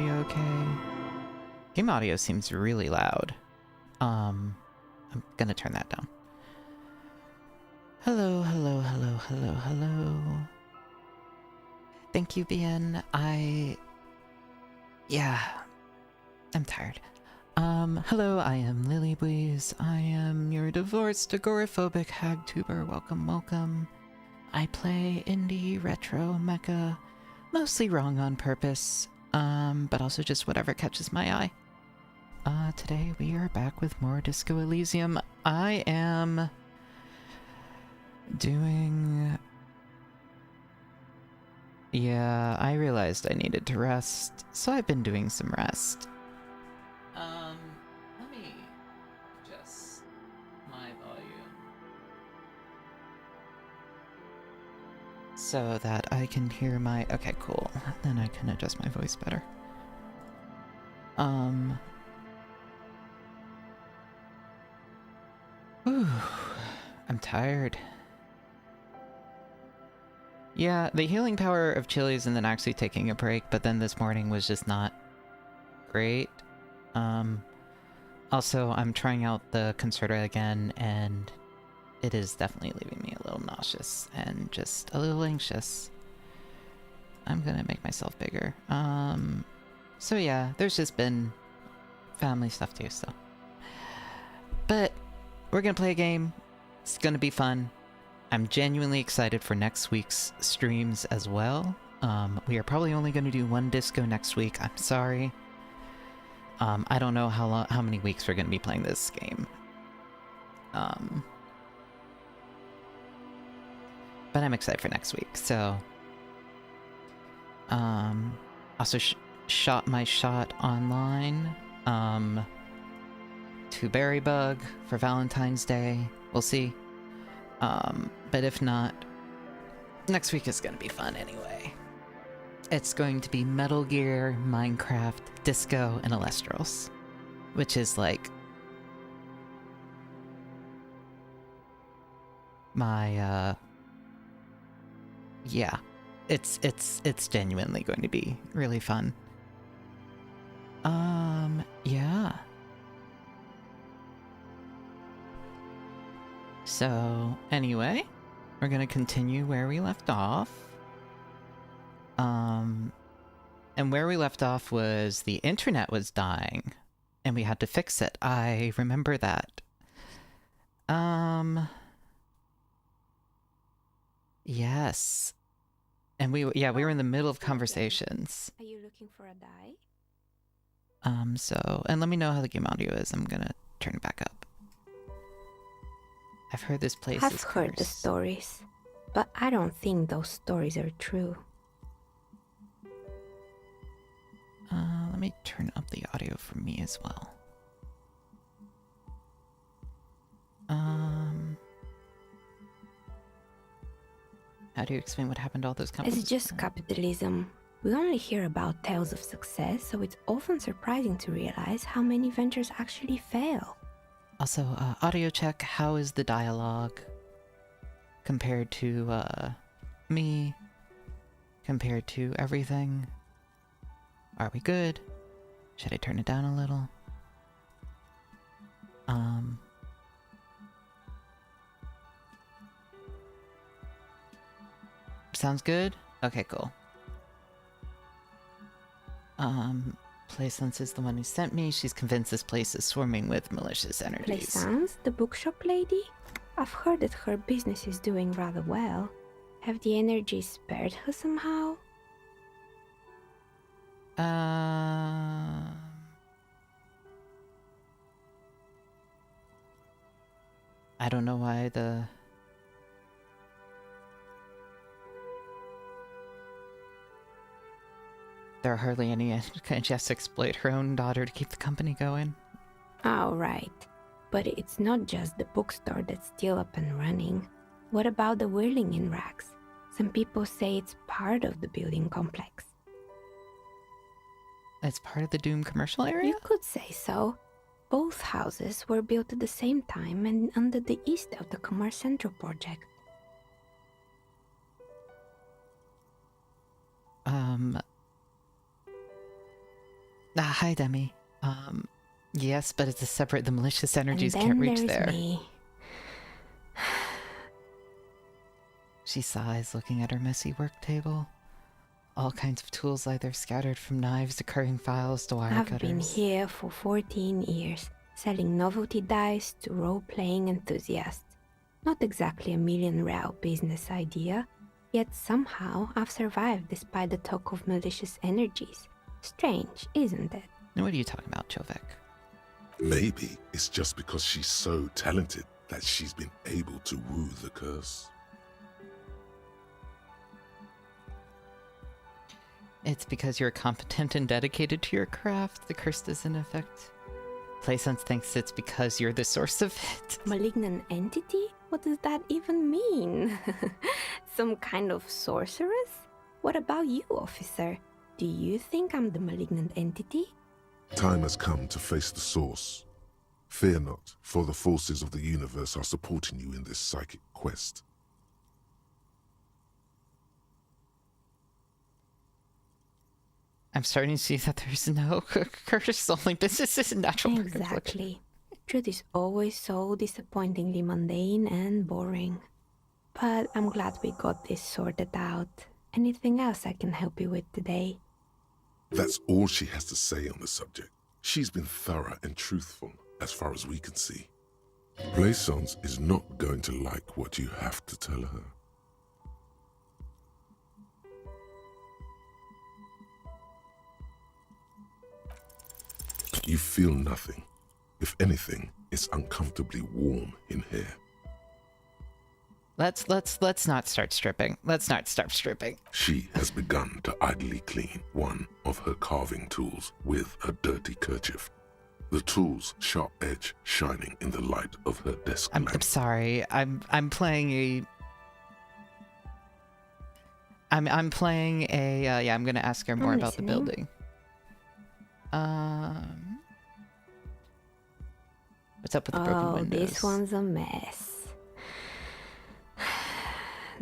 audio okay? Game audio seems really loud. I'm gonna turn that down. Hello, hello, hello, hello, hello. Thank you, BN. Yeah, I'm tired. Hello, I am Lilybwees. I am your divorced, agoraphobic hagtuber. Welcome, welcome. I play indie, retro, mecha, mostly wrong on purpose, but also just whatever catches my eye. Today we are back with more Disco Elysium. I am doing... Yeah, I realized I needed to rest, so I've been doing some rest. Let me adjust my volume so that I can hear my... Okay, cool. Then I can adjust my voice better. Whew, I'm tired. Yeah, the healing power of Chili's and then actually taking a break, but then this morning was just not great. Also, I'm trying out the Concerta again, and it is definitely leaving me a little nauseous and just a little anxious. I'm gonna make myself bigger. So yeah, there's just been family stuff too, so. But we're gonna play a game. It's gonna be fun. I'm genuinely excited for next week's streams as well. We are probably only gonna do one disco next week. I'm sorry. I don't know how many weeks we're gonna be playing this game. But I'm excited for next week, so... Also shot my shot online, to Berry Bug for Valentine's Day. We'll see. But if not, next week is gonna be fun anyway. It's going to be Metal Gear, Minecraft, Disco, and Elestrals, which is like my yeah, it's genuinely going to be really fun. Yeah. So anyway, we're gonna continue where we left off. And where we left off was the internet was dying, and we had to fix it. I remember that. Yes. And we were in the middle of conversations. Are you looking for a die? And let me know how the game audio is. I'm gonna turn it back up. I've heard this place I've is heard the cursed. stories, but I don't think those stories are true. Let me turn up the audio for me as well. How do you explain what happened to all those companies? It's just capitalism. We only hear about tales of success, so it's often surprising to realize how many ventures actually fail. Also, audio check. How is the dialogue compared to me? Compared to everything? Are we good? Should I turn it down a little? Sounds good? Okay, cool. Plaisance is the one who sent me. She's convinced this place is swarming with malicious energies. Plaisance, the bookshop lady? I've heard that her business is doing rather well. Have the energies spared her somehow? I don't know why there are hardly any, and she has to exploit her own daughter to keep the company going. Oh, right. But it's not just the bookstore that's still up and running. What about the whirling in rags? Some people say it's part of the building complex. It's part of the Doom commercial area? You could say so. Both houses were built at the same time and under the east of the Commerce Central project. Hi, Demi. Yes, but it's a separate. The malicious energies And can't then reach there's there. me. She sighs, looking at her messy work table. All kinds of tools lie there scattered, from knives to carving files to wire I've cutters. been here for 14 years, selling novelty dice to role-playing enthusiasts. Not exactly a million-real business idea, yet somehow I've survived despite the talk of malicious energies. Strange, isn't it? What are you talking about, Chovek? Maybe it's just because she's so talented that she's been able to woo the curse. It's because you're competent and dedicated to your craft. The curse doesn't affect. Playsense thinks it's because you're the source of it. Malignant entity? What does that even mean? Some kind of sorceress? What about you, officer? Do you think I'm the malignant entity? Time has come to face the source. Fear not, for the forces of the universe are supporting you in this psychic quest. I'm starting to see that there's no curse, only businesses and natural birth affliction. Exactly. Truth is always so disappointingly mundane and boring. But I'm glad we got this sorted out. Anything else I can help you with today? That's all she has to say on the subject. She's been thorough and truthful, as far as we can see. Plaisance is not going to like what you have to tell her. You feel nothing. If anything, it's uncomfortably warm in here. Let's not start stripping. Let's not start stripping. She has begun to idly clean one of her carving tools with a dirty kerchief. The tool's sharp edge shining in the light of her desk lamp. I'm sorry. I'm playing a. I'm playing a. Yeah, I'm gonna ask her more I'm about the listening. building. What's up with the broken windows? This one's a mess.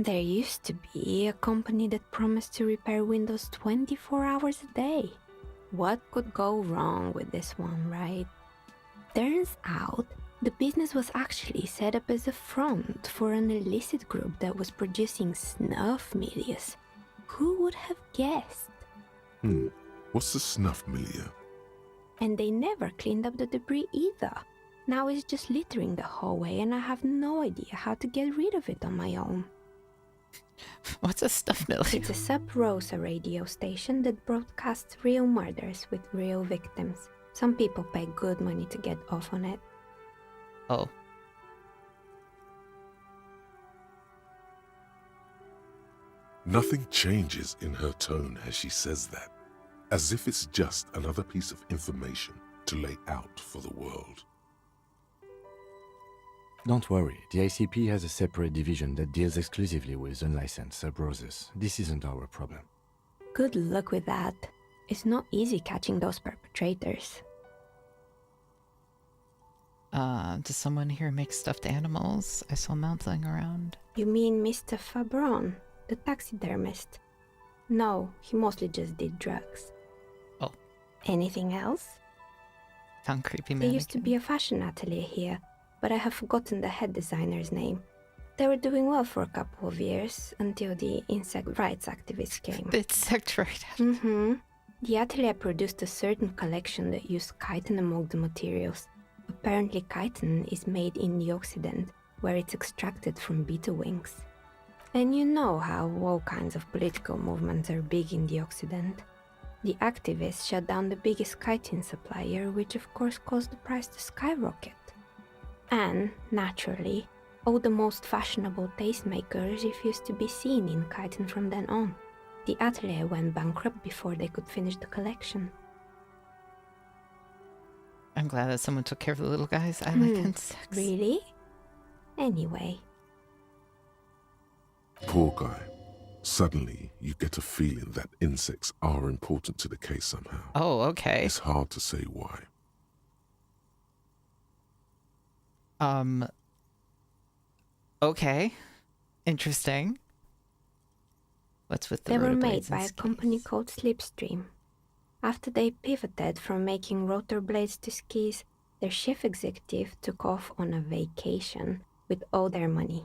There used to be a company that promised to repair windows 24 hours a day. What could go wrong with this one, right? Turns out, the business was actually set up as a front for an illicit group that was producing snuff milias. Who would have guessed? What's the snuff milieu? And they never cleaned up the debris either. Now it's just littering the hallway and I have no idea how to get rid of it on my own. What's a stuff mill? It's a Sub Rosa radio station that broadcasts real murders with real victims. Some people pay good money to get off on it. Oh. Nothing changes in her tone as she says that, as if it's just another piece of information to lay out for the world. Don't worry, the ICP has a separate division that deals exclusively with unlicensed sub-roses. This isn't our problem. Good luck with that. It's not easy catching those perpetrators. Does someone here make stuffed animals? I saw mounting around. You mean Mr. Fabron, the taxidermist? No, he mostly just did drugs. Oh. Anything else? Found creepy There mannequin. used to be a fashion atelier here, but I have forgotten the head designer's name. They were doing well for a couple of years, until the insect rights activists came. The insect right. The atelier produced a certain collection that used chitin among the materials. Apparently chitin is made in the Occident, where it's extracted from beetle wings. And you know how all kinds of political movements are big in the Occident. The activists shut down the biggest chitin supplier, which of course caused the price to skyrocket. And, naturally, all the most fashionable tastemakers refused to be seen in chitin from then on. The atelier went bankrupt before they could finish the collection. I'm glad that someone took care of the little guys. I like insects. Really? Anyway. Poor guy. Suddenly, you get a feeling that insects are important to the case somehow. Oh, okay. It's hard to say why. Okay. Interesting. What's with the They were rotoblades made and by a company skis? called Slipstream. After they pivoted from making rotor blades to skis, their chief executive took off on a vacation with all their money.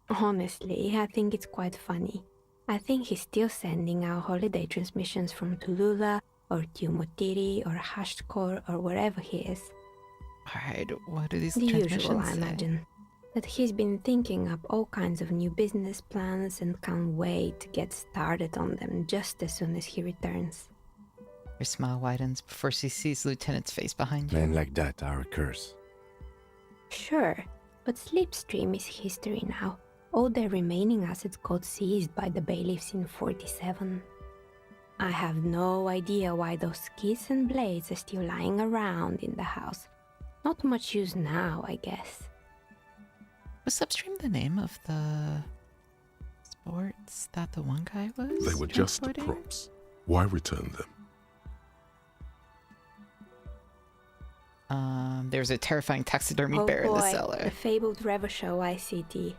Honestly, I think it's quite funny. I think he's still sending out holiday transmissions from Tulula or Tiumotiri or Hashtkor or wherever he is. Alright, what do these The transmissions usual, I say? imagine. That he's been thinking up all kinds of new business plans and can't wait to get started on them just as soon as he returns. Her smile widens before she sees Lieutenant's face behind you. Men like that are a curse. Sure, but Slipstream is history now. All their remaining assets got seized by the bailiffs in 47. I have no idea why those skis and blades are still lying around in the house. Not much use now, I guess. Was Substream the name of the sports that the one guy was They were just transporting? props. Why return them? There's a terrifying taxidermy Oh bear in the boy, cellar. the fabled Revachol ICT.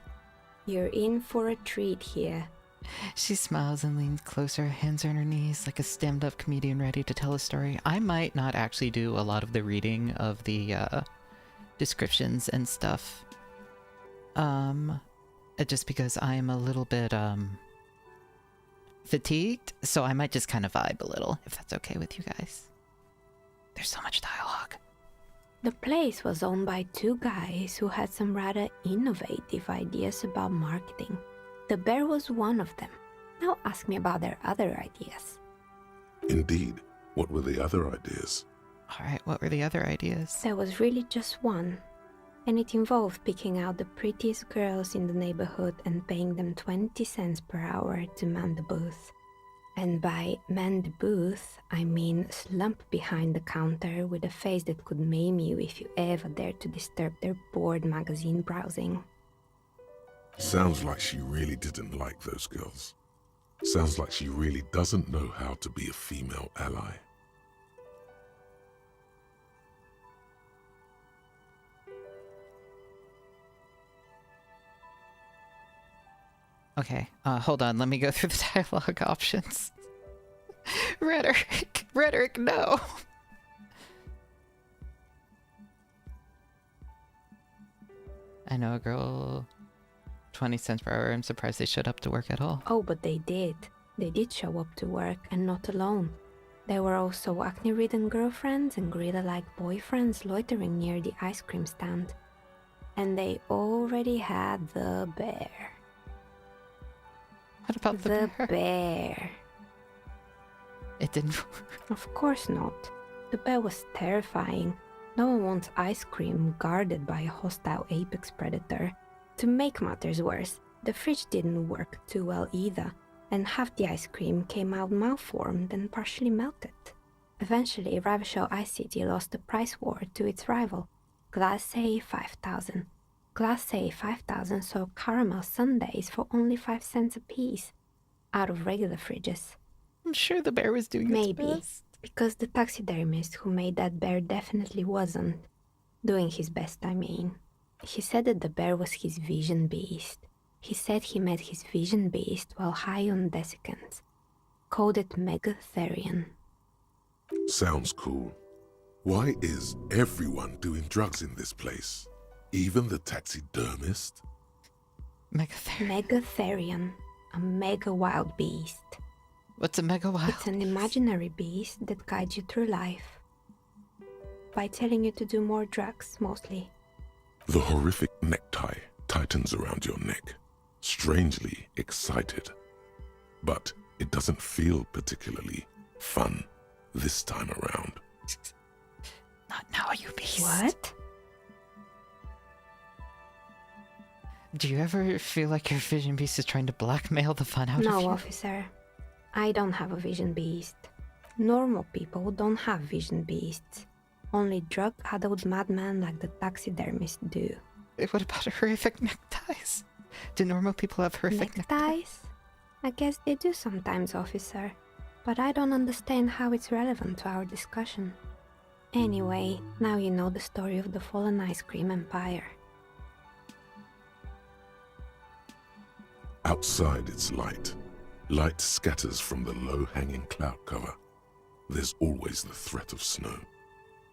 You're in for a treat here. She smiles and leans closer, hands on her knees like a stand-up comedian ready to tell a story. I might not actually do a lot of the reading of the descriptions and stuff. Just because I am a little bit fatigued, so I might just kind of vibe a little, if that's okay with you guys. There's so much dialogue. The place was owned by two guys who had some rather innovative ideas about marketing. The bear was one of them. Now ask me about their other ideas. Indeed. What were the other ideas? Alright, what were the other ideas? There was really just one, and it involved picking out the prettiest girls in the neighborhood and paying them 20 cents per hour to man the booth. And by man the booth, I mean slump behind the counter with a face that could maim you if you ever dared to disturb their bored magazine browsing. Sounds like she really didn't like those girls. Sounds like she really doesn't know how to be a female ally. Okay, hold on, let me go through the dialogue options. Rhetoric, no! I know a girl, 20 cents per hour. I'm surprised they showed up to work at all. Oh, but they did. They did show up to work, and not alone. There were also acne-ridden girlfriends and gorilla-like boyfriends loitering near the ice cream stand. And they already had the bear. What about the bear? bear. It didn't. Of course not. The bear was terrifying. No one wants ice cream guarded by a hostile apex predator. To make matters worse, the fridge didn't work too well either, and half the ice cream came out malformed and partially melted. Eventually, Ravishore Ice City lost the price war to its rival, Glace 5000. Glace 5000 sold caramel sundaes for only 5 cents a piece, out of regular fridges. I'm sure the bear was doing its Maybe, best. because the taxidermist who made that bear definitely wasn't. Doing his best, I mean. He said that the bear was his vision beast. He said he met his vision beast while high on desiccants. Called it Megatherion. Sounds cool. Why is everyone doing drugs in this place? Even the taxidermist? Megatherium. Megatherion, a mega wild beast. What's a mega wild? It's an imaginary beast that guides you through life. By telling you to do more drugs, mostly. The horrific necktie tightens around your neck, strangely excited. But it doesn't feel particularly fun this time around. Not now, you beast. What? Do you ever feel like your vision beast is trying to blackmail the fun out of No, you? officer. I don't have a vision beast. Normal people don't have vision beasts. Only drug-addled madmen like the taxidermists do. What about horrific neckties? Do normal people have horrific neckties? Neckties? I guess they do sometimes, officer. But I don't understand how it's relevant to our discussion. Anyway, now you know the story of the fallen ice cream empire. Outside it's light. Light scatters from the low-hanging cloud cover. there's always the threat of snow.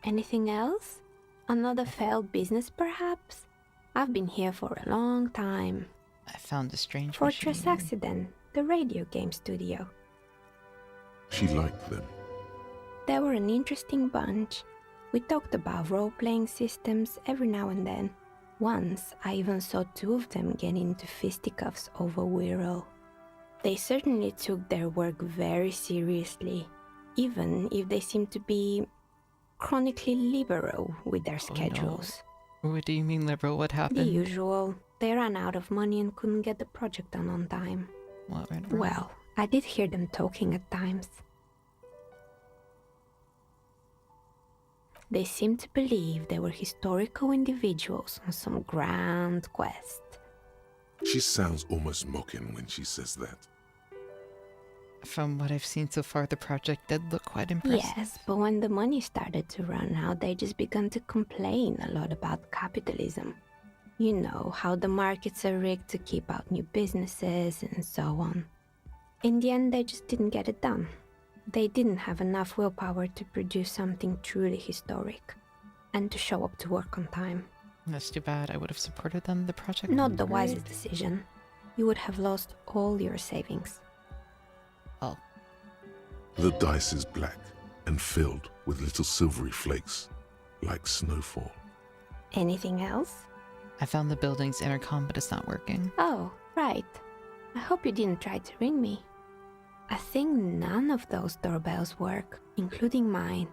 Anything else? Another failed business, perhaps? I've been here for a long time. I found a strange Fortress machine. Accident, the radio game studio. She liked them. They were an interesting bunch. We talked about role-playing systems every now and then. Once, I even saw two of them get into fisticuffs over Wirral. They certainly took their work very seriously, even if they seemed to be chronically liberal with their schedules. What do you mean, liberal? What happened? The usual. They ran out of money and couldn't get the project done on time. What went wrong? Well, I did hear them talking at times. They seemed to believe they were historical individuals on some grand quest. She sounds almost mocking when she says that. From what I've seen so far, the project did look quite impressive. Yes, but when the money started to run out, they just began to complain a lot about capitalism. You know, how the markets are rigged to keep out new businesses and so on. In the end, they just didn't get it done. They didn't have enough willpower to produce something truly historic, and to show up to work on time. That's too bad. I would have supported them. The project Not was the great. wisest decision. You would have lost all your savings. Oh, The dice is black and filled with little silvery flakes, like snowfall. Anything else? I found the building's intercom, but it's not working. Oh, right. I hope you didn't try to ring me. I think none of those doorbells work, including mine.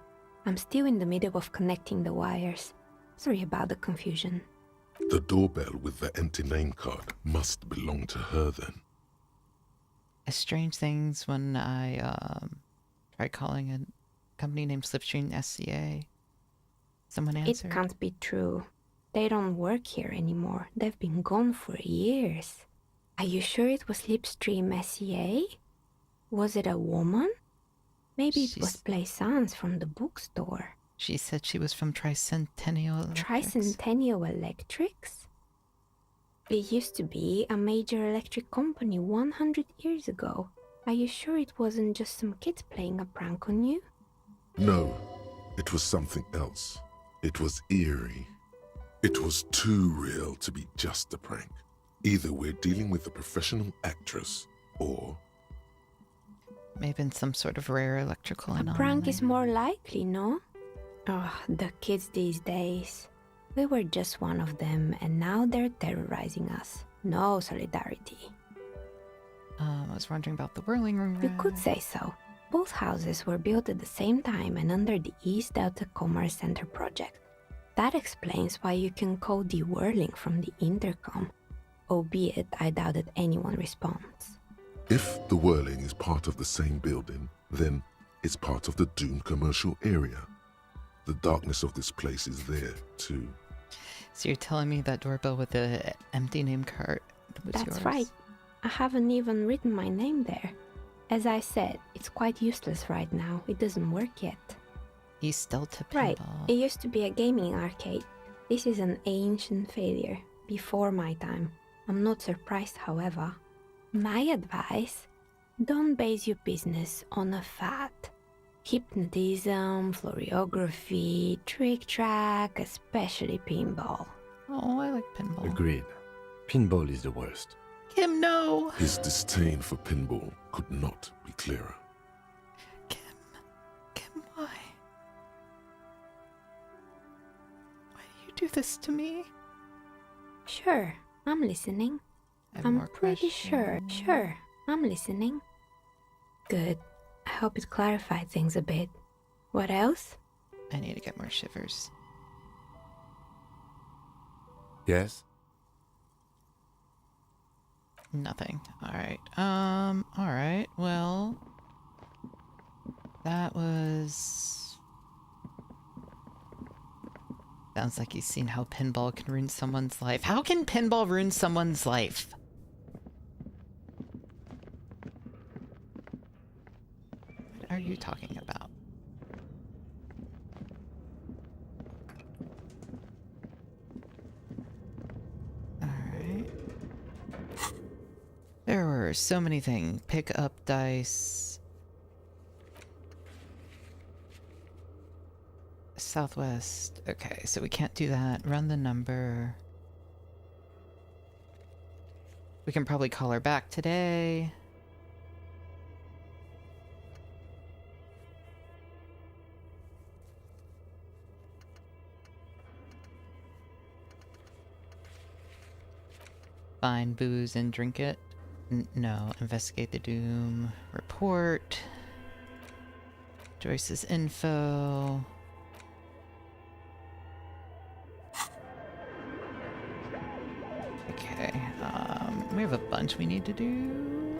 I'm still in the middle of connecting the wires. Sorry about the confusion. The doorbell with the empty name card must belong to her then. Strange things when I tried calling a company named Slipstream SCA. Someone answered. It can't be true. They don't work here anymore. They've been gone for years. Are you sure it was Slipstream SCA? Was it a woman? Maybe it was Plaisance from the bookstore. She said she was from Tricentennial Electrics. Tricentennial Electrics? It used to be a major electric company 100 years ago. Are you sure it wasn't just some kids playing a prank on you? No, it was something else. It was eerie. It was too real to be just a prank. Either we're dealing with a professional actress, or... May have been some sort of rare electrical A anomaly. prank is more likely, no? Oh, the kids these days. We were just one of them, and now they're terrorizing us. No solidarity. I was wondering about the whirling ring. You could say so. Both houses were built at the same time and under the East Delta Commerce Center project. That explains why you can call the whirling from the intercom, albeit I doubt that anyone responds. If the whirling is part of the same building, then it's part of the doomed commercial area. The darkness of this place is there, too. So you're telling me that doorbell with the empty name card was yours? That's right. I haven't even written my name there. As I said, it's quite useless right now. It doesn't work yet. East Delta Pinball. Right. It used to be a gaming arcade. This is an ancient failure, before my time. I'm not surprised, however. My advice, don't base your business on a fad. Hypnotism, floriography, trick track, especially pinball. Oh, I like pinball. Agreed. Pinball is the worst. Kim, no! His disdain for pinball could not be clearer. Kim, why? Why do you do this to me? Sure, I'm listening. I have I'm more pretty questions. sure, I'm listening. Good. I hope it clarified things a bit. What else? I need to get more shivers. Yes? Nothing. Alright. Alright. Well, that was... Sounds like you've seen how pinball can ruin someone's life. How can pinball ruin someone's life? What are you talking about? Alright. There were so many things. Pick up dice. southwest. Okay, so we can't do that. Run the number. We can probably call her back today. Find booze and drink it. No, investigate the doom. Report. Joyce's info. Okay, we have a bunch we need to do.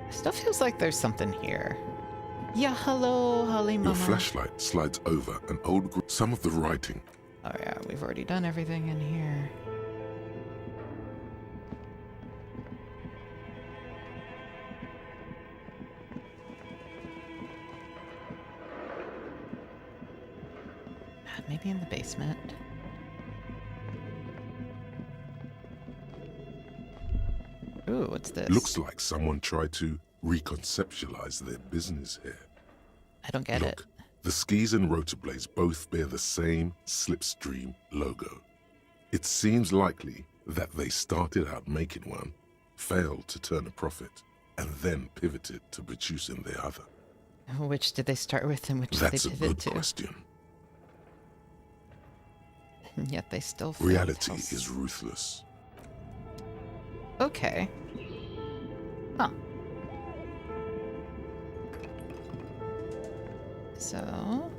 Still feels like there's something here. Yeah, hello, Holly Mama. Your flashlight slides over an old some of the writing. Oh yeah, we've already done everything in here. Maybe in the basement. Ooh, what's this? Looks like someone tried to reconceptualize their business here. I don't get it. Look, the skis and rotor blades both bear the same Slipstream logo. It seems likely that they started out making one, failed to turn a profit, and then pivoted to producing the other. Which did they start with and which That's did a they pivot good to? question. And yet they still failed Reality to is ruthless. Okay. Huh. So...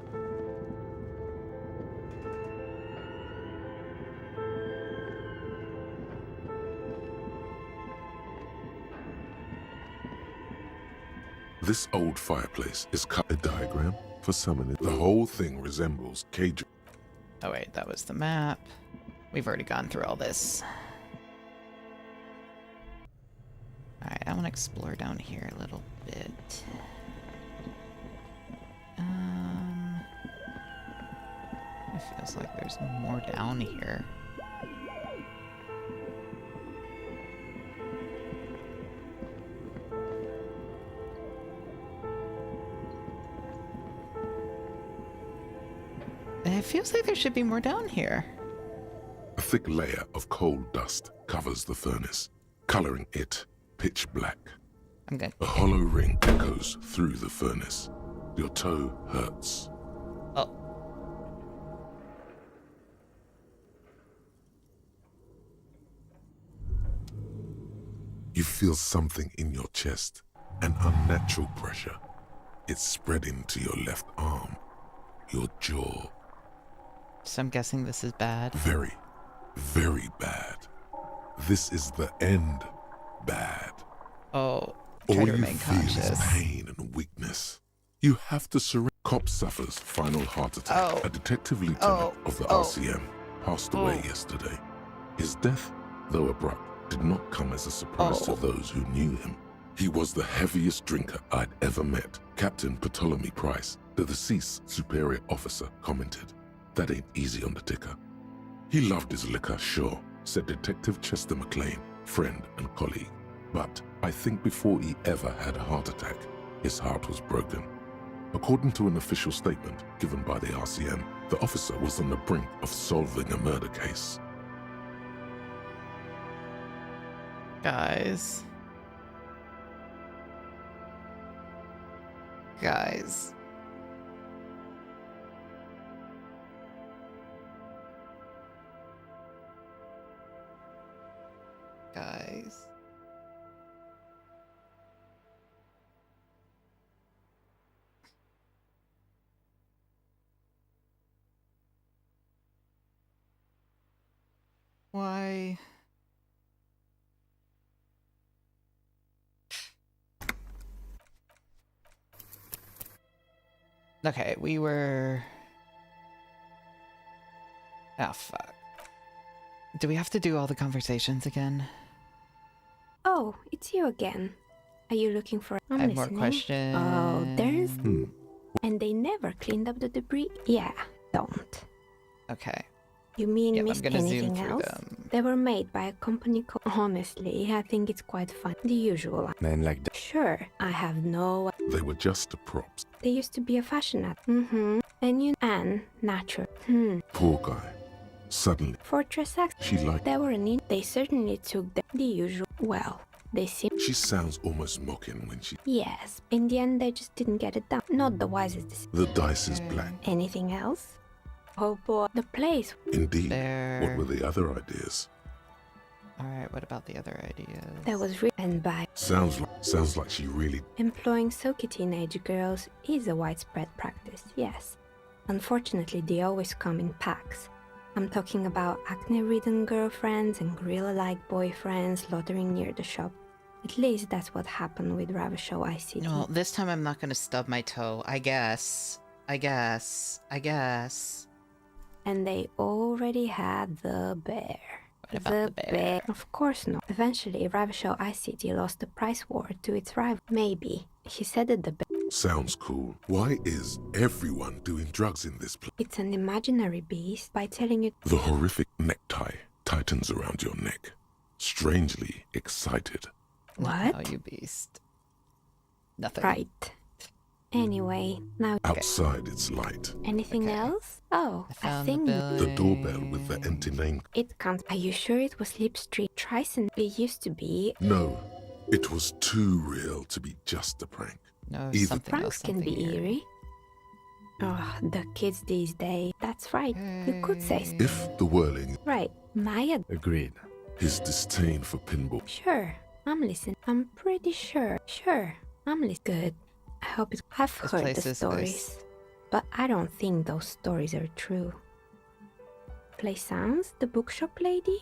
This old fireplace is cut a diagram for summoning. The whole thing resembles cage. Oh wait, that was the map. We've already gone through all this. Alright, I want to explore down here a little bit. It feels like there's more down here. It feels like there should be more down here. A thick layer of coal dust covers the furnace, coloring it pitch black. I'm good. A hollow ring echoes through the furnace. Your toe hurts. Oh. You feel something in your chest, an unnatural pressure. It's spreading to your left arm, your jaw. So I'm guessing this is bad. Very, very bad. This is the end bad. Oh, try All to you remain feel conscious. is pain and weakness. You have to surrender. Cop suffers final heart attack. Oh. A detective lieutenant of the Oh. RCM passed away yesterday. His death, though abrupt, did not come as a surprise to those who knew him. He was the heaviest drinker I'd ever met. Captain Ptolemy Price, the deceased superior officer, commented, "That ain't easy on the ticker." He loved his liquor, sure, said Detective Chester McLean, friend and colleague. But I think before he ever had a heart attack, his heart was broken. According to an official statement given by the RCM, the officer was on the brink of solving a murder case. Guys. Guys. Guys. Why? Okay, we were... Oh, fuck. Do we have to do all the conversations again? Oh, it's you again. Are you looking for... I'm I have more listening. questions. Oh, there's... And they never cleaned up the debris? Yeah, don't. Okay. You mean Yep, I'm missed gonna zoom anything through else? them. They were made by a company called... Honestly, I think it's quite fun. The usual. Men like that. Sure, I have no... They were just props. They used to be a fashion ad. And natural. Poor guy. Suddenly, Fortress X. she liked... They were They certainly took the usual. Well, they seem... She sounds almost mocking when she... Yes. In the end, they just didn't get it done. Not the wisest decision. The dice is black. Anything else? Oh boy. The place. Indeed. There. What were the other ideas? Alright, what about the other ideas? That was and by Sounds like she really... employing silky teenage girls is a widespread practice, yes. Unfortunately, they always come in packs. I'm talking about acne-ridden girlfriends and gorilla-like boyfriends loitering near the shop. At least that's what happened with Ravishow ICT. Well, this time I'm not gonna stub my toe, I guess. And they already had the bear. What about the bear? Of course not. Eventually, Ravishow ICT lost the price war to its rival. Maybe. He said that the bear... Sounds cool. Why is everyone doing drugs in this place? It's an imaginary beast by telling you... The horrific necktie tightens around your neck. Strangely excited. What? Oh, you beast. Nothing. Right. Anyway, now... Outside it's light. Anything Okay. else? Oh, I I found think... The doorbell with the empty name. It can't... Are you sure it was Lip Street? Trison? It used to be... No, it was too real to be just a prank. No, Either- something else. Pranks can be Something eerie. Oh, the kids these days. That's right. You could say... If the whirling, Right. Maya... Agreed. his disdain for pinball, Sure. I'm listening. I'm pretty sure. Sure. I'm listening. Good. I hope it's... I've This heard place the is stories. But I don't think those stories are true. Plaisance, the bookshop lady?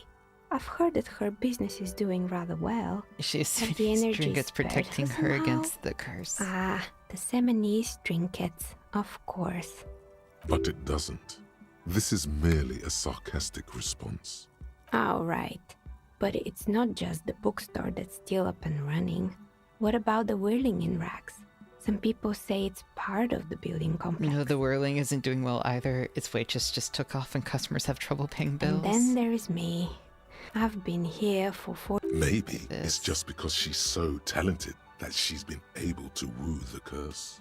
I've heard that her business is doing rather well. She's Have the energy trinkets spared her protecting her somehow? against the curse. Ah, the Seminese trinkets. Of course. but it doesn't. This is merely a sarcastic response. All right. But it's not just the bookstore that's still up and running. What about the whirling in rags? Some people say it's part of the building complex. No, the whirling isn't doing well either. Its waitress just took off and customers have trouble paying bills. And then there is me. I've been here for 4... Maybe This. it's just because she's so talented that she's been able to woo the curse.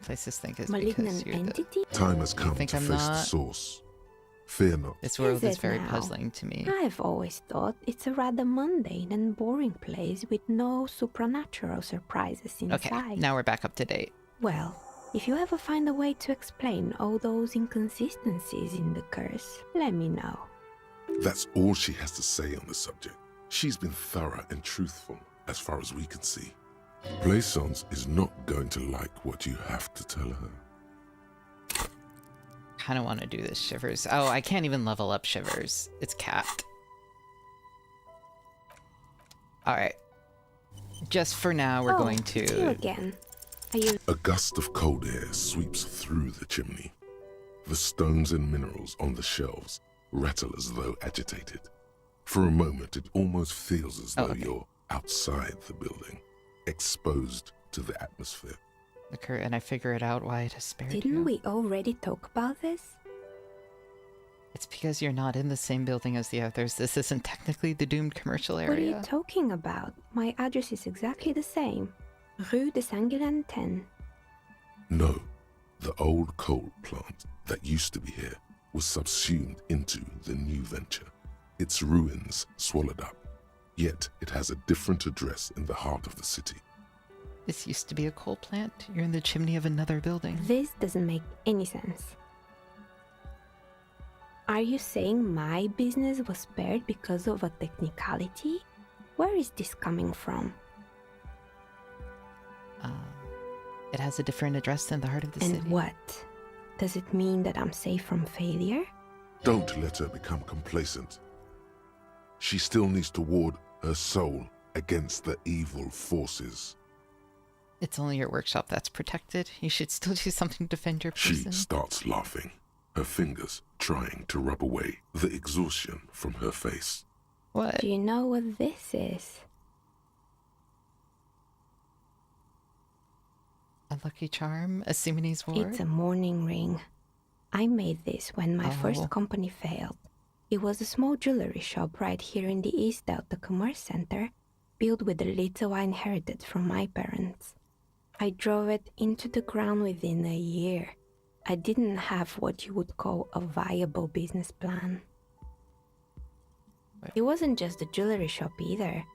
Places think it's because Malignant you're the... entity? Time has come think to I'm face the not? source. Fear not. This world is it very now? puzzling to me. I've always thought it's a rather mundane and boring place with no supernatural surprises inside. Okay, now we're back up to date. Well, if you ever find a way to explain all those inconsistencies in the curse, let me know. That's all she has to say on the subject. She's been thorough and truthful, as far as we can see. Plaisance is not going to like what you have to tell her. Kind of want to do this, Shivers. Oh, I can't even level up Shivers. It's capped. Alright. Just for now, we're going it's you to... again. Are you... A gust of cold air sweeps through the chimney. The stones and minerals on the shelves rattle as though agitated. For a moment, it almost feels as though okay. you're outside the building, exposed to the atmosphere. And I figure it out why it has spared Didn't you. we already talk about this? It's because you're not in the same building as the others. This isn't technically the doomed commercial What are you area. talking about? My address is exactly the same. Rue de Saint-Guilain 10. No, the old coal plant that used to be here was subsumed into the new venture. Its ruins swallowed up. Yet it has a different address in the heart of the city. This used to be a coal plant. You're in the chimney of another building. This doesn't make any sense. Are you saying my business was spared because of a technicality? Where is this coming from? It has a different address than the heart of the And city. what? Does it mean that I'm safe from failure? Don't let her become complacent. She still needs to ward her soul against the evil forces. It's only your workshop that's protected. You should still do something to defend your She person. starts laughing, her fingers trying to rub away the exhaustion from her face. What? Do you know what this is? A lucky charm? A Simonese ward? It's a mourning ring. I made this when my Oh. first company failed. It was a small jewelry shop right here in the East Delta Commerce Center, built with the little I inherited from my parents. I drove it into the ground within a year. I didn't have what you would call a viable business plan. It wasn't just a jewelry shop either.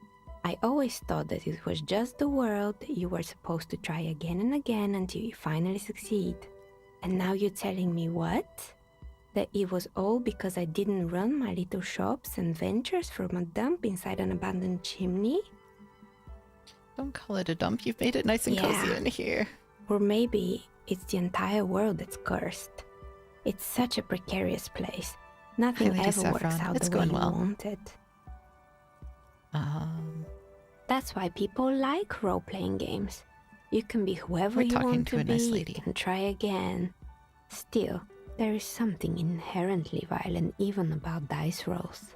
I always thought that it was just the world that you were supposed to try again and again until you finally succeed. And now you're telling me what? That it was all because I didn't run my little shops and ventures from a dump inside an abandoned chimney? Don't call it a dump. You've made it nice and cozy Yeah. in here. Or maybe it's the entire world that's cursed. It's such a precarious place. Nothing Hi, Lady ever works Saffron. out It's the way going you well. want it. That's why people like role-playing games. You can be whoever We're you talking want to to a be, nice you lady. can try again. Still, there is something inherently violent even about dice rolls.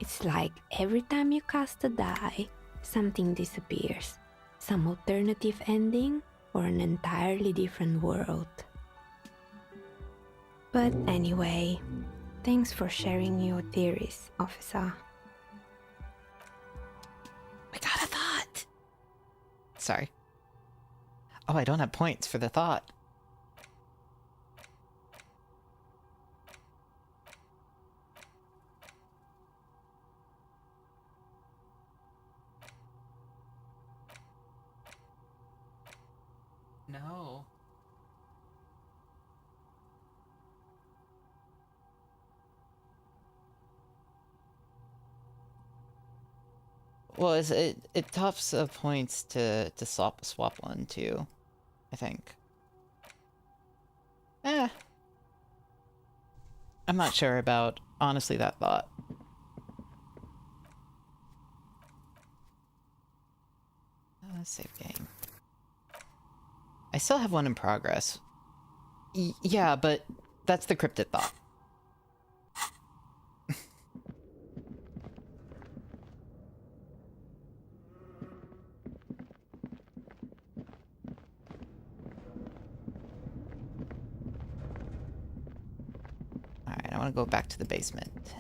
It's like every time you cast a die, something disappears. Some alternative ending or an entirely different world. But anyway, thanks for sharing your theories, officer. I got a thought. Sorry. Oh, I don't have points for the thought. No. Well, it tops points to swap one too, I think. I'm not sure about honestly that thought. Save game. I still have one in progress. Yeah, but that's the cryptid thought. Alright, I want to go back to the basement.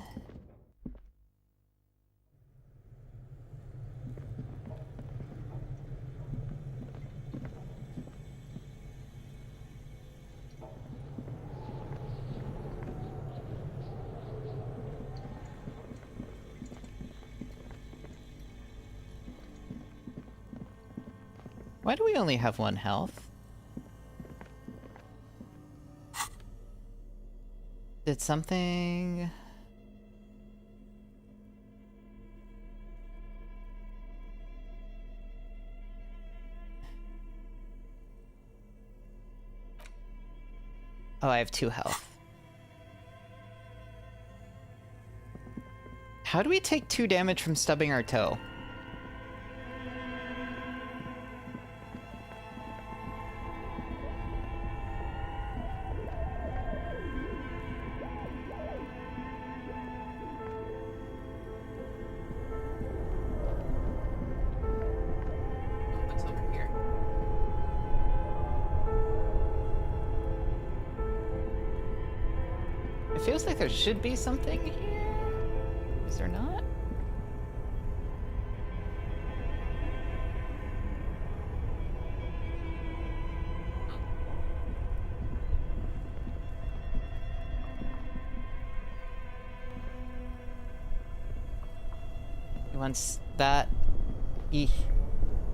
Why do we only have one health? Did something... Oh, I have 2 health. How do we take 2 damage from stubbing our toe? What's over here? It feels like there should be something here. Is there not? He wants that. Eeh.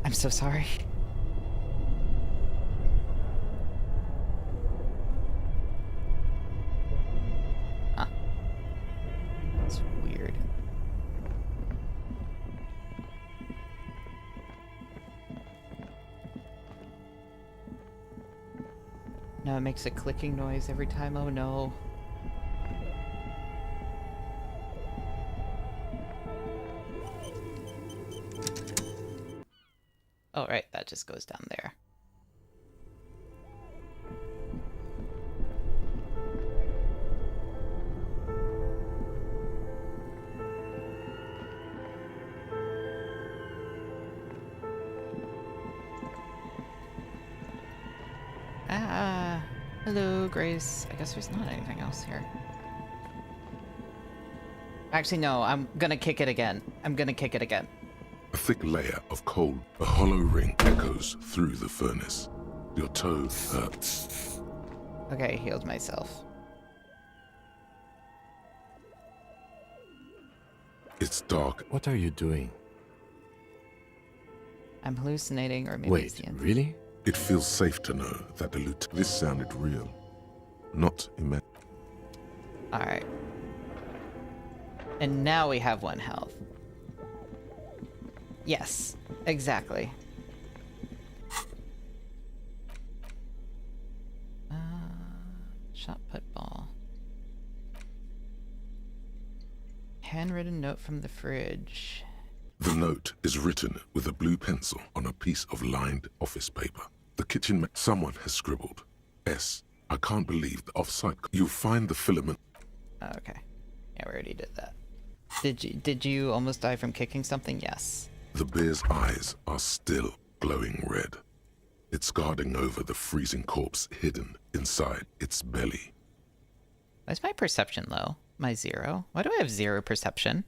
I'm so sorry. Huh. That's weird. No, it makes a clicking noise every time. Oh no. Oh, right, that just goes down there. Ah, hello, Grace. I guess there's not anything else here. Actually, no, I'm gonna kick it again. I'm gonna kick it again. A thick layer of cold, a hollow ring echoes through the furnace. Your toe hurts. Okay, healed myself. It's dark. What are you doing? I'm hallucinating, or maybe it's Wait, the end. really? It feels safe to know that this sounded real, not imagined. Alright. And now we have 1 health. Yes, exactly. Shot put ball. Handwritten note from the fridge. The note is written with a blue pencil on a piece of lined office paper. The kitchen someone has scribbled. S. I can't believe the offsite. You'll find the filament. Oh, okay. Yeah, we already did that. Did you almost die from kicking something? Yes. The bear's eyes are still glowing red. It's guarding over the freezing corpse hidden inside its belly. Why is my perception low? My 0? Why do I have 0 perception?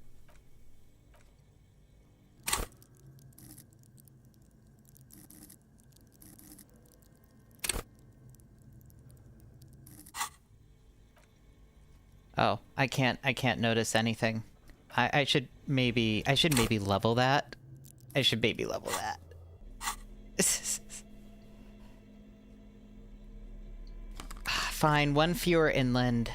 Oh, I can't notice anything. I should maybe level that. I should maybe level that. Fine, 1 fewer inland.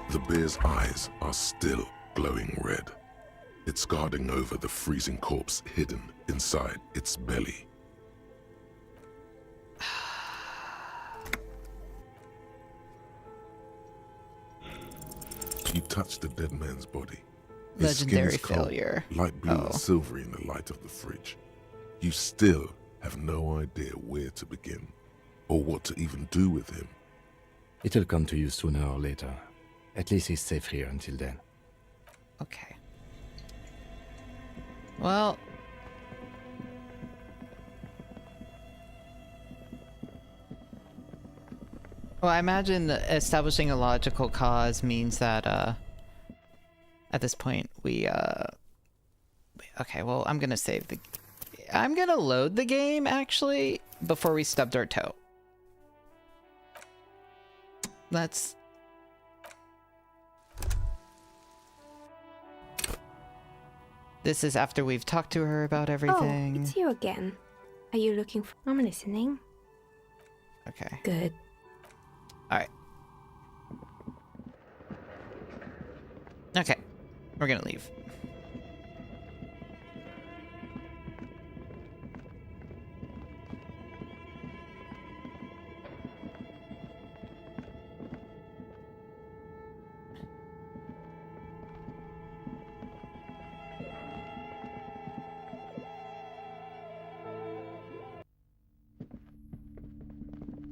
The bear's eyes are still glowing red. It's guarding over the freezing corpse hidden inside its belly. You touch the dead man's body. His skin Legendary is cold, failure. light blue and silvery in the light of the fridge. You still have no idea where to begin, or what to even do with him. It'll come to you sooner or later. At least he's safe here until then. Okay. Well... Well, I imagine that establishing a logical cause means that, at this point, we, okay, well, I'm gonna save the... I'm gonna load the game, actually, before we stubbed our toe. Let's... This is after we've talked to her about everything. Oh, it's you again. Are you looking for... I'm listening. Okay. Good. Alright. Okay. We're gonna leave.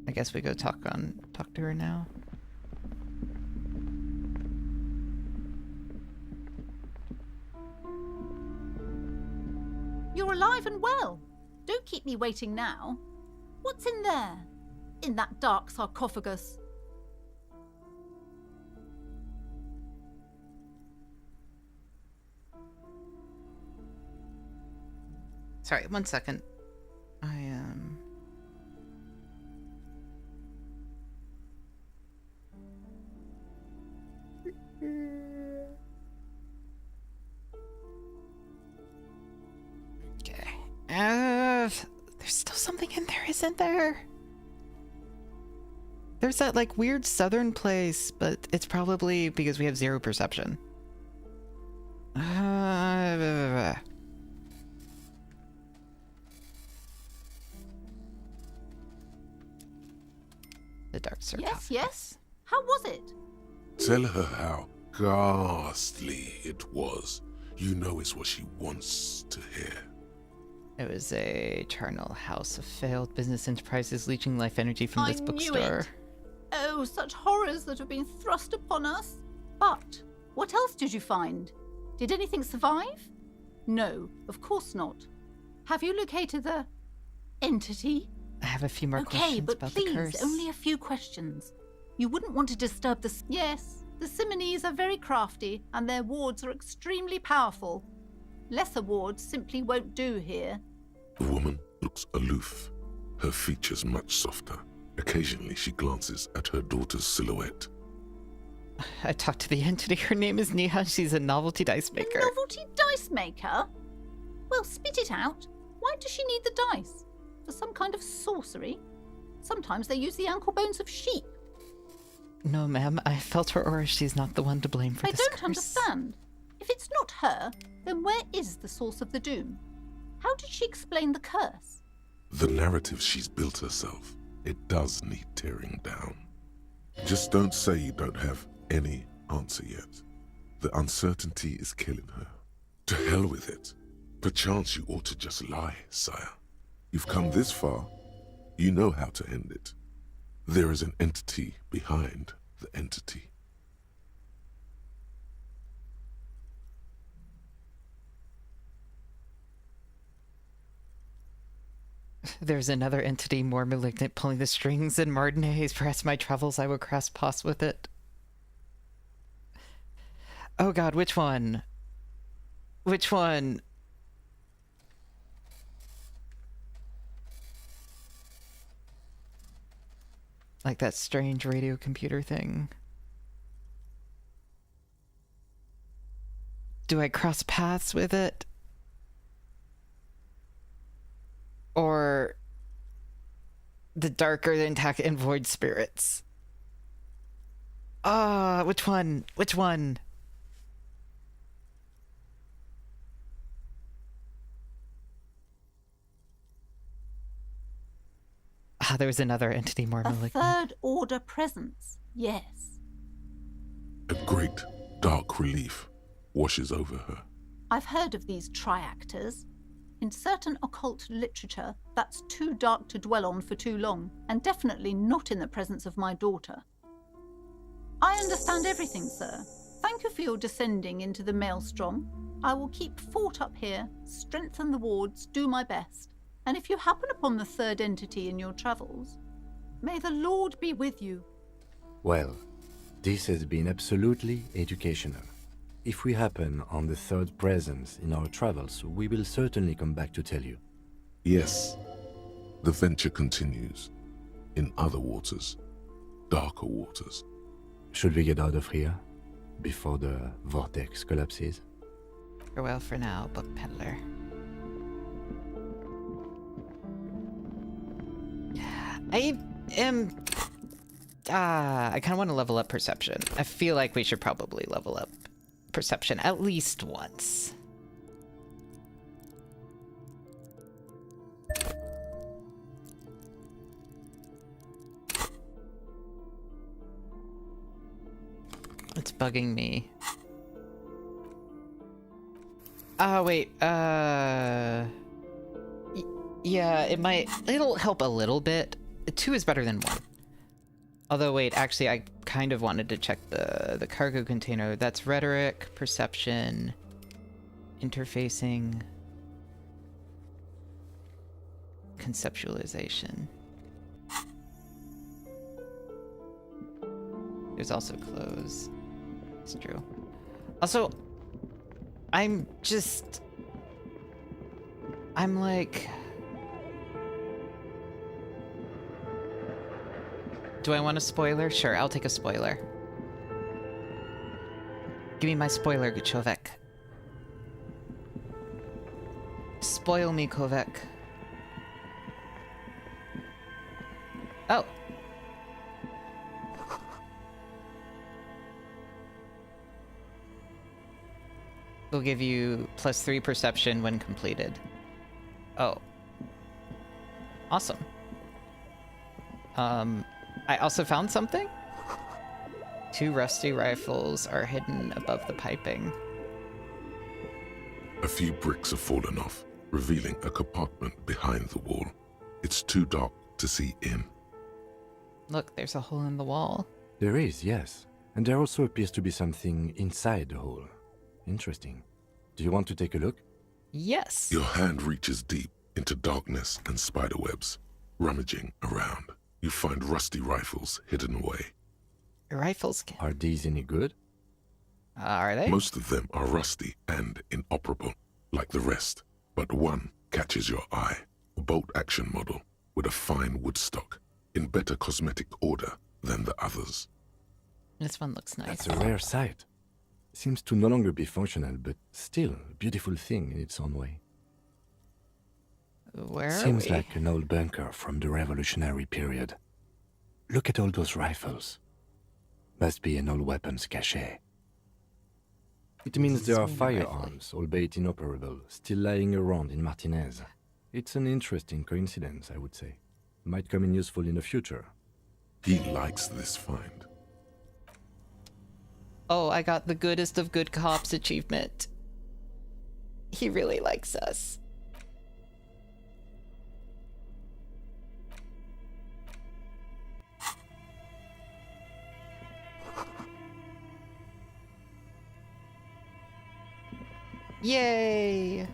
I guess we go talk to her now. You're alive and well. Don't keep me waiting now. What's in there? In that dark sarcophagus? Sorry, 1 second. I am... Okay. There's still something in there, isn't there? There's that, like, weird southern place, but it's probably because we have 0 perception. The dark circle. Yes, yes. How was it? Tell her how ghastly it was. You know it's what she wants to hear. It was a charnel house of failed business enterprises leeching life energy from I this knew bookstore. it. Oh, such horrors that have been thrust upon us. But what else did you find? Did anything survive? No, of course not. Have you located the entity? I have a few more Okay, questions but about please, the curse. only a few questions. You wouldn't want to disturb the... Yes, the Simonees are very crafty, and their wards are extremely powerful. Lesser wards simply won't do here. The woman looks aloof, her features much softer. Occasionally she glances at her daughter's silhouette. I talked to the entity. Her name is Neha. She's a novelty dice A maker. novelty dice maker? Well, spit it out. Why does she need the dice? For some kind of sorcery? Sometimes they use the ankle bones of sheep. No, ma'am. I felt her aura. She's not the one to blame for I this don't curse. understand. If it's not her, then where is the source of the doom? How did she explain the curse? The narrative she's built herself, it does need tearing down. Just don't say you don't have any answer yet. The uncertainty is killing her. To hell with it. Perchance you ought to just lie, sire. You've come this far, you know how to end it. There is an entity behind the entity. There's another entity more malignant pulling the strings than Martinez. Perhaps my travels I will cross paths with it. Oh god, which one? Which one? Like that strange radio computer thing. Do I cross paths with it? Or the darker than and void spirits? Which one? Which one? There was another entity more A malignant. third order presence, yes. A great dark relief washes over her. I've heard of these triactors. In certain occult literature, that's too dark to dwell on for too long, and definitely not in the presence of my daughter. I understand everything, sir. Thank you for your descending into the maelstrom. I will keep fort up here, strengthen the wards, do my best. And if you happen upon the third entity in your travels, may the Lord be with you. Well, this has been absolutely educational. If we happen on the third presence in our travels, we will certainly come back to tell you. Yes, the venture continues. In other waters, darker waters. Should we get out of here before the vortex collapses? Farewell for now, book peddler. I am... I kind of want to level up perception. I feel like we should probably level up perception at least once. It's bugging me. Oh, wait, yeah, it'll help a little bit. 2 is better than 1. Although, wait, actually, I kind of wanted to check the cargo container. That's rhetoric, perception, interfacing, conceptualization. There's also clothes. It's true. Also, I'm like... Do I want a spoiler? Sure, I'll take a spoiler. Give me my spoiler, Guchovek. Spoil me, Kovek. Oh. We'll give you +3 perception when completed. Oh. Awesome. I also found something. 2 rusty rifles are hidden above the piping. A few bricks have fallen off, revealing a compartment behind the wall. It's too dark to see in. Look, there's a hole in the wall. There is, yes. And there also appears to be something inside the hole. Interesting. Do you want to take a look? Yes. Your hand reaches deep into darkness and spiderwebs. Rummaging around, you find rusty rifles hidden away. Rifles. Are these any good? Are they? Most of them are rusty and inoperable, like the rest. But one catches your eye. A bolt-action model with a fine wood stock, in better cosmetic order than the others. This one looks nice. That's a rare sight. Seems to no longer be functional, but still a beautiful thing in its own way. Where Seems are we? like an old bunker from the revolutionary period. Look at all those rifles. Must be an old weapons cache. It means there are firearms, albeit inoperable, still lying around in Martinez. It's an interesting coincidence, I would say. Might come in useful in the future. He likes this find. Oh, I got the goodest of good cops achievement. He really likes us. Yay!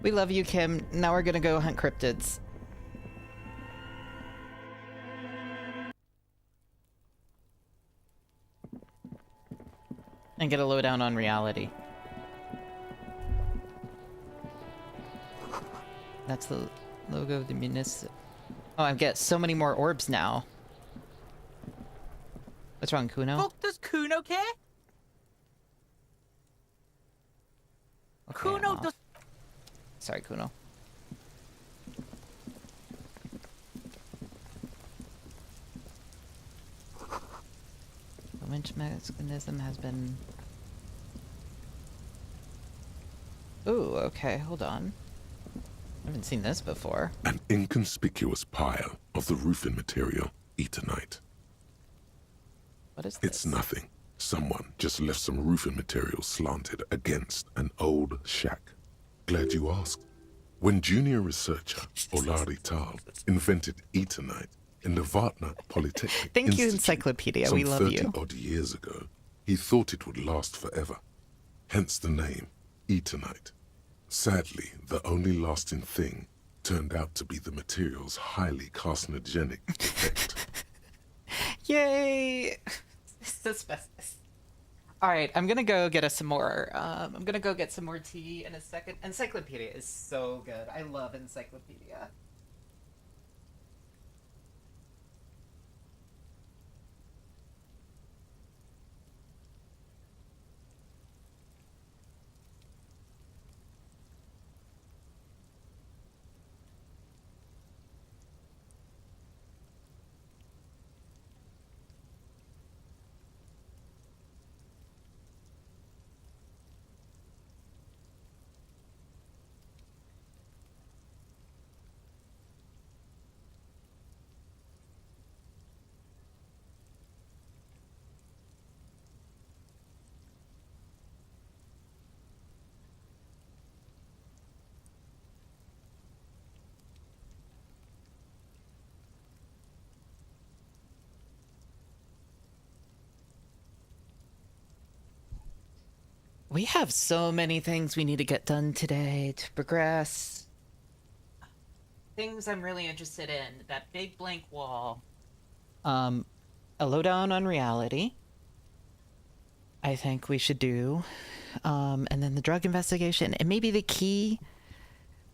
We love you, Kim. Now we're gonna go hunt cryptids. And get a lowdown on reality. That's the logo of the municipal. Oh, I get so many more orbs now. What's wrong, Kuno? Fuck, does Kuno care? Okay, Kuno I'm off. does. Sorry, Kuno. The winch mechanism has been... Ooh, okay, hold on. I haven't seen this before. An inconspicuous pile of the roofing material, Eternite. What is this? It's nothing. Someone just left some roofing material slanted against an old shack. Glad you asked. When junior researcher Olari Tal invented Eternite in the Vartna Polytechnic Thank you, Institute Encyclopedia. We some love 30 you. odd years ago, he thought it would last forever. Hence the name, Eternite. Sadly, the only lasting thing turned out to be the material's highly carcinogenic effect. Yay! It's asbestos. Alright, I'm gonna go get us some more. I'm gonna go get some more tea in a second. Encyclopedia is so good. I love Encyclopedia. We have so many things we need to get done today to progress. Things I'm really interested in. That big blank wall. A lowdown on reality. I think we should do. And then the drug investigation. And maybe the key.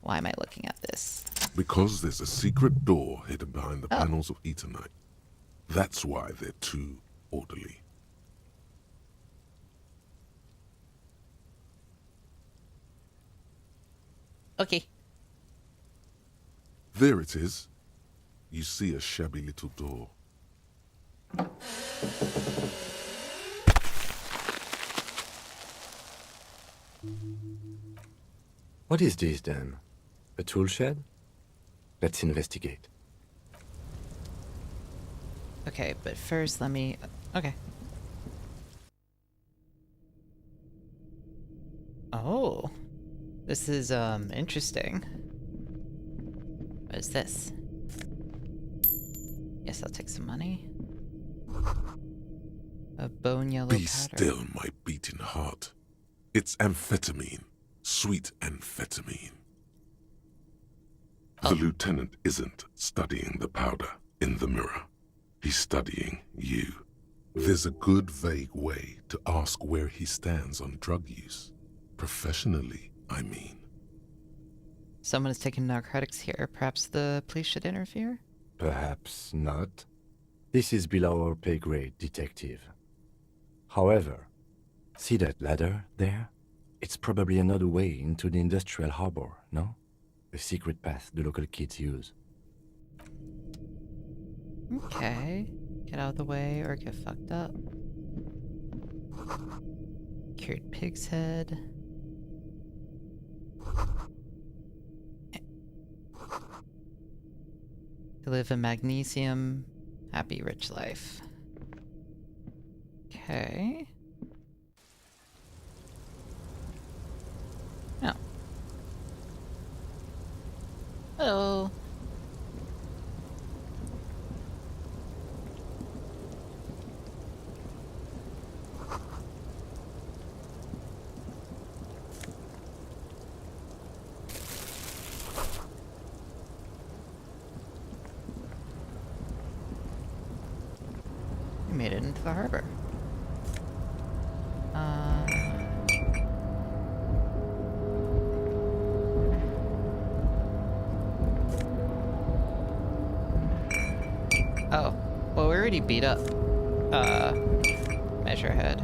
Why am I looking at this? Because there's a secret door hidden behind the Oh. panels of Eternite. That's why they're too orderly. Okay. There it is. You see a shabby little door. What is this then? A tool shed? Let's investigate. Okay, but first let me... Okay. Oh. This is, interesting. What is this? Yes, I'll take some money. A bone yellow Be powder. still, my beating heart. It's amphetamine. Sweet amphetamine. Oh. The lieutenant isn't studying the powder in the mirror. He's studying you. There's a good, vague way to ask where he stands on drug use. Professionally, I mean. Someone is taking narcotics here. Perhaps the police should interfere? Perhaps not. This is below our pay grade, detective. However, see that ladder there? It's probably another way into the industrial harbor, no? A secret path the local kids use. Okay. Get out of the way or get fucked up. Cured pig's head. To live in magnesium. Happy rich life. Okay. Oh. Hello. We made it into the harbor. Oh, well, we already beat up, Measurehead.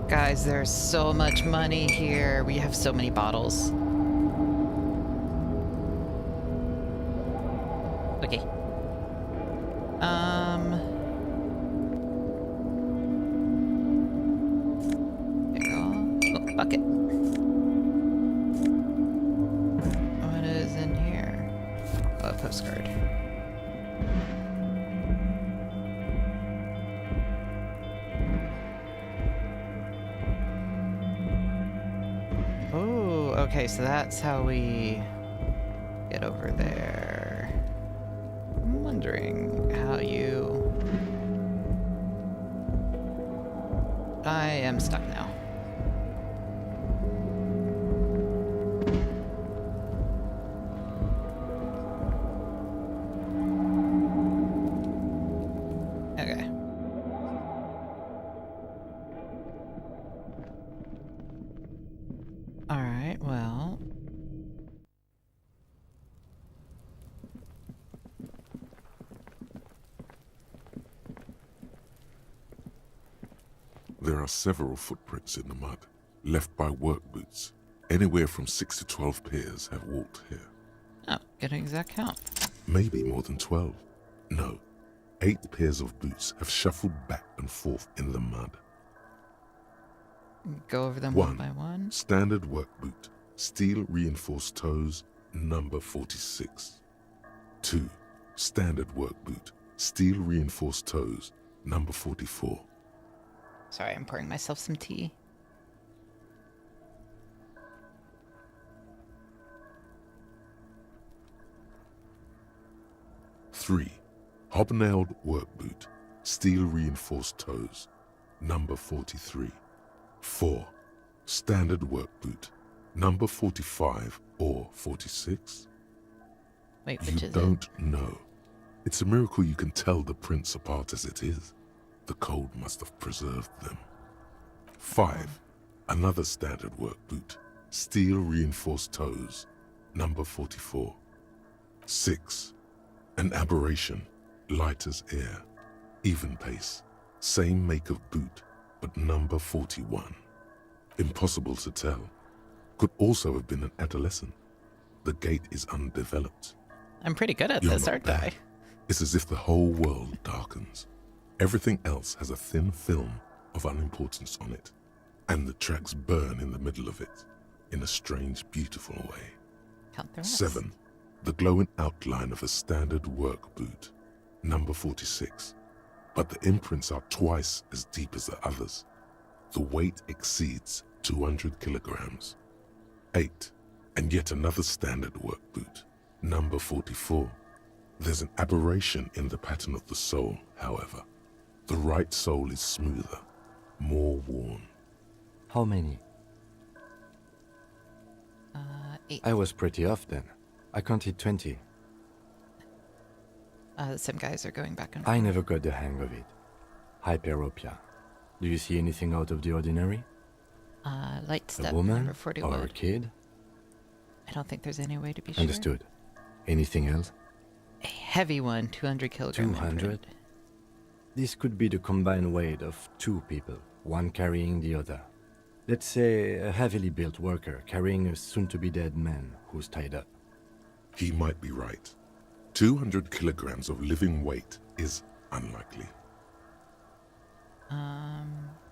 Guys, there's so much money here. We have so many bottles. Okay. There you go. Oh, bucket. What is in here? Oh, a postcard. Oh, okay, so that's how we get over there. I'm wondering how you... I am stuck now. Okay. Alright, well... There are several footprints in the mud, left by work boots. Anywhere from 6 to 12 pairs have walked here. Oh, get an exact count. Maybe more than 12. No, 8 pairs of boots have shuffled back and forth in the mud. Go over them one by one. Standard work boot, steel reinforced toes, number 46. 2. Standard work boot, steel reinforced toes, number 44. Sorry, I'm pouring myself some tea. Three, hobnailed work boot, steel reinforced toes, number 43. 4. Standard work boot, number 45 or 46. Wait, which You is it? don't know. It's a miracle you can tell the prints apart as it is. The cold must have preserved them. 5. Another standard work boot, steel reinforced toes, number 44. 6. An aberration, light as air, even pace, same make of boot, but number 41. Impossible to tell. Could also have been an adolescent. The gait is undeveloped. I'm pretty good at You're this, not aren't bad. I? It's as if the whole world darkens. Everything else has a thin film of unimportance on it, and the tracks burn in the middle of it, in a strange, beautiful way. Count the rest. 7. The glowing outline of a standard work boot, number 46. But the imprints are twice as deep as the others. The weight exceeds 200 kilograms. 8. And yet another standard work boot, number 44. There's an aberration in the pattern of the sole, however. The right sole is smoother, more worn. How many? 8. I was pretty off then. I counted 20. Some guys are going back and I forth. never got the hang of it. Hyperopia. Do you see anything out of the ordinary? Light step, A woman number 40 or a wood. kid? I don't think there's any way to be sure. Understood. Anything else? A heavy one, 200 kilogram 200? imprint. This could be the combined weight of 2 people, one carrying the other. Let's say a heavily built worker carrying a soon-to-be-dead man who's tied up. He might be right. 200 kilograms of living weight is unlikely.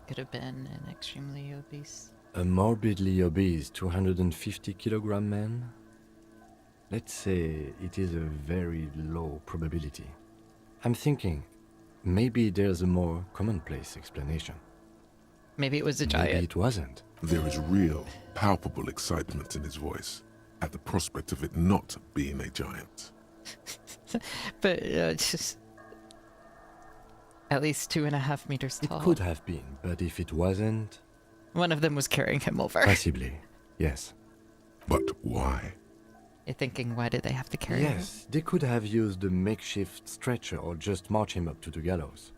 Could have been an extremely obese. A morbidly obese 250 kilogram man? Let's say it is a very low probability. I'm thinking, maybe there's a more commonplace explanation. Maybe it was a Maybe giant. it wasn't. There is real, palpable excitement in his voice at the prospect of it not being a giant. But just at least 2.5 meters It tall. could have been, but if it wasn't, One of them was carrying him over. possibly, yes. But why? You're thinking, why did they have to carry him? Yes, they could have used a makeshift stretcher or just march him up to the gallows.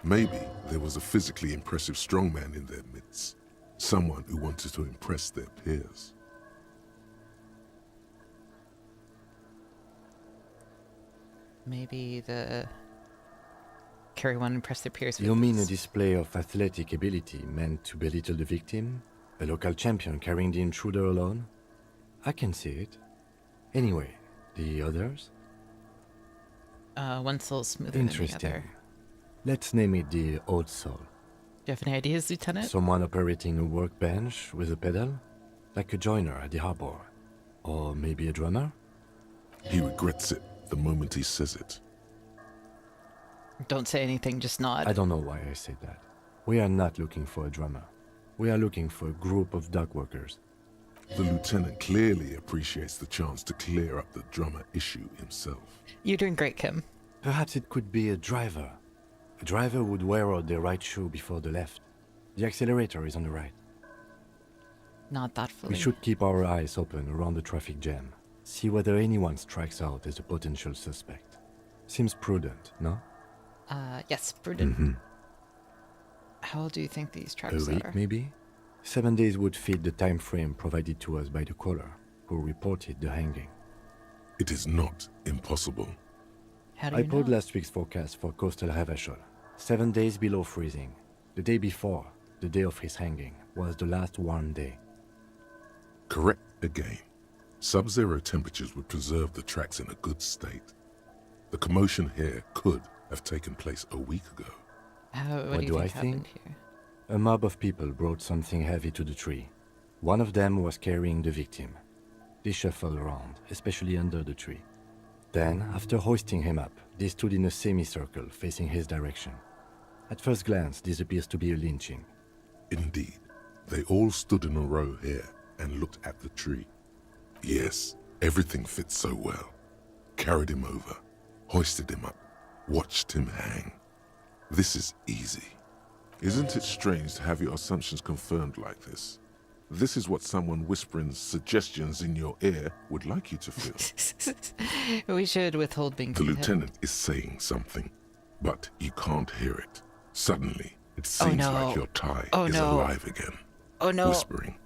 Maybe there was a physically impressive strongman in their midst. Someone who wanted to impress their peers. Maybe the carry one impress their peers. You with mean a this. display of athletic ability meant to belittle the victim? A local champion carrying the intruder alone? I can see it. Anyway, the others? One soul smoother than the Interesting. other. Let's name it the odd soul. Do you have any ideas, Lieutenant? Someone operating a workbench with a pedal? Like a joiner at the harbor. Or maybe a drummer? He regrets it the moment he says it. Don't say anything, just nod. I don't know why I said that. We are not looking for a drummer. We are looking for a group of dock workers. The lieutenant clearly appreciates the chance to clear up the drummer issue himself. You're doing great, Kim. Perhaps it could be a driver. A driver would wear out their right shoe before the left. The accelerator is on the right. Not thoughtfully. We should keep our eyes open around the traffic jam. See whether anyone strikes out as a potential suspect. Seems prudent, no? Yes, prudent. Mm-hmm. How do you think these A tracks week, are? maybe? 7 days would fit the time frame provided to us by the caller, who reported the hanging. It is not impossible. How do I you pulled know? last week's forecast for coastal Havashol. 7 days below freezing. The day before, the day of his hanging, was the last warm day. Correct again. Sub-zero temperatures would preserve the tracks in a good state. The commotion here could have taken place a week ago. What do you do think I happened think? here? A mob of people brought something heavy to the tree. One of them was carrying the victim. They shuffled around, especially under the tree. Then, after hoisting him up, they stood in a semicircle facing his direction. At first glance, this appears to be a lynching. Indeed, they all stood in a row here and looked at the tree. Yes, everything fits so well. Carried him over, hoisted him up, watched him hang. This is easy. Isn't it strange to have your assumptions confirmed like this? This is what someone whispering suggestions in your ear would like you to feel. We should withhold being The content. lieutenant is saying something, but you can't hear it. Suddenly, it seems no. like your tie Oh, is no. alive again. Oh no! Whispering.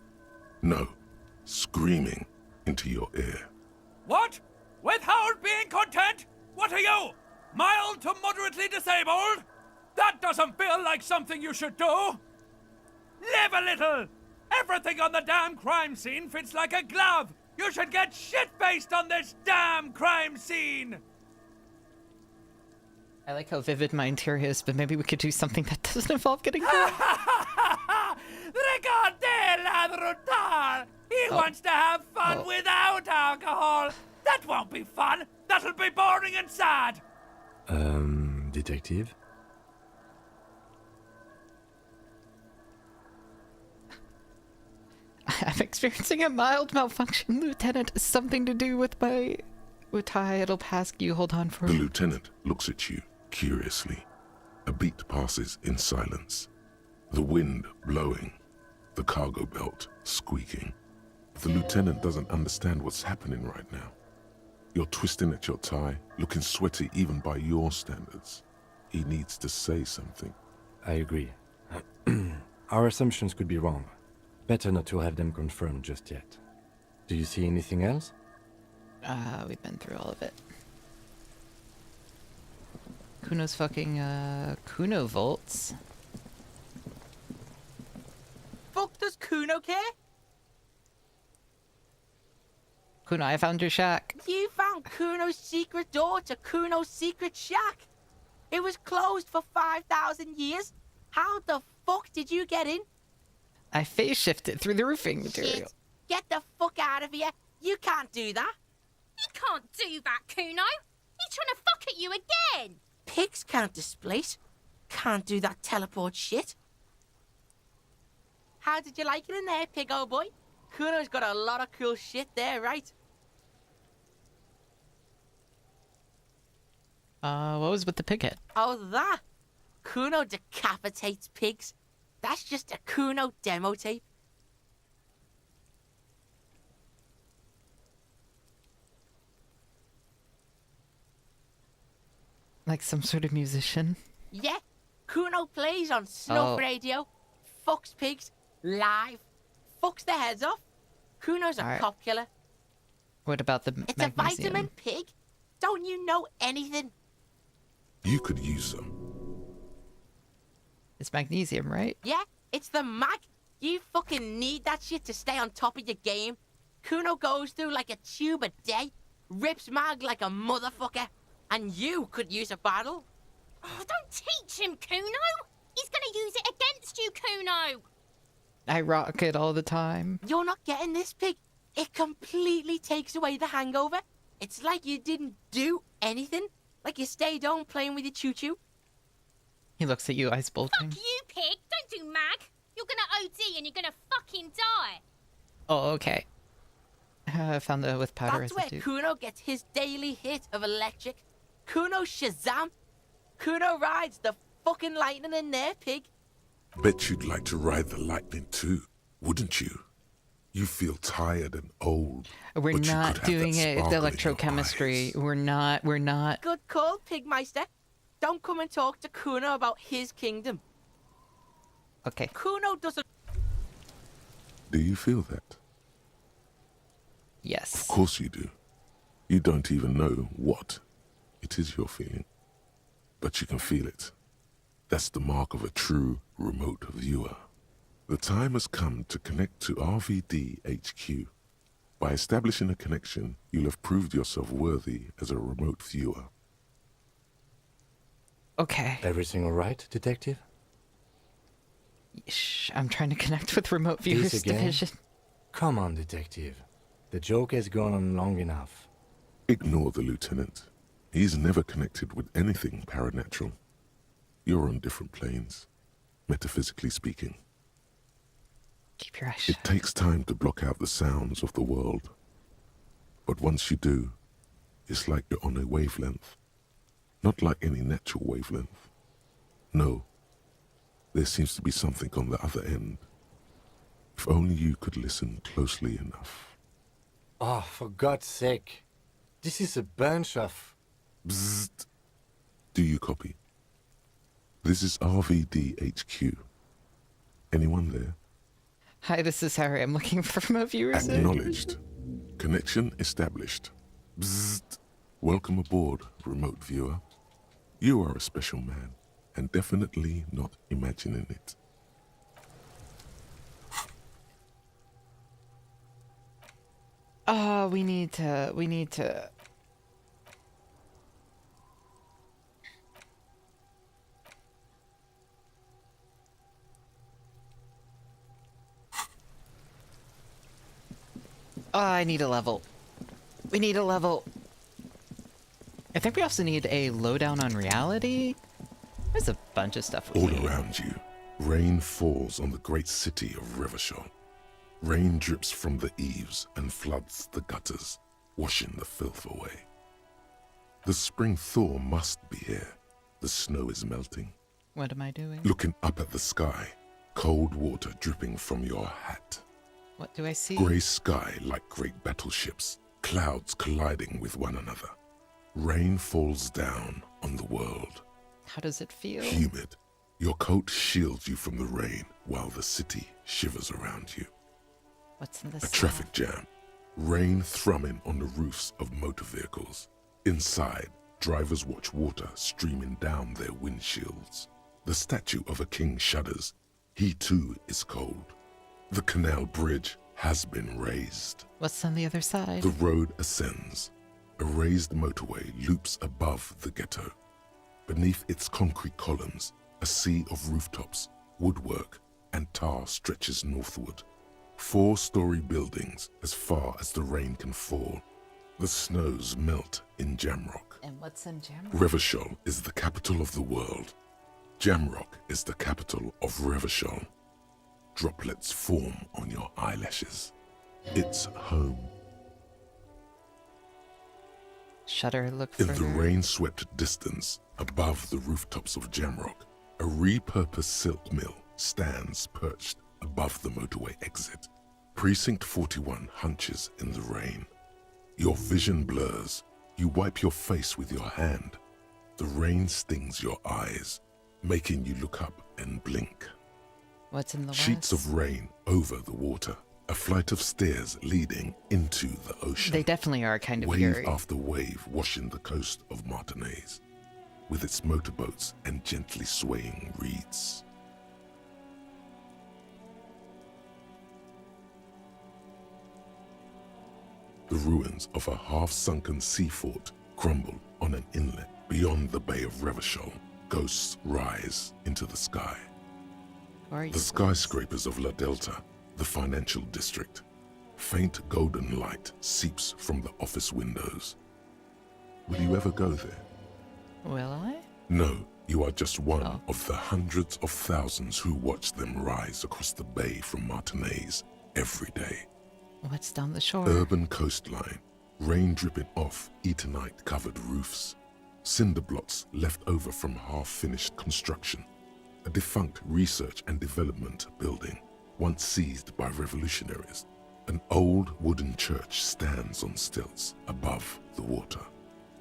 No, screaming into your ear. What? Withhold being content? What are you? Mild to moderately disabled? That doesn't feel like something you should do. Live a little. Everything on the damn crime scene fits like a glove. You should get shit-faced on this damn crime scene. I like how vivid my interior is, but maybe we could do something that doesn't involve getting hurt. Regardez la brutal. He wants to have fun Oh. without alcohol. That won't be fun. That'll be boring and sad. Detective? I'm experiencing a mild malfunction, Lieutenant. Something to do with my... Utai, it'll pass you. Hold on for... The lieutenant looks at you curiously. A beat passes in silence. The wind blowing. The cargo belt squeaking. The lieutenant doesn't understand what's happening right now. You're twisting at your tie, looking sweaty even by your standards. He needs to say something. I agree. Our assumptions could be wrong. Better not to have them confirmed just yet. Do you see anything else? We've been through all of it. Kuno's fucking, Kuno volts. Fuck does Kuno care? Kuno, I found your shack. You found Kuno's secret door to Kuno's secret shack. It was closed for 5,000 years. How the fuck did you get in? I phase shifted through the roofing material. Shit. Get the fuck out of here. You can't do that. He can't do that, Kuno. He's trying to fuck at you again. Pigs can't displace. Can't do that teleport shit. How did you like it in there, pig old boy? Kuno's got a lot of cool shit there, right? What was with the pig head? Oh, that? Kuno decapitates pigs. That's just a Kuno demo tape. Like some sort of musician? Yeah, Kuno plays on snuff Oh. radio, fucks pigs, live, fucks their heads off. Kuno's a Alright. cop killer. What about the It's magnesium? a vitamin pig. Don't you know anything? You could use some. It's magnesium, right? Yeah, it's the mag. You fucking need that shit to stay on top of your game. Kuno goes through like a tube a day, rips mag like a motherfucker, and you could use a bottle. Oh, don't teach him, Kuno. He's gonna use it against you, Kuno. I rock it all the time. You're not getting this, pig. It completely takes away the hangover. It's like you didn't do anything. Like you stayed home playing with your choo-choo. He looks at you, eyes bulging. Fuck you, pig. Don't do mag. You're gonna OD and you're gonna fucking die. Oh, okay. I found the with powder That's where residue. Kuno gets his daily hit of electric. Kuno Shazam. Kuno rides the fucking lightning in there, pig. Bet you'd like to ride the lightning too, wouldn't you? You feel tired and old. We're but you not could have doing that it with sparkle in your electrochemistry. eyes. We're not. Good call, Pigmeister. Don't come and talk to Kuno about his kingdom. Okay. Kuno doesn't... Do you feel that? Yes. Of course you do. You don't even know what it is you're feeling. But you can feel it. That's the mark of a true remote viewer. The time has come to connect to RVD HQ. By establishing a connection, you'll have proved yourself worthy as a remote viewer. Okay. Everything all right, Detective? Shh, I'm trying to connect with Remote Viewers again? Division. Come on, Detective. The joke has gone on long enough. Ignore the lieutenant. He's never connected with anything paranatural. You're on different planes, metaphysically speaking. Keep your eyes It shut. takes time to block out the sounds of the world. But once you do, it's like you're on a wavelength. Not like any natural wavelength. No. There seems to be something on the other end. If only you could listen closely enough. Oh, for God's sake. This is a bunch of... Bzzzt. Do you copy? This is RVD HQ. Anyone there? Hi, this is Harry. I'm looking for Remote Viewers. Acknowledged. Connection established. Bzzzt. Welcome aboard, remote viewer. You are a special man, and definitely not imagining it. Oh, we need to. Oh, I need a level. We need a level. I think we also need a lowdown on reality. There's a bunch of stuff we All need. around you, rain falls on the great city of Revachol. Rain drips from the eaves and floods the gutters, washing the filth away. The spring thaw must be here. The snow is melting. What am I doing? Looking up at the sky, cold water dripping from your hat. What do I see? Grey sky like great battleships, clouds colliding with one another. Rain falls down on the world. How does it feel? Humid. Your coat shields you from the rain while the city shivers around you. What's in the A sky? traffic jam. Rain thrumming on the roofs of motor vehicles. Inside, drivers watch water streaming down their windshields. The statue of a king shudders. He too is cold. The canal bridge has been raised. What's on the other side? The road ascends. A raised motorway loops above the ghetto. Beneath its concrete columns, a sea of rooftops, woodwork, and tar stretches northward. 4-story buildings as far as the rain can fall. The snows melt in Jamrock. And what's in Jamrock? Revachol is the capital of the world. Jamrock is the capital of Revachol. Droplets form on your eyelashes. It's home. Shutter, look In further. the rain-swept distance, above the rooftops of Jamrock, a repurposed silk mill stands perched above the motorway exit. Precinct 41 hunches in the rain. Your vision blurs. You wipe your face with your hand. The rain stings your eyes, making you look up and blink. What's in the Sheets west? of rain over the water. A flight of stairs leading into the ocean. They definitely are kind of Wave eerie. after wave washing the coast of Martinaise, with its motorboats and gently swaying reeds. The ruins of a half-sunken sea fort crumble on an inlet beyond the Bay of Revachol. Ghosts rise into the sky. Who are you? The skyscrapers of La Delta, the financial district. Faint golden light seeps from the office windows. Will you ever go there? Will I? No, you are just one Oh. of the hundreds of thousands who watch them rise across the bay from Martinaise every day. What's down the shore? Urban coastline, rain dripping off Eternite-covered roofs, cinder blocks left over from half-finished construction, a defunct research and development building, once seized by revolutionaries. An old wooden church stands on stilts above the water.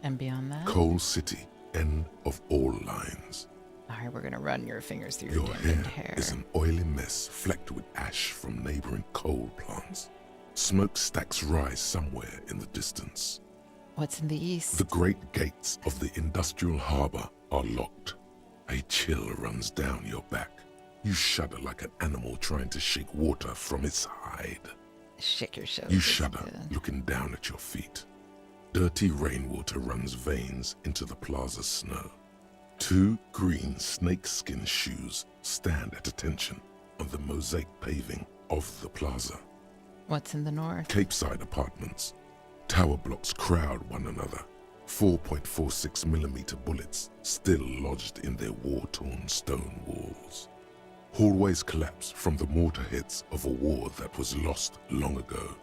And beyond that? Coal City, end of all lines. Alright, we're gonna run your fingers through your Your dimmed hair hair. is an oily mess flecked with ash from neighboring coal plants. Smokestacks rise somewhere in the distance. What's in the east? The great gates of the industrial harbor are locked. A chill runs down your back. You shudder like an animal trying to shake water from its hide. Shake your show. You shudder, looking down at your feet. Dirty rainwater runs veins into the plaza's snow. 2 green snakeskin shoes stand at attention on the mosaic paving of the plaza. What's in the north? Capeside apartments. Tower blocks crowd one another. 4.46mm bullets still lodged in their war-torn stone walls. Hallways collapse from the mortar hits of a war that was lost long ago.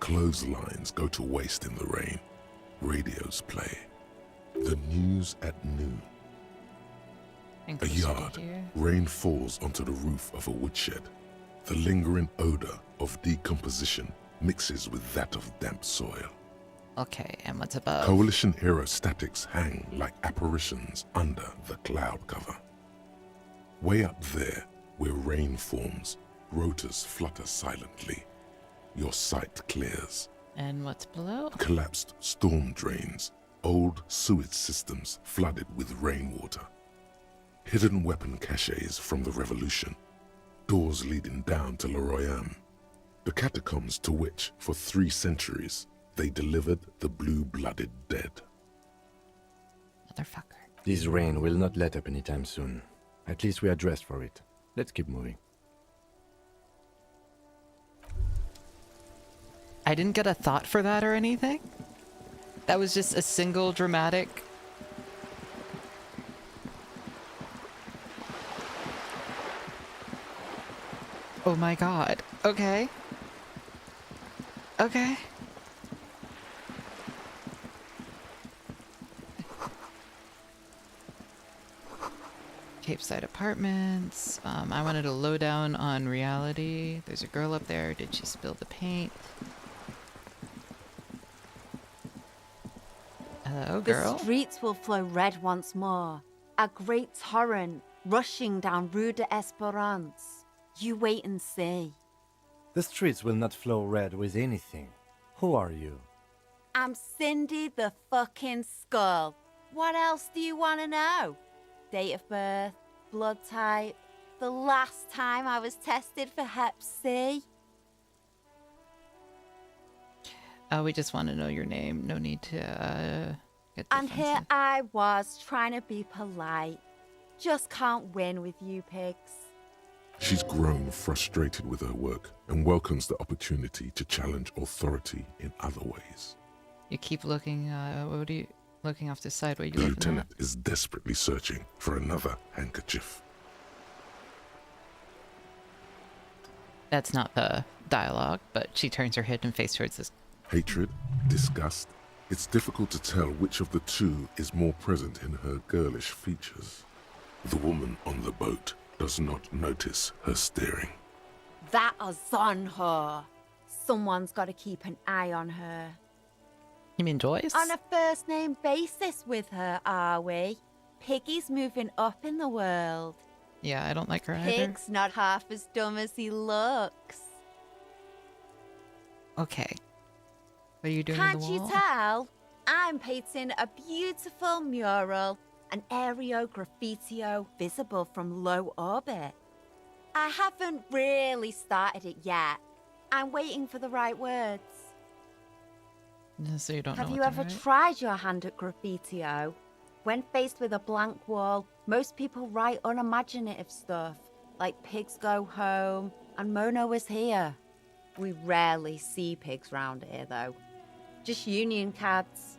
Clotheslines go to waste in the rain. Radios play. The news at noon. And A closer to yard. here. Rain falls onto the roof of a woodshed. The lingering odor of decomposition mixes with that of damp soil. Okay, and what's above? Coalition-era statics hang like apparitions under the cloud cover. Way up there, where rain forms, rotors flutter silently. Your sight clears. And what's below? Collapsed storm drains, old sewage systems flooded with rainwater. Hidden weapon caches from the Revolution. Doors leading down to Le Royaume. The catacombs to which, for 3 centuries, they delivered the blue-blooded dead. Motherfucker. This rain will not let up anytime soon. At least we are dressed for it. Let's keep moving. I didn't get a thought for that or anything. That was just a single dramatic. Oh my god. Okay. Okay. Cape Side Apartments. I wanted a lowdown on reality. There's a girl up there. Did she spill the paint? Hello, girl. The streets will flow red once more. A great torrent rushing down Rue de Esperance. You wait and see. The streets will not flow red with anything. Who are you? I'm Cindy the fucking Skull. What else do you want to know? Date of birth, blood type, the last time I was tested for Hep C. We just want to know your name. No need to get And defensive. here I was trying to be polite. Just can't win with you pigs. She's grown frustrated with her work and welcomes the opportunity to challenge authority in other ways. You keep looking. What are you looking off the side? What are you The looking lieutenant is desperately searching for another handkerchief. at? That's not the dialogue, but she turns her head and face towards this. Hatred, disgust. It's difficult to tell which of the two is more present in her girlish features. The woman on the boat does not notice her staring. That is on her. Someone's got to keep an eye on her. You mean Joyce? On a first name basis with her, are we? Piggy's moving up in the world. Yeah, I don't like her either. Pig's not half as dumb as he looks. Okay. What are you doing Can't to the you wall? tell? I'm painting a beautiful mural, an aereo graffitio visible from low orbit. I haven't really started it yet. I'm waiting for the right words. So you don't Have know you what ever to write? tried your hand at graffitio? When faced with a blank wall, most people write unimaginative stuff, like pigs go home and Mono is here. We rarely see pigs round here, though. Just union cabs.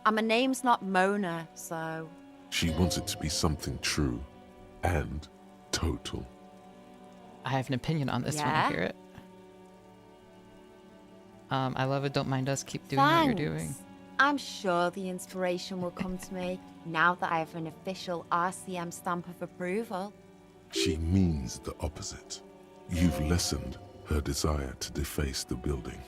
And my name's not Mona, so... She wants it to be something true and total. I have an opinion on this when Yeah? I hear it. I love it. Don't mind us. Keep doing Thanks. what you're doing. I'm sure the inspiration will come to me now that I have an official RCM stamp of approval. She means the opposite. You've lessened her desire to deface the building.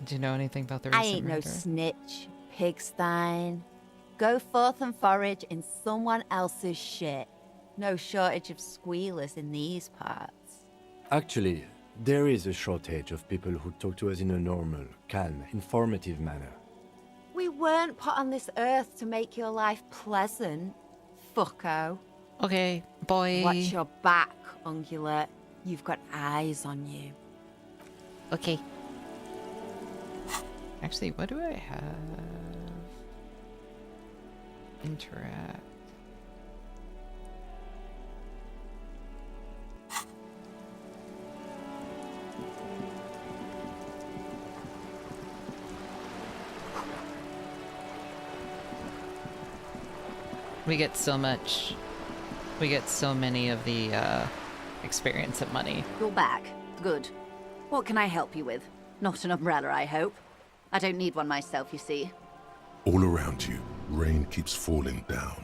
Do you know anything about the I recent ain't no murder? snitch, pigstein. Go forth and forage in someone else's shit. No shortage of squealers in these parts. Actually, there is a shortage of people who talk to us in a normal, calm, informative manner. We weren't put on this earth to make your life pleasant, fucko. Okay, boy. Watch your back, ungulate. You've got eyes on you. Okay. Actually, what do I have? Interact. We get so much. We get so many of the experience of money. You're back. Good. What can I help you with? Not an umbrella, I hope. I don't need one myself, you see. All around you, rain keeps falling down.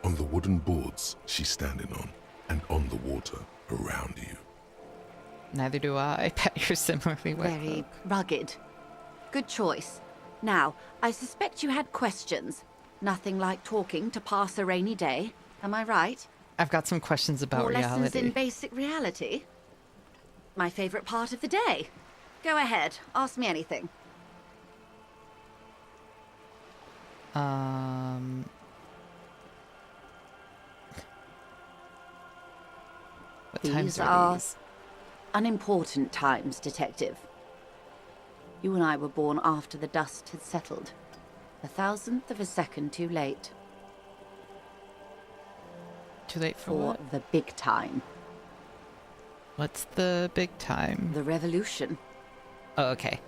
On the wooden boards she's standing on, and on the water around you. Neither do I. Bet you're similarly wet. Very rugged. Good choice. Now, I suspect you had questions. Nothing like talking to pass a rainy day. Am I right? I've got some questions about More reality. lessons in basic reality? My favorite part of the day. Go ahead. Ask me anything. What times These are are these? unimportant times, Detective. You and I were born after the dust had settled. 1,000th of a second too late. Too late for For what? the big time. What's the big time? The revolution. Oh, okay.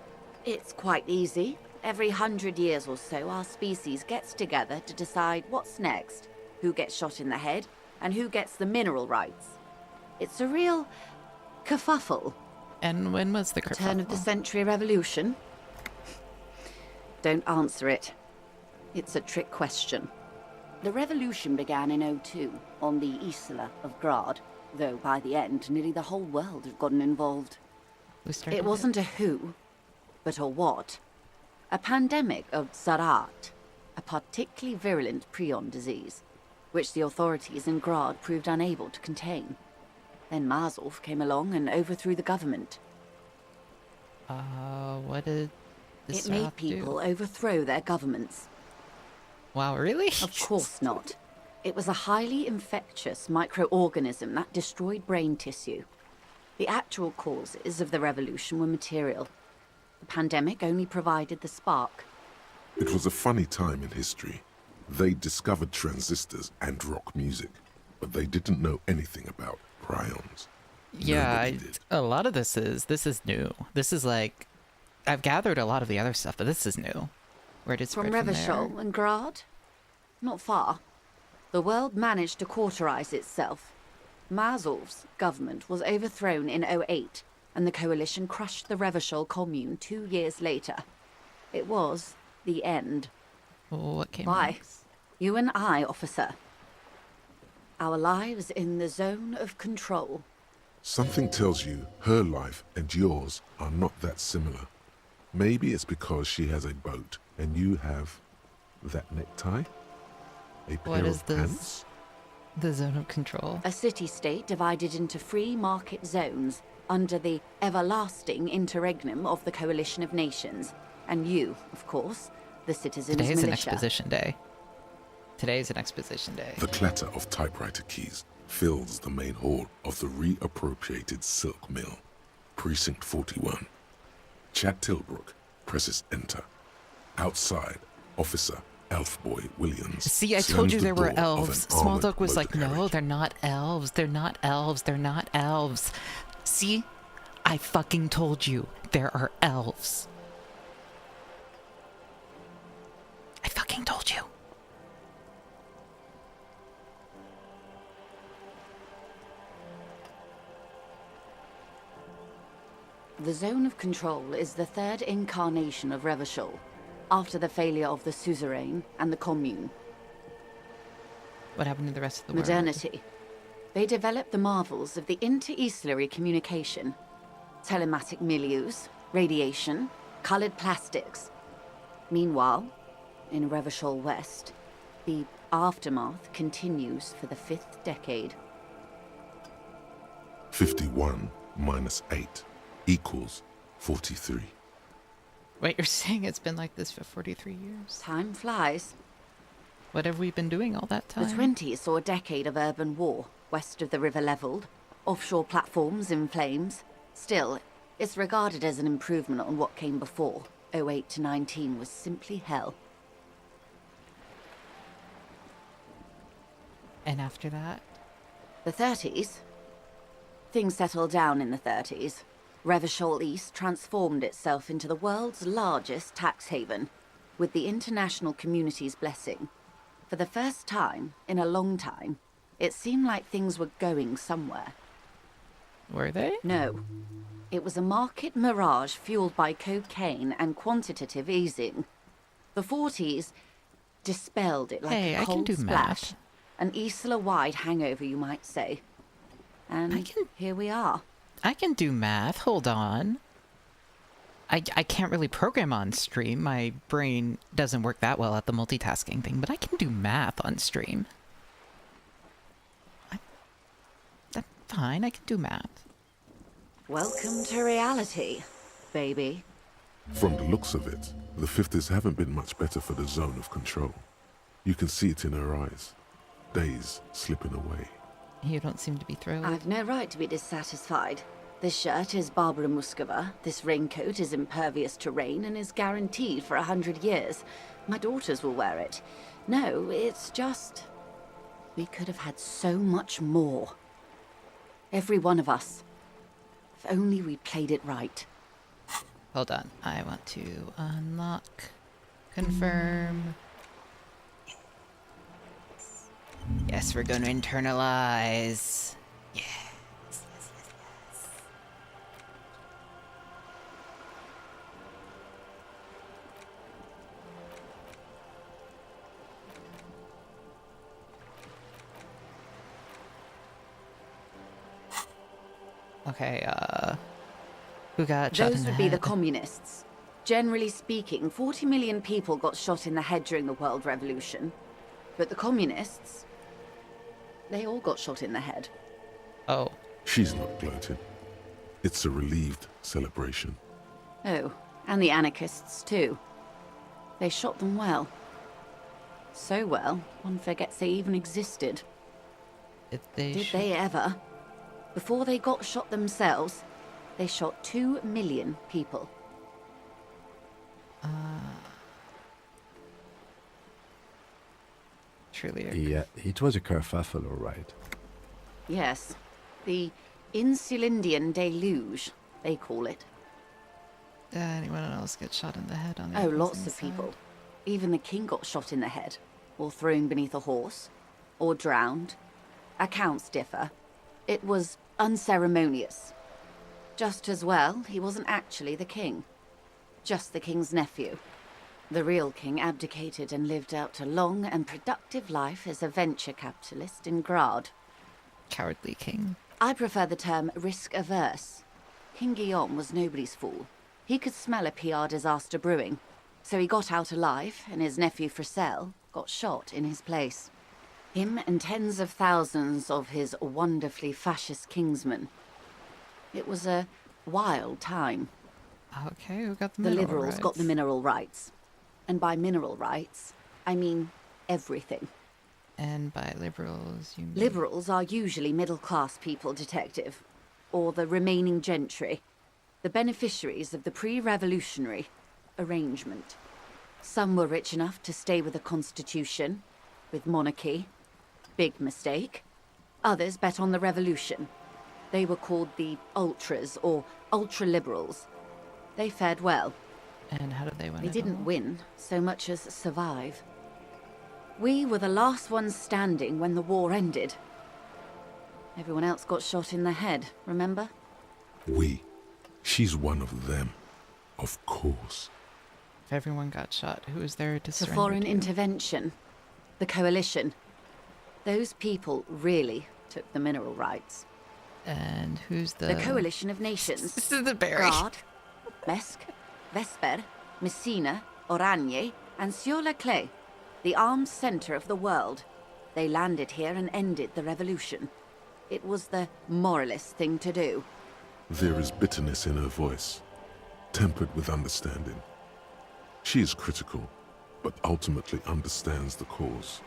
It's quite easy. Every 100 years or so, our species gets together to decide what's next, who gets shot in the head, and who gets the mineral rights. It's a real kerfuffle. And when was the Turn of the kerfuffle? century revolution? Don't answer it. It's a trick question. The revolution began in '02 on the Isla of Grad, though by the end, nearly the whole world had gotten involved. Who started It wasn't a who, but a what. A pandemic of Zarat, a particularly virulent prion disease, which the authorities in Grad proved unable to contain. Then Marzolf came along and overthrew the government. What did this It made people overthrow their governments. Wow, really? Of course not. It was a highly infectious microorganism that destroyed brain tissue. The actual causes of the revolution were material. The pandemic only provided the spark. It was a funny time in history. They discovered transistors and rock music, but they didn't know anything about prions. Yeah, Nobody did. a lot of this is new. This is like, I've gathered a lot of the other stuff, but this is new. Where did it From spread from Revachol there? and Grad? Not far. The world managed to cauterize itself. Marzolf's government was overthrown in '08, and the coalition crushed the Revachol commune 2 years later. It was the end. What came Why? next? You and I, officer. Our lives in the zone of control. Something tells you her life and yours are not that similar. Maybe it's because she has a boat and you have that necktie? A pair What is of this? pants? The zone of control. A city-state divided into free market zones under the everlasting interregnum of the coalition of nations. And you, of course, the citizens' Today's an militia. exposition day. Today's an exposition day. The clatter of typewriter keys fills the main hall of the reappropriated silk mill. Precinct 41. Chad Tilbrook presses enter. Outside, Officer Elfboy Williams. See, I slams told you the there were door of an elves. Small armored Dog was motor like, no, carriage. they're not elves. They're not elves. They're not elves. See? I fucking told you. There are elves. I fucking told you. The zone of control is the third incarnation of Revachol, after the failure of the suzerain and the commune. What happened to the rest of the world? Modernity. They developed the marvels of the inter-eastlery communication. Telematic milieus, radiation, colored plastics. Meanwhile, in Revachol West, the aftermath continues for the 5th decade. 51 minus 8 equals 43. Wait, you're saying it's been like this for 43 years? Time flies. What have we been doing all that time? The 20s saw a decade of urban war, west of the river leveled, offshore platforms in flames. Still, it's regarded as an improvement on what came before. '08 to 19 was simply hell. And after that? The 30s? Things settled down in the 30s. Revachol East transformed itself into the world's largest tax haven, with the international community's blessing. For the first time in a long time, it seemed like things were going somewhere. Were they? No. It was a market mirage fueled by cocaine and quantitative easing. The 40s dispelled it like Hey, a I can cold do splash. math. An Isla-wide hangover, you might say. And here we are. I can do math. Hold on. I can't really program on stream. My brain doesn't work that well at the multitasking thing, but I can do math on stream. I'm fine. I can do math. Welcome to reality, baby. From the looks of it, the 50s haven't been much better for the zone of control. You can see it in her eyes. Days slipping away. You don't seem to be thrilled. I've no right to be dissatisfied. This shirt is Barbara Muscova, this raincoat is impervious to rain and is guaranteed for 100 years. My daughters will wear it. No, it's just... we could have had so much more. Every one of us. If only we played it right. Hold on. I want to unlock. Confirm. Yes, we're going to internalize. Yes. Okay, who got shot in Those the would be the head? communists. Generally speaking, 40 million people got shot in the head during the World Revolution. But the communists, they all got shot in the head. Oh. She's not gloating. It's a relieved celebration. Oh, and the anarchists too. They shot them well. So well, one forgets they even existed. Did they Did they ever? Before they got shot themselves, they shot 2 million people. Truly. Yeah, it was a kerfuffle, all right. Yes, the Insulindian deluge, they call it. Anyone else get shot in the head on the Oh, opposing lots of side? people. Even the king got shot in the head, or thrown beneath a horse, or drowned. Accounts differ. It was unceremonious. Just as well, he wasn't actually the king. Just the king's nephew. The real king abdicated and lived out a long and productive life as a venture capitalist in Grad. Cowardly king. I prefer the term risk-averse. King Guillaume was nobody's fool. He could smell a PR disaster brewing. So he got out alive, and his nephew Fricelle got shot in his place. Him and tens of thousands of his wonderfully fascist kingsmen. It was a wild time. Okay, who got the The mineral liberals got the rights? mineral rights. And by mineral rights, I mean everything. And by liberals, you mean... Liberals are usually middle-class people, Detective. Or the remaining gentry. The beneficiaries of the pre-revolutionary arrangement. Some were rich enough to stay with the Constitution, with monarchy. Big mistake. Others bet on the revolution. They were called the ultras, or ultra-liberals. They fared well. And how did they win They it didn't all? win so much as survive. We were the last ones standing when the war ended. Everyone else got shot in the head, remember? We. She's one of them. Of course. If everyone got shot, who was there to The surrender foreign to? intervention. The coalition. Those people really took the mineral rights. And who's the... The coalition of nations. This is the berry. Grad, Misc, Vesper, Messina, Oranje, and Sur-la-Clay. The armed center of the world. They landed here and ended the revolution. It was the moralist thing to do. There is bitterness in her voice, tempered with understanding. She is critical, but ultimately understands the cause.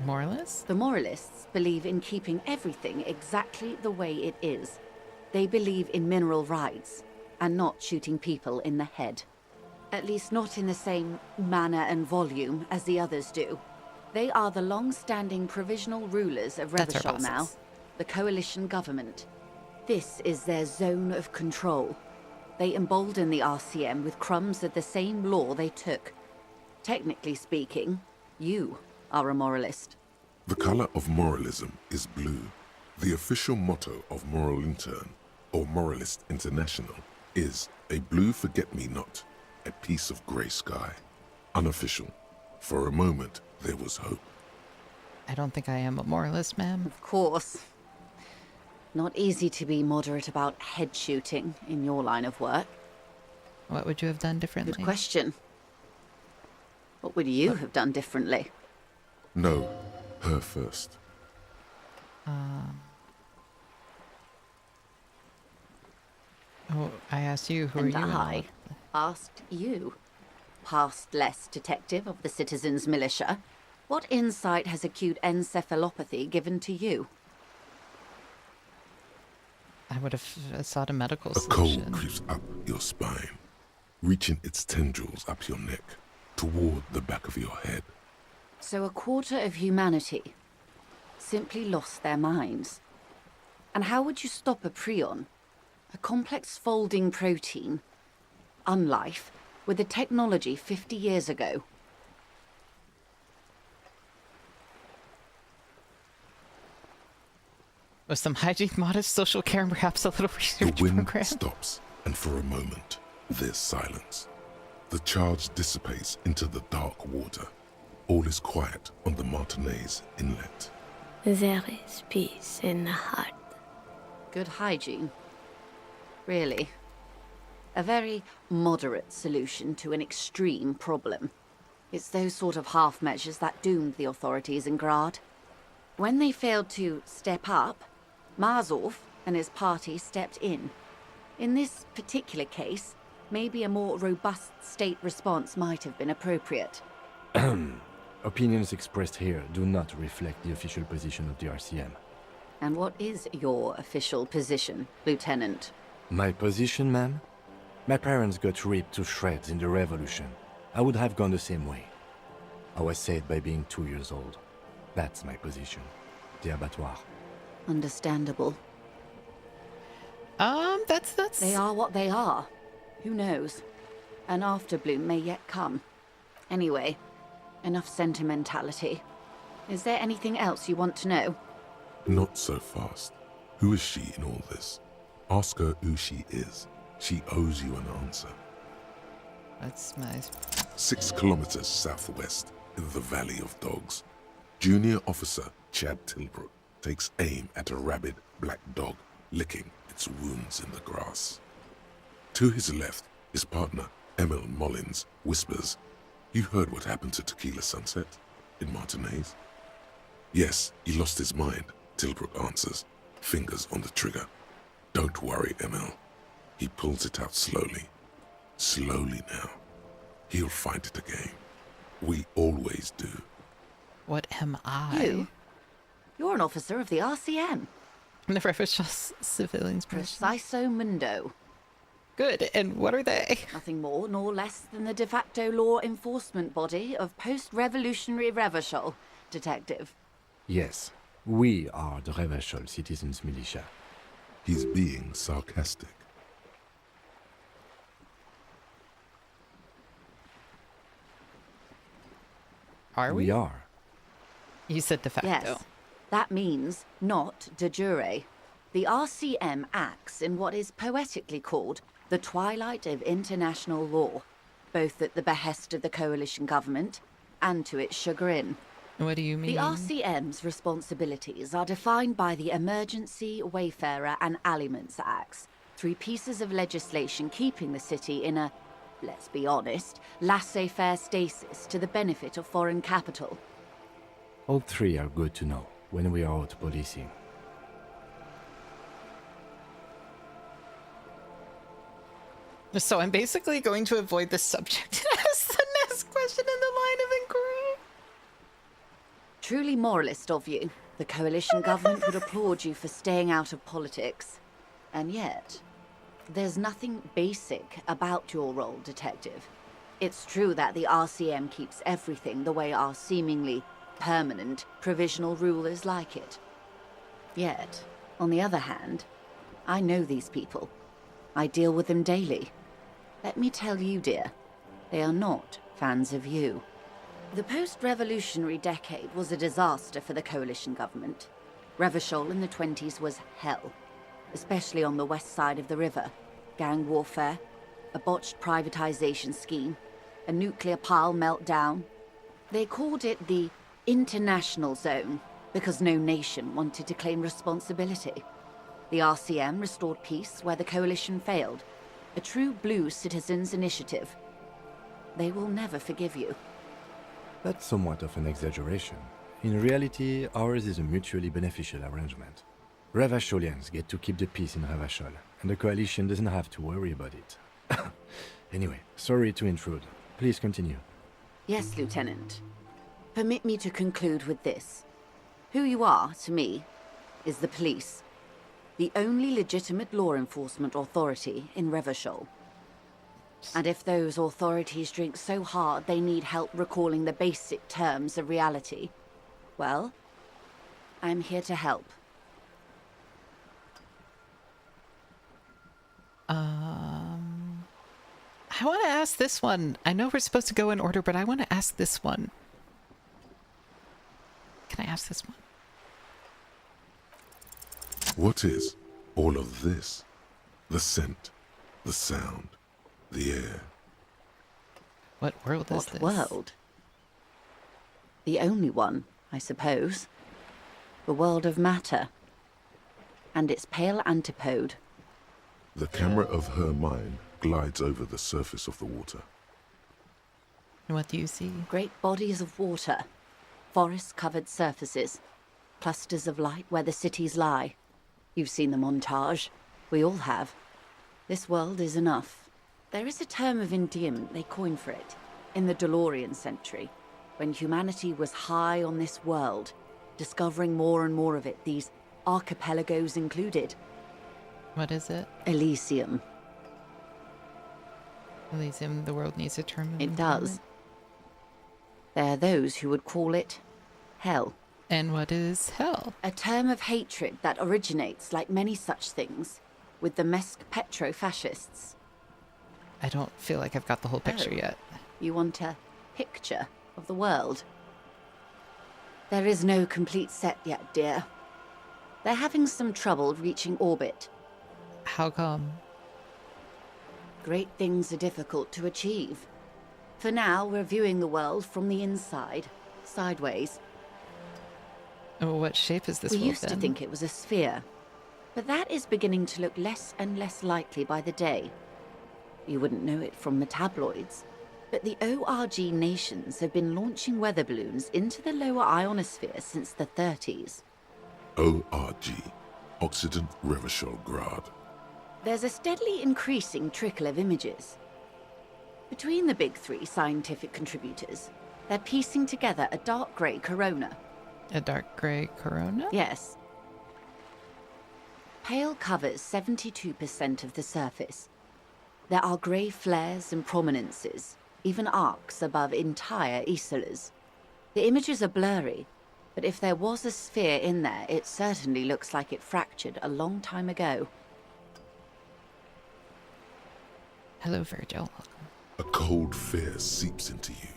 Moralists? The moralists believe in keeping everything exactly the way it is. They believe in mineral rights, and not shooting people in the head. At least not in the same manner and volume as the others do. They are the long-standing provisional rulers of That's our Revachol now, bosses. the coalition government. This is their zone of control. They embolden the RCM with crumbs of the same law they took. Technically speaking, you are a moralist. The color of moralism is blue. The official motto of Moral Intern, or Moralist International, is a blue forget-me-not, a piece of grey sky. Unofficial. For a moment, there was hope. I don't think I am a moralist, ma'am. Of course. Not easy to be moderate about head shooting in your line of work. What would you have done differently? Good question. What would you have done differently? No, her first. Oh, I asked you, who are And you? and all I asked you, past-less detective of the Citizens Militia, what insight has acute encephalopathy given to you? I would have sought a medical A solution. cold creeps up your spine, reaching its tendrils up your neck, toward the back of your head. So a quarter of humanity simply lost their minds. And how would you stop a prion, a complex folding protein unlife, with the technology 50 years ago. With some hygiene, modest social care, and perhaps a little The research wind program. stops, and for a moment, there's silence. The charge dissipates into the dark water. All is quiet on the Martinez inlet. There is peace in the heart. Good hygiene. Really. A very moderate solution to an extreme problem. It's those sort of half measures that doomed the authorities in Grad. When they failed to step up, Marzov and his party stepped in. In this particular case, maybe a more robust state response might have been appropriate. Opinions expressed here do not reflect the official position of the RCM. And what is your official position, Lieutenant? My position, ma'am? My parents got ripped to shreds in the revolution. I would have gone the same way. I was saved by being 2 years old. That's my position. The abattoir. Understandable. That's... They are what they are. Who knows? An afterbloom may yet come. Anyway, enough sentimentality. Is there anything else you want to know? Not so fast. Who is she in all this? Ask her who she is. She owes you an answer. That's nice. 6 kilometers southwest, in the Valley of Dogs, Junior Officer Chad Tilbrook takes aim at a rabid black dog licking its wounds in the grass. To his left, his partner, Emil Mullins, whispers, "You heard what happened to Tequila Sunset in Martinez?" "Yes, he lost his mind," Tilbrook answers, fingers on the trigger. "Don't worry, Emil." He pulls it out slowly. Slowly now. He'll find it again. We always do. What am I? You? You're an officer of the RCM. The Revolution Civilians Precision. Preciso Mundo. Good, and what are they? Nothing more nor less than the de facto law enforcement body of post-revolutionary Revachol, Detective. Yes, we are the Revachol Citizens Militia. He's being sarcastic. Are we? We are. You said de facto. Yes, that means not de jure. The RCM acts in what is poetically called the twilight of international law, both at the behest of the coalition government and to its chagrin. What do you mean? The RCM's responsibilities are defined by the Emergency, Wayfarer and Aliments Acts, 3 pieces of legislation keeping the city in a, let's be honest, laissez-faire stasis to the benefit of foreign capital. All 3 are good to know when we are out policing. So I'm basically going to avoid this subject and ask the next question in the line of inquiry. Truly moralist of you. The coalition government would applaud you for staying out of politics. And yet, there's nothing basic about your role, Detective. It's true that the RCM keeps everything the way our seemingly permanent, provisional rulers like it. Yet, on the other hand, I know these people. I deal with them daily. Let me tell you, dear, they are not fans of you. The post-revolutionary decade was a disaster for the coalition government. Revachol in the 20s was hell, especially on the west side of the river. Gang warfare, a botched privatization scheme, a nuclear pile meltdown. They called it the international zone because no nation wanted to claim responsibility. The RCM restored peace where the coalition failed, a true blue citizens' initiative. They will never forgive you. That's somewhat of an exaggeration. In reality, ours is a mutually beneficial arrangement. Revacholians get to keep the peace in Revachol, and the coalition doesn't have to worry about it. Anyway, sorry to intrude. Please continue. Yes, Lieutenant. Permit me to conclude with this. Who you are, to me, is the police. The only legitimate law enforcement authority in Revachol. And if those authorities drink so hard they need help recalling the basic terms of reality, well, I'm here to help. I want to ask this one. I know we're supposed to go in order, but I want to ask this one. Can I ask this one? What is all of this? The scent, the sound, the air. What world is this? What world? The only one, I suppose. The world of matter. And its pale antipode. The camera of her mind glides over the surface of the water. And what do you see? Great bodies of water. Forest-covered surfaces. Clusters of light where the cities lie. You've seen the montage. We all have. This world is enough. There is a term of endearment they coined for it. In the DeLorean century. When humanity was high on this world. Discovering more and more of it. These archipelagos included. What is it? Elysium. Elysium, the world needs a term. It does. There are those who would call it hell. And what is hell? A term of hatred that originates, like many such things, with the Misc petro-fascists. I don't feel like I've got the whole picture Oh. yet. You want a picture of the world? There is no complete set yet, dear. They're having some trouble reaching orbit. How come? Great things are difficult to achieve. For now, we're viewing the world from the inside, sideways. Oh, what shape is this We world used to in? think it was a sphere, but that is beginning to look less and less likely by the day. You wouldn't know it from the tabloids, but the ORG nations have been launching weather balloons into the lower ionosphere since the 30s. ORG, Occident Revachol Grad. There's a steadily increasing trickle of images. Between the big three scientific contributors, they're piecing together a dark grey corona. A dark grey corona? Yes. Pale covers 72% of the surface. There are grey flares and prominences, even arcs above entire isolas. The images are blurry, but if there was a sphere in there, it certainly looks like it fractured a long time ago. Hello, Virgil. A cold fear seeps into you.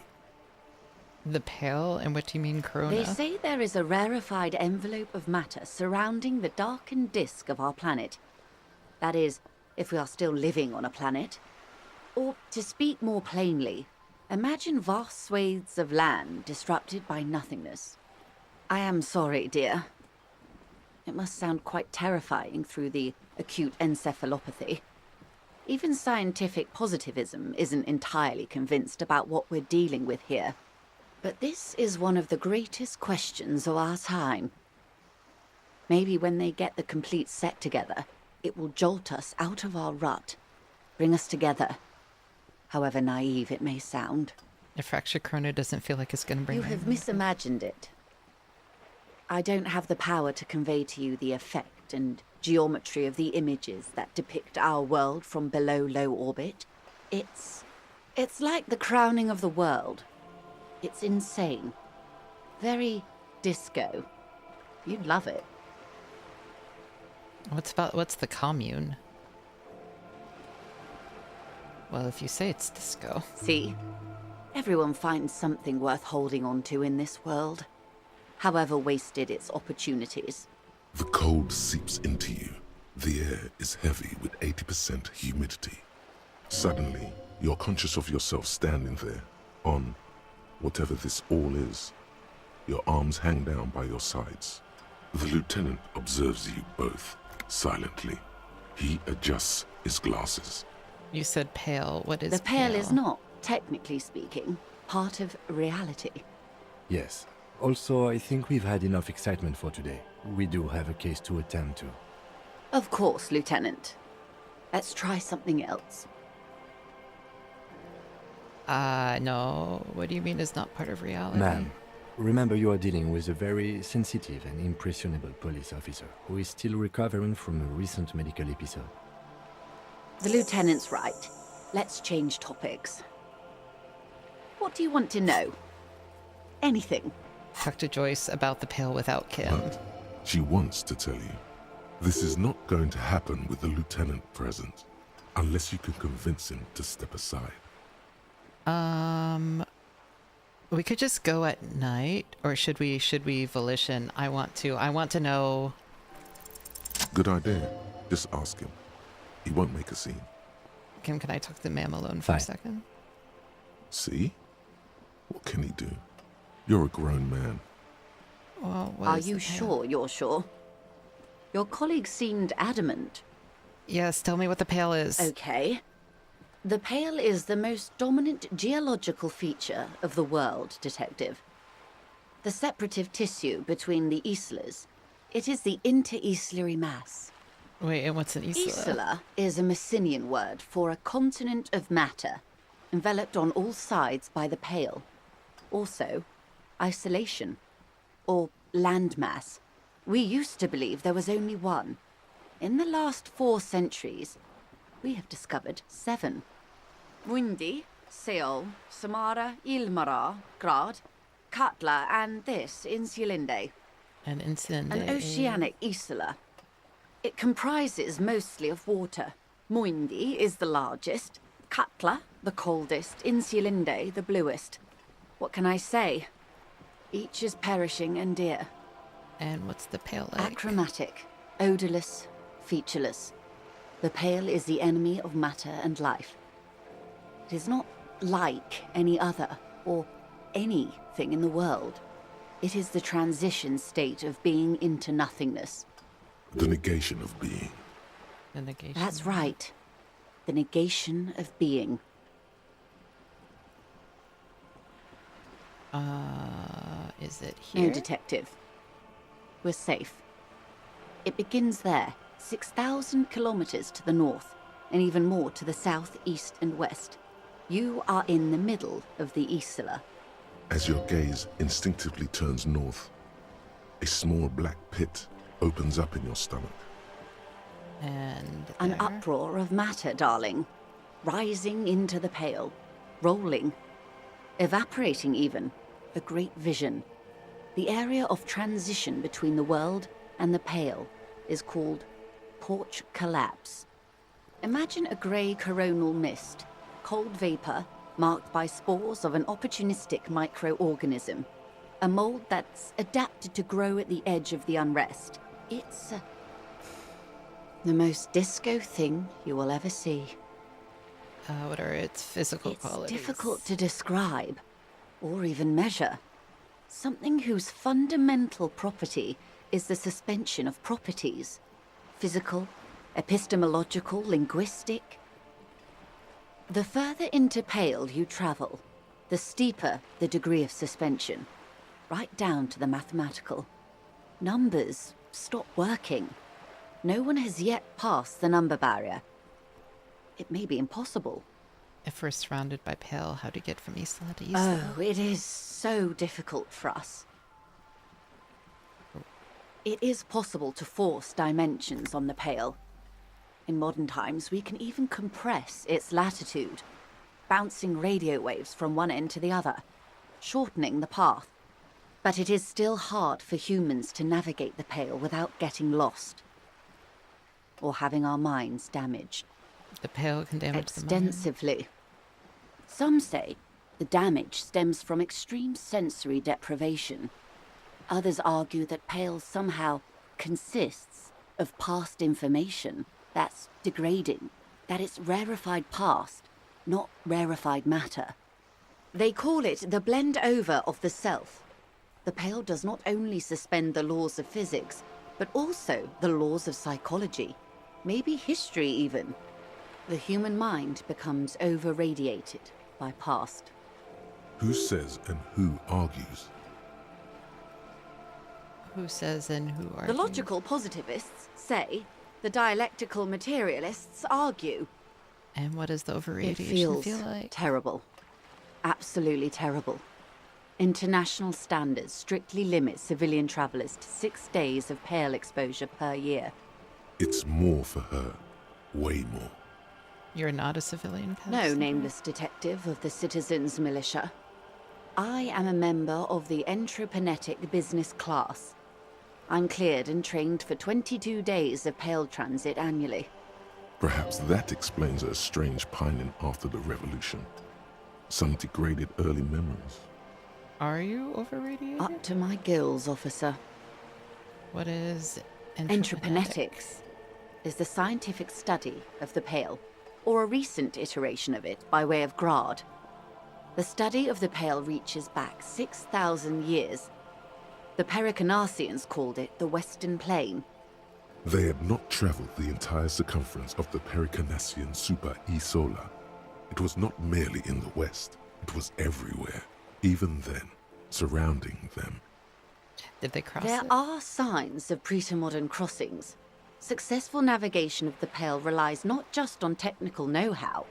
The pale? And what do you mean corona? They say there is a rarefied envelope of matter surrounding the darkened disk of our planet. That is, if we are still living on a planet. Or, to speak more plainly, imagine vast swathes of land disrupted by nothingness. I am sorry, dear. It must sound quite terrifying through the acute encephalopathy. Even scientific positivism isn't entirely convinced about what we're dealing with here. But this is one of the greatest questions of our time. Maybe when they get the complete set together, it will jolt us out of our rut, bring us together, however naive it may sound. A fractured corona doesn't feel like it's going to bring You have misimagined it. I don't have the power to convey to you the effect and geometry of the images that depict our world from below low orbit. It's like the crowning of the world. It's insane. Very disco. You'd love it. What's the commune? Well, if you say it's disco. See? Everyone finds something worth holding on to in this world, however wasted its opportunities. The cold seeps into you. The air is heavy with 80% humidity. Suddenly, you're conscious of yourself standing there, on whatever this all is. Your arms hang down by your sides. The lieutenant observes you both, silently. He adjusts his glasses. You said pale. What is The pale is not, technically speaking, part of reality. Yes. Also, I think we've had enough excitement for today. We do have a case to attend to. Of course, Lieutenant. Let's try something else. No. What do you mean is not part of reality? Ma'am, remember you are dealing with a very sensitive and impressionable police officer who is still recovering from a recent medical episode. The Lieutenant's right. Let's change topics. What do you want to know? Anything. Talk to Joyce about the pale without Kim. But she wants to tell you. This is not going to happen with the lieutenant present. Unless you can convince him to step aside. We could just go at night, or should we volition? I want to know. Good idea. Just ask him. He won't make a scene. Kim, can I talk to the ma'am alone for a Fine. second? See? What can he do? You're a grown man. Well, what Are is you the pail? sure you're sure? Your colleague seemed adamant. Yes, tell me what the pail is. Okay. The Pale is the most dominant geological feature of the world, Detective. The separative tissue between the islas. It is the inter-islary mass. Wait, and what's an isla? Isla is a Messinian word for a continent of matter, enveloped on all sides by the Pale. Also, isolation, or landmass. We used to believe there was only one. In the last 4 centuries, we have discovered 7. Windy, Seol, Samara, Ilmara, Grad, Katla, and this, Insulinde. An incident. An oceanic isla. It comprises mostly of water. Muindi is the largest, Katla the coldest, Insulinde the bluest. What can I say? Each is perishing and dear. And what's the pail like? Achromatic, odorless, featureless. The Pale is the enemy of matter and life. It is not like any other, or anything in the world. It is the transition state of being into nothingness. The negation of being. The negation. That's right. The negation of being. Is it No, here? Detective. We're safe. It begins there, 6,000 kilometers to the north, and even more to the south, east, and west. You are in the middle of the Isla. As your gaze instinctively turns north, a small black pit opens up in your stomach. And An there. uproar of matter, darling. Rising into the Pale. Rolling. Evaporating even. A great vision. The area of transition between the world and the Pale is called porch collapse. Imagine a grey coronal mist, cold vapor marked by spores of an opportunistic microorganism, a mold that's adapted to grow at the edge of the unrest. It's the most disco thing you will ever see. What are its physical It's qualities? difficult to describe, or even measure. Something whose fundamental property is the suspension of properties. Physical, epistemological, linguistic. The further into Pale you travel, the steeper the degree of suspension, right down to the mathematical. Numbers stop working. No one has yet passed the number barrier. It may be impossible. If we're surrounded by pale, how to get from Isla to Isla? Oh, it is so difficult for us. It is possible to force dimensions on the Pale. In modern times, we can even compress its latitude, bouncing radio waves from one end to the other, shortening the path. But it is still hard for humans to navigate the Pale without getting lost, or having our minds damaged. The pale can damage the mind. Extensively. Some say the damage stems from extreme sensory deprivation. Others argue that Pale somehow consists of past information that's degrading, that it's rarefied past, not rarefied matter. They call it the blend over of the self. The Pale does not only suspend the laws of physics, but also the laws of psychology, maybe history even. The human mind becomes over-radiated by past. Who says and who argues? Who says and who argues? The logical positivists say, the dialectical materialists argue. And what does the It over-radiation feels feel like? terrible. Absolutely terrible. International standards strictly limit civilian travelers to 6 days of Pale exposure per year. It's more for her. Way more. You're not a civilian pest? No nameless detective of the Citizens Militia. I am a member of the Entreprenetic Business Class. I'm cleared and trained for 22 days of Pale transit annually. Perhaps that explains her strange pining after the revolution. Some degraded early memories. Are you overradiated? Up to my gills, officer. What is Entreponetics is the scientific study of the Pale, or a recent iteration of it by way of grad. The study of the Pale reaches back 6,000 years. The Pericarnassians called it the Western Plain. They had not traveled the entire circumference of the Pericarnassian Super E Solar. It was not merely in the west, it was everywhere, even then, surrounding them. Did they cross There it? are signs of pretermodern crossings. Successful navigation of the Pale relies not just on technical know-how,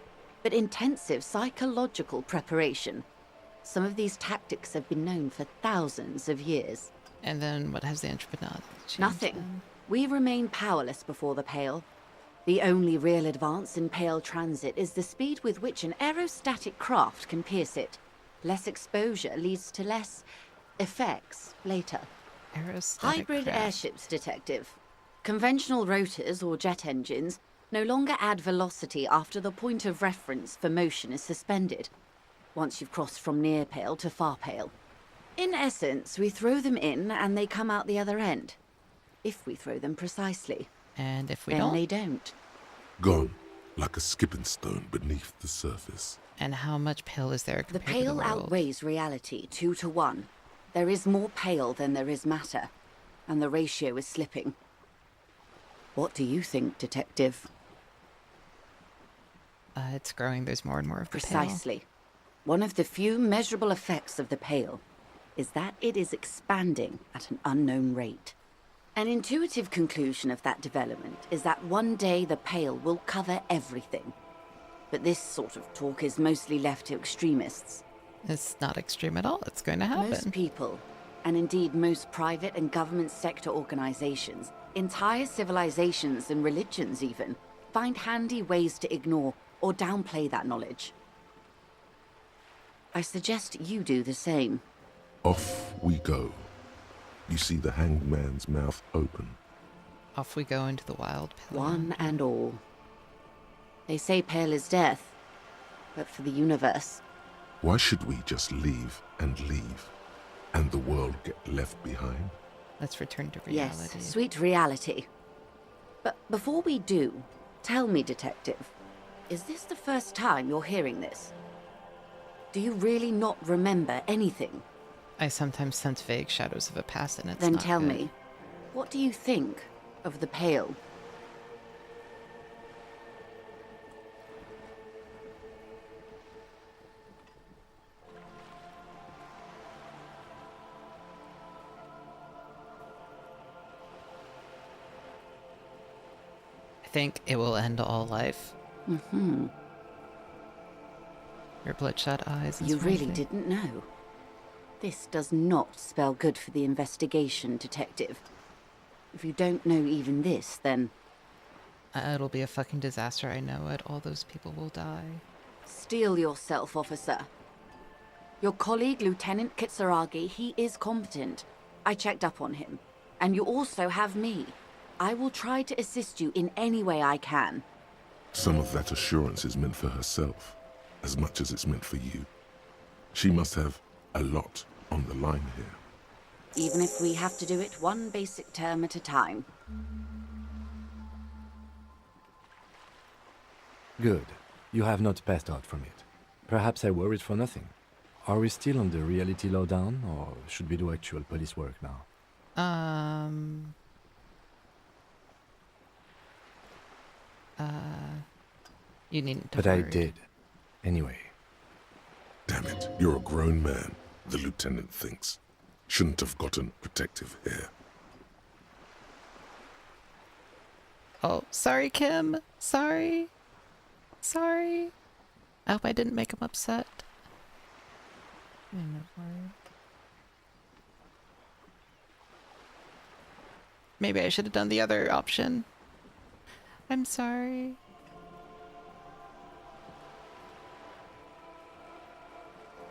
but intensive psychological preparation. Some of these tactics have been known for thousands of years. And then what has the entrepreneur changed? Nothing. Then? We remain powerless before the Pale. The only real advance in Pale transit is the speed with which an aerostatic craft can pierce it. Less exposure leads to less effects later. Aerostatic Hybrid craft. airships, Detective. Conventional rotors or jet engines no longer add velocity after the point of reference for motion is suspended, once you've crossed from near Pale to far Pale. In essence, we throw them in and they come out the other end. If we throw them precisely. And if we then don't? they don't. Gone, like a skipping stone beneath the surface. And how much Pale is there The compared to the Pale world? outweighs reality 2 to 1. There is more Pale than there is matter, and the ratio is slipping. What do you think, Detective? It's growing. There's more and more of the Pale. Precisely. One of the few measurable effects of the Pale is that it is expanding at an unknown rate. An intuitive conclusion of that development is that one day the Pale will cover everything. But this sort of talk is mostly left to extremists. It's not extreme at all. It's going to happen. Most people, and indeed most private and government sector organizations, entire civilizations and religions even, find handy ways to ignore or downplay that knowledge. I suggest you do the same. Off we go. You see the hanged man's mouth open. Off we go into the wild Pale. One and all. They say Pale is death, but for the universe. Why should we just leave, and the world get left behind? Let's return to reality. Yes, sweet reality. But before we do, tell me, Detective, is this the first time you're hearing this? Do you really not remember anything? I sometimes sense vague shadows of a past, and it's Then not tell good. me, what do you think of the Pale? I think it will end all life. Mm-hmm. Your bloodshot eyes. And You really swirling. didn't know. This does not spell good for the investigation, Detective. If you don't know even this, then... It'll be a fucking disaster, I know it. All those people will die. Steel yourself, officer. Your colleague, Lieutenant Kitsuragi, he is competent. I checked up on him. And you also have me. I will try to assist you in any way I can. Some of that assurance is meant for herself, as much as it's meant for you. She must have a lot on the line here. Even if we have to do it one basic term at a time. Good. You have not passed out from it. Perhaps I worried for nothing. Are we still on the reality lowdown, or should we do actual police work now? You needn't to But worry. I did. Anyway. Damn it, you're a grown man, the lieutenant thinks. Shouldn't have gotten protective hair. Oh, sorry, Kim. Sorry. Sorry. I hope I didn't make him upset. Maybe I should have done the other option. I'm sorry.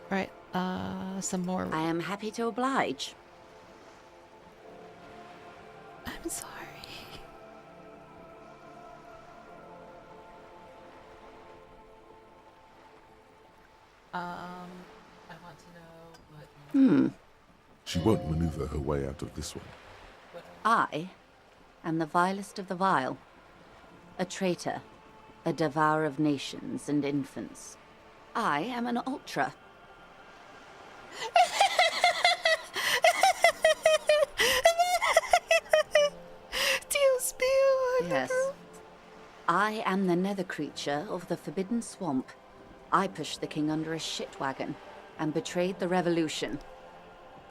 Right, some more. I am happy to oblige. I'm sorry. I want to know what... She won't maneuver her way out of this one. I am the vilest of the vile. A traitor. A devourer of nations and infants. I am an ultra. Dios mío. Yes. I am the nether creature of the Forbidden Swamp. I pushed the king under a shit wagon and betrayed the revolution.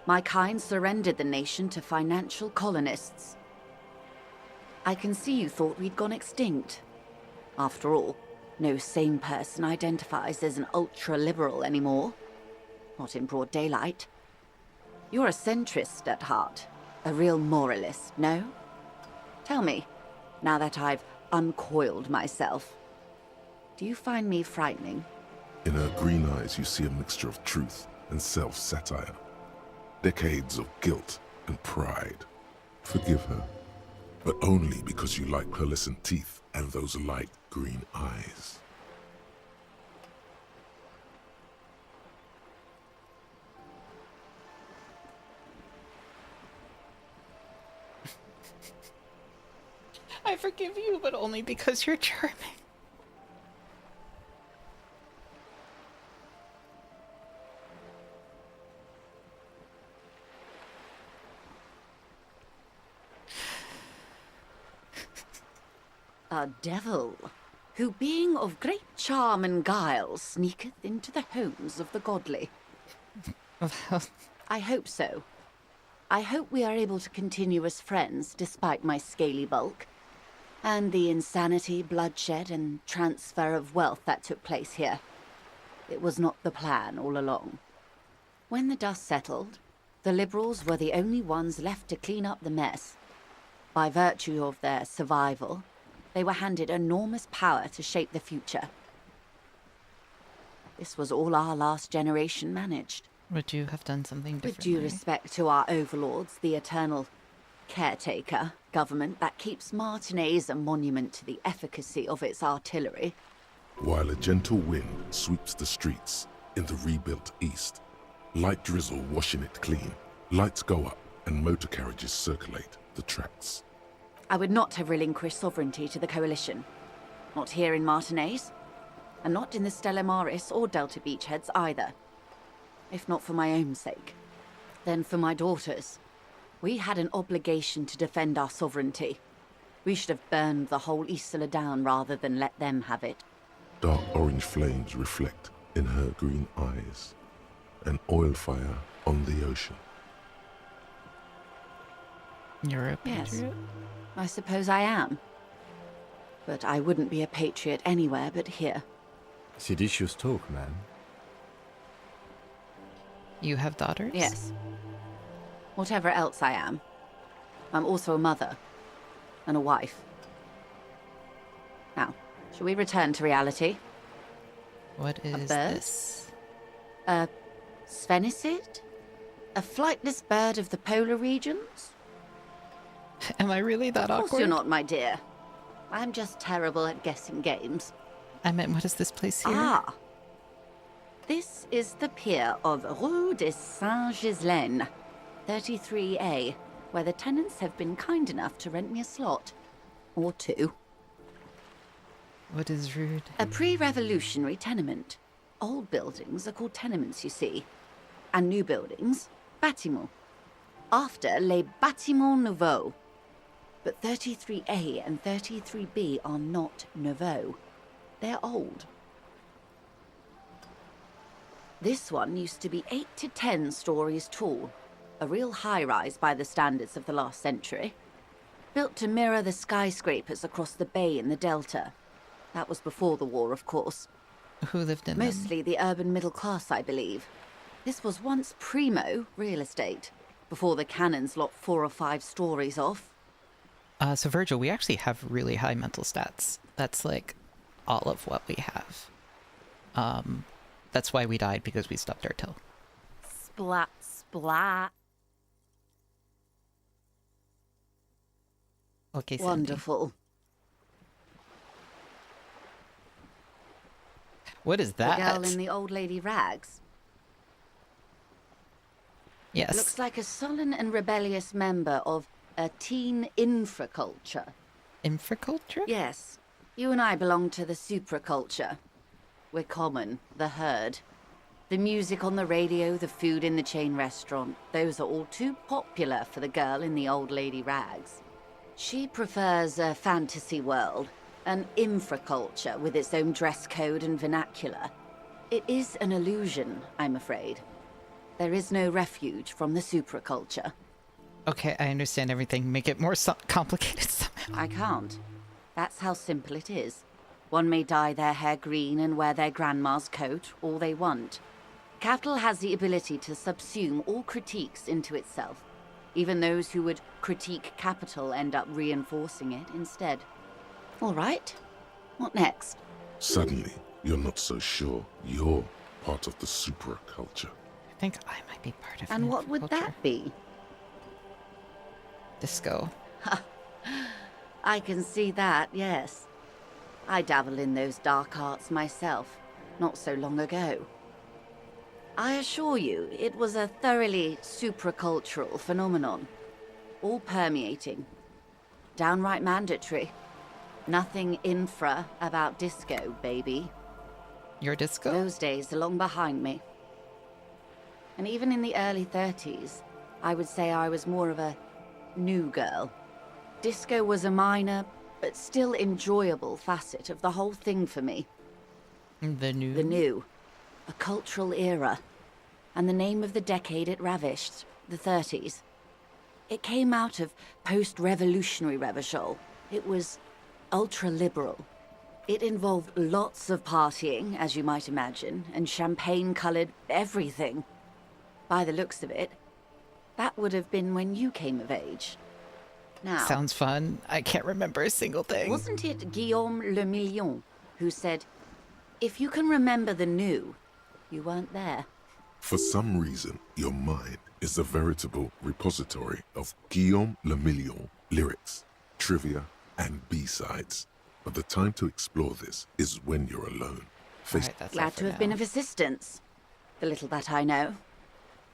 My kind surrendered the nation to financial colonists. I can see you thought we'd gone extinct. After all, no sane person identifies as an ultra-liberal anymore. Not in broad daylight. You're a centrist at heart. A real moralist, no? Tell me, now that I've uncoiled myself, do you find me frightening? In her green eyes, you see a mixture of truth and self-satire. Decades of guilt and pride. Forgive her, but only because you like pearlescent teeth and those light green eyes. I forgive you, but only because you're charming. A devil, who being of great charm and guile, sneaketh into the homes of the godly. I hope so. I hope we are able to continue as friends despite my scaly bulk, and the insanity, bloodshed, and transfer of wealth that took place here. It was not the plan all along. When the dust settled, the liberals were the only ones left to clean up the mess. By virtue of their survival, they were handed enormous power to shape the future. This was all our last generation managed. Would you have done something With differently? due respect to our overlords, the eternal caretaker government that keeps Martinez a monument to the efficacy of its artillery. While a gentle wind sweeps the streets in the rebuilt east, light drizzle washing it clean, lights go up and motor carriages circulate the tracks. I would not have relinquished sovereignty to the Coalition. Not here in Martinez, and not in the Stella Maris or Delta Beachheads either. If not for my own sake, then for my daughters. We had an obligation to defend our sovereignty. We should have burned the whole Isla down rather than let them have it. Dark orange flames reflect in her green eyes, an oil fire on the ocean. You're a Yes, patriot? I suppose I am. But I wouldn't be a patriot anywhere but here. Seditious talk, man. You have daughters? Yes. Whatever else I am, I'm also a mother and a wife. Now, shall we return to reality? What is bird? this? A sphenicid? A flightless bird of the polar regions? Am I really that Of course awkward? you're not, my dear. I'm just terrible at guessing games. I meant, what is this place here? Ah! This is the pier of Rue de Saint-Ghislaine, 33A, where the tenants have been kind enough to rent me a slot. Or two. What is rude? A pre-revolutionary tenement. Old buildings are called tenements, you see. And new buildings, bâtiments. After les bâtiments nouveaux. But 33A and 33B are not nouveaux. They're old. This one used to be 8 to 10 stories tall. A real high-rise by the standards of the last century. Built to mirror the skyscrapers across the bay in the Delta. That was before the war, of course. Who lived in them? Mostly the urban middle class, I believe. This was once primo real estate, before the cannons lopped 4 or 5 stories off. So Virgil, we actually have really high mental stats. That's like all of what we have. That's why we died, because we stubbed our toe. Splat, splat. Okay, Sandy. Wonderful. What is The that? girl in the old lady rags. Yes. Looks like a sullen and rebellious member of a teen infraculture. Infraculture? Yes. You and I belong to the supraculture. We're common, the herd. The music on the radio, the food in the chain restaurant, those are all too popular for the girl in the old lady rags. She prefers a fantasy world, an infraculture with its own dress code and vernacular. It is an illusion, I'm afraid. There is no refuge from the supraculture. Okay, I understand everything. Make it more complicated somehow. I can't. That's how simple it is. One may dye their hair green and wear their grandma's coat all they want. Capital has the ability to subsume all critiques into itself. Even those who would critique capital end up reinforcing it instead. All right. What next? Suddenly, you're not so sure you're part of the supraculture. I think I might be part of And what would that be? Disco. I can see that, yes. I dabble in those dark arts myself, not so long ago. I assure you, it was a thoroughly supracultural phenomenon. All permeating. Downright mandatory. Nothing infra about disco, baby. Your disco? Those days are long behind me. And even in the early 30s, I would say I was more of a new girl. Disco was a minor, but still enjoyable facet of the whole thing for me. The new? The new. A cultural era. And the name of the decade it ravished, the 30s. It came out of post-revolutionary Revachol. It was ultra-liberal. It involved lots of partying, as you might imagine, and champagne-colored everything. By the looks of it, that would have been when you came of age. Now, sounds fun. I can't remember a single thing. wasn't it Guillaume Le Million who said, if you can remember the new, you weren't there? For some reason, your mind is a veritable repository of Guillaume Le Million lyrics, trivia, and B-sides. But the time to explore this is when you're alone. Face Alright, that's all Glad for to have now. been of assistance. The little that I know.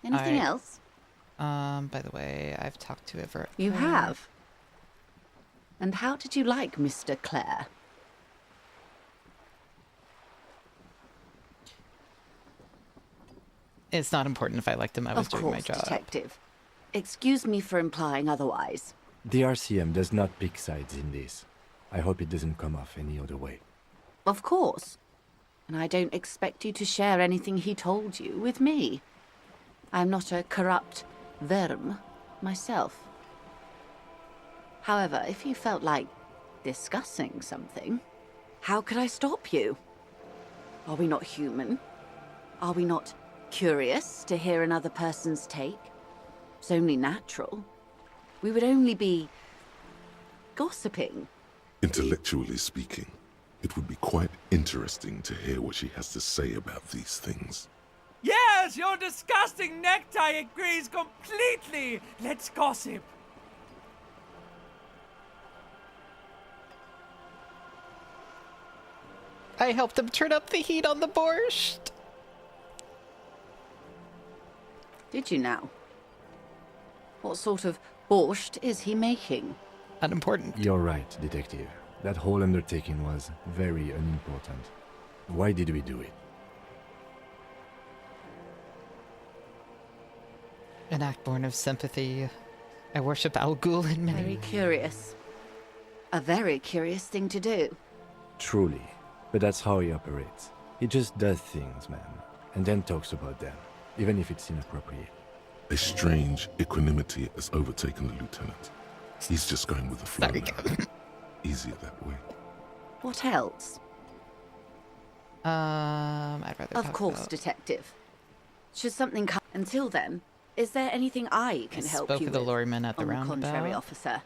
Anything Alright. else? By the way, I've talked to Ever. You have? And how did you like Mr. Clare? It's not important if I liked him. I was Of doing course, my job. Detective. Excuse me for implying otherwise. The RCM does not pick sides in this. I hope it doesn't come off any other way. Of course. And I don't expect you to share anything he told you with me. I'm not a corrupt verm myself. However, if you felt like discussing something, how could I stop you? Are we not human? Are we not curious to hear another person's take? It's only natural. We would only be gossiping. Intellectually speaking, it would be quite interesting to hear what she has to say about these things. Yes, your disgusting necktie agrees completely. Let's gossip. I helped him turn up the heat on the borscht. Did you now? What sort of borscht is he making? Unimportant. You're right, Detective. That whole undertaking was very unimportant. Why did we do it? An act born of sympathy. I worship Al Ghul in many. Very curious. A very curious thing to do. Truly. But that's how he operates. He just does things, man, and then talks about them, even if it's inappropriate. A strange equanimity has overtaken the lieutenant. He's just going with the flow Sorry. now. Easier that way. What else? I'd rather Of talk course, about... Detective. Should something come... Until then, is there anything I can help spoke you with the with? lorryman at the On the roundabout. contrary, officer.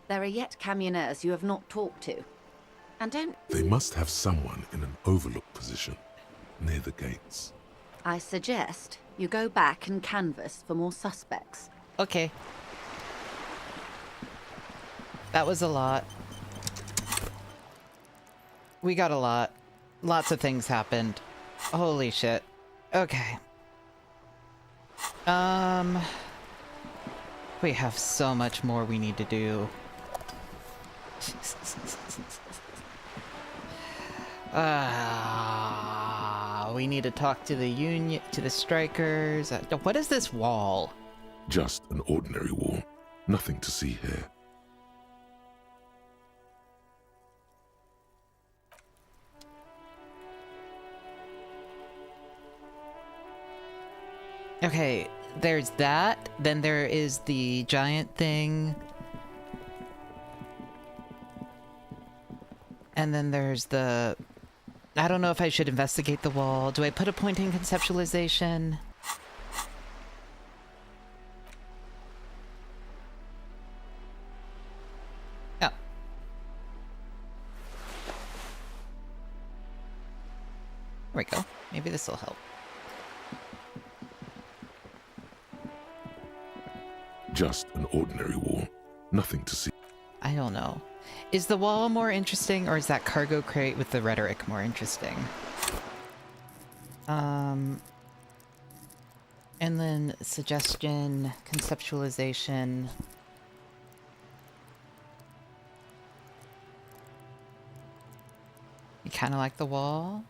There are yet camionneurs you have not talked to. And don't... They must have someone in an overlook position, near the gates. I suggest you go back and canvass for more suspects. Okay. That was a lot. We got a lot. Lots of things happened. Holy shit. Okay. We have so much more we need to do. We need to talk to the union, to the strikers. What is this wall? Just an ordinary wall. Nothing to see here. Okay, there's that. Then there is the giant thing. And then there's the... I don't know if I should investigate the wall. Do I put a point in conceptualization? Oh. There we go. Maybe this will help. Just an ordinary wall. Nothing to see. I don't know. Is the wall more interesting, or is that cargo crate with the rhetoric more interesting? And then suggestion, conceptualization. You kind of like the wall?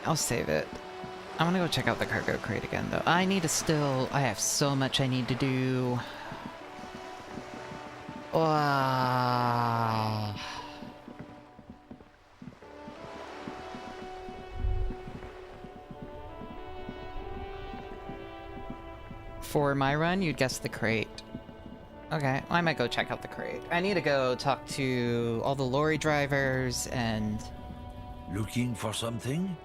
I'll save it. I want to go check out the cargo crate again, though. I have so much I need to do. Wow. For my run, you'd guess the crate. Okay, I might go check out the crate. I need to go talk to all the lorry drivers and... Looking for something?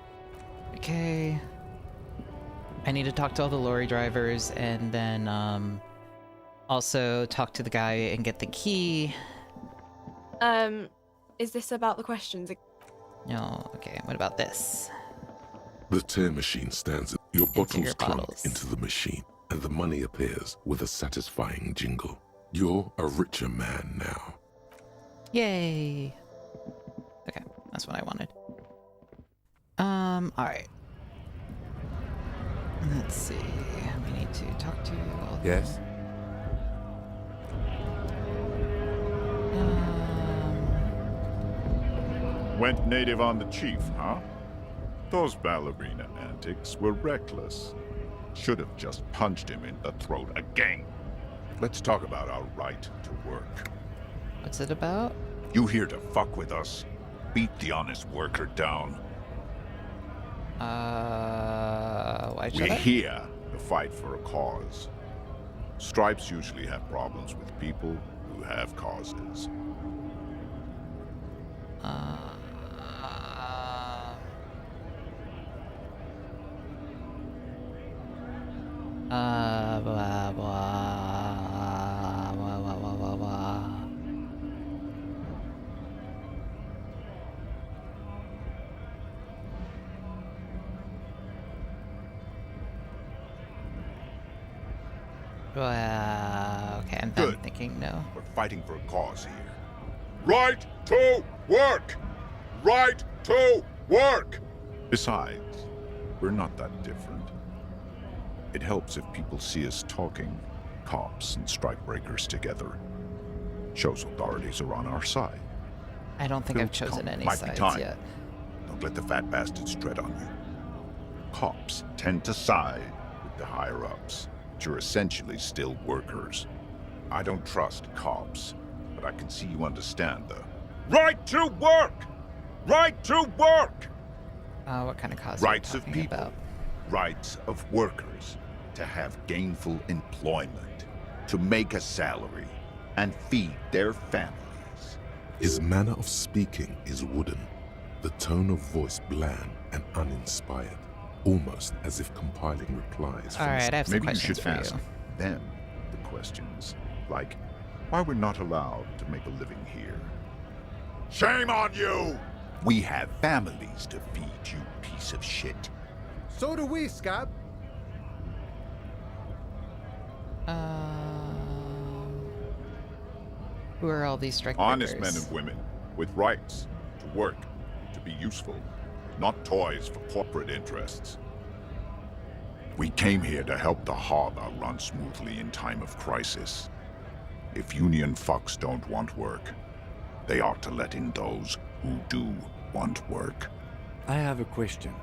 Okay. I need to talk to all the lorry drivers and then also talk to the guy and get the key. Is this about the questions? No, okay, what about this? The tear machine stands. Your Empty bottles your clunk bottles. into the machine, and the money appears with a satisfying jingle. You're a richer man now. Yay! Okay, that's what I wanted. Alright. Let's see. We need to talk to all the... Yes? Went native on the chief, huh? Those ballerina antics were reckless. Should have just punched him in the throat again. Let's talk about our right to work. What's it about? You here to fuck with us? Beat the honest worker down. Why should We're I? here to fight for a cause. Stripes usually have problems with people who have causes. Blah, blah, blah, blah, blah, blah, blah. Okay, I'm done Good. thinking no. We're fighting for a cause here. Right to work! Right to work! Besides, we're not that different. It helps if people see us talking, cops and strikebreakers together. Shows authorities are on our side. I don't think I've Phil's chosen count any might be sides time. yet. Don't let the fat bastards tread on you. Cops tend to side with the higher-ups, but you're essentially still workers. I don't trust cops, but I can see you understand the right to work! Right to work! What kind of cause Rights are of you talking people, about? rights of workers to have gainful employment, to make a salary, and feed their families. His manner of speaking is wooden, the tone of voice bland and uninspired, almost as if compiling replies from... Alright, I have some Maybe you questions should for ask you. them the questions, like why we're not allowed to make a living here. Shame on you! We have families to feed, you piece of shit. So do we, Scab. Who are all these strike Honest men breakers? and women with rights to work, to be useful, not toys for corporate interests. We came here to help the harbor run smoothly in time of crisis. If union fucks don't want work, they ought to let in those who do want work. I have a question.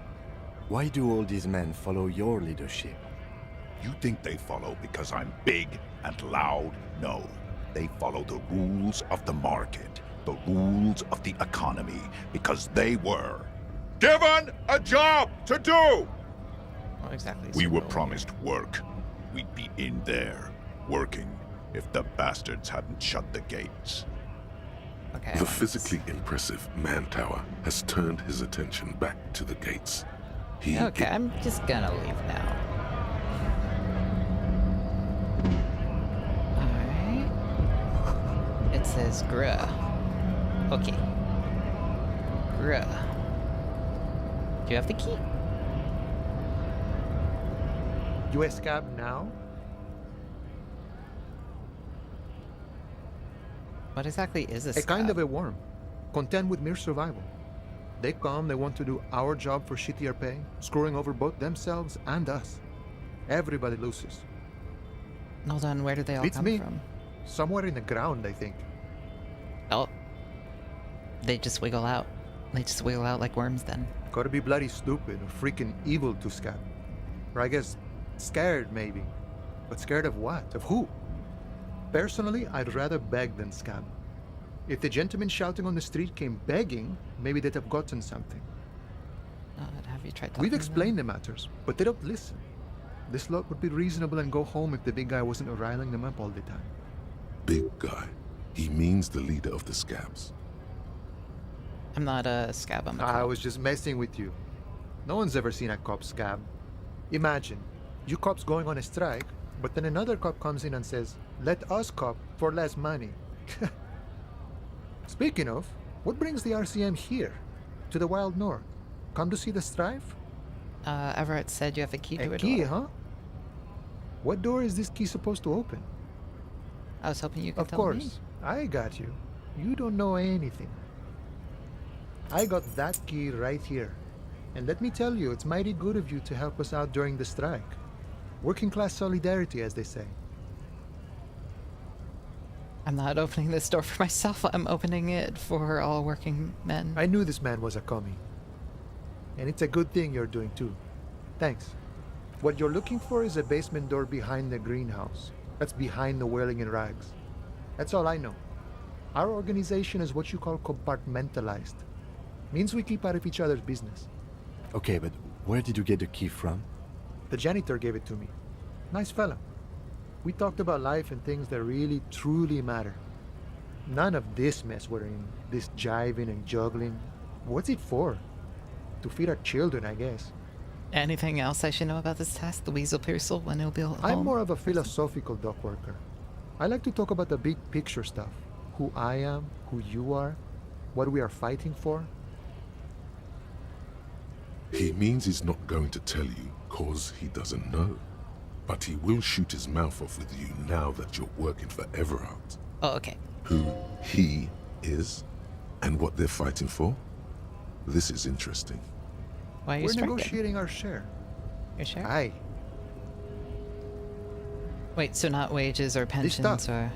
Why do all these men follow your leadership? You think they follow because I'm big and loud? No. They follow the rules of the market, the rules of the economy, because they were given a job to do! What exactly is We your were role promised work. We'd be in there, working, if the bastards hadn't shut the gates. here? Okay. The physically impressive man tower has turned his attention back to the gates. Okay, I'm just gonna leave now. Alright. It says Gruh. Okay. Gruh. Do you have the key? You escape now? What exactly is this? A kind of a worm, content with mere survival. They come, they want to do our job for shittier pay, screwing over both themselves and us. Everybody loses. Hold on, where did they all Beats come me. from? Somewhere in the ground, I think. Oh. They just wiggle out. They just wiggle out like worms then. Gotta be bloody stupid or freaking evil to scab. Or I guess scared, maybe. But scared of what? Of who? Personally, I'd rather beg than scab. If the gentleman shouting on the street came begging, maybe they'd have gotten something. Have you tried talking We've to them? explained the matters, but they don't listen. This lot would be reasonable and go home if the big guy wasn't riling them up all the time. Big guy. He means the leader of the scabs. I'm not a scab, I'm a I cop. was just messing with you. No one's ever seen a cop scab. Imagine, you cops going on a strike, but then another cop comes in and says, "Let us cop for less money." Speaking of, what brings the RCM here? To the Wild North? Come to see the strife? Everett said you have a key to A a key, door. huh? What door is this key supposed to open? I was hoping you could Of tell me. course, I got you. You don't know anything. I got that key right here. And let me tell you, it's mighty good of you to help us out during the strike. Working class solidarity, as they say. I'm not opening this door for myself, I'm opening it for all working men. I knew this man was a commie. And it's a good thing you're doing too. Thanks. What you're looking for is a basement door behind the greenhouse. That's behind the whirling in rags. That's all I know. Our organization is what you call compartmentalized. Means we keep out of each other's business. Okay, but where did you get the key from? The janitor gave it to me. Nice fella. We talked about life and things that really, truly matter. None of this mess we're in, this jiving and juggling. What's it for? To feed our children, I guess. Anything else I should know about this task? The weasel piercel when it'll be home? I'm more of a philosophical dock worker. I like to talk about the big picture stuff. Who I am, who you are, what we are fighting for. He means he's not going to tell you cause he doesn't know. But he will shoot his mouth off with you now that you're working for Everard. Oh, okay. Who he is and what they're fighting for. This is interesting. Why are you We're striking? negotiating our share. Your share? Aye. Wait, so not wages or This pensions stuff, or...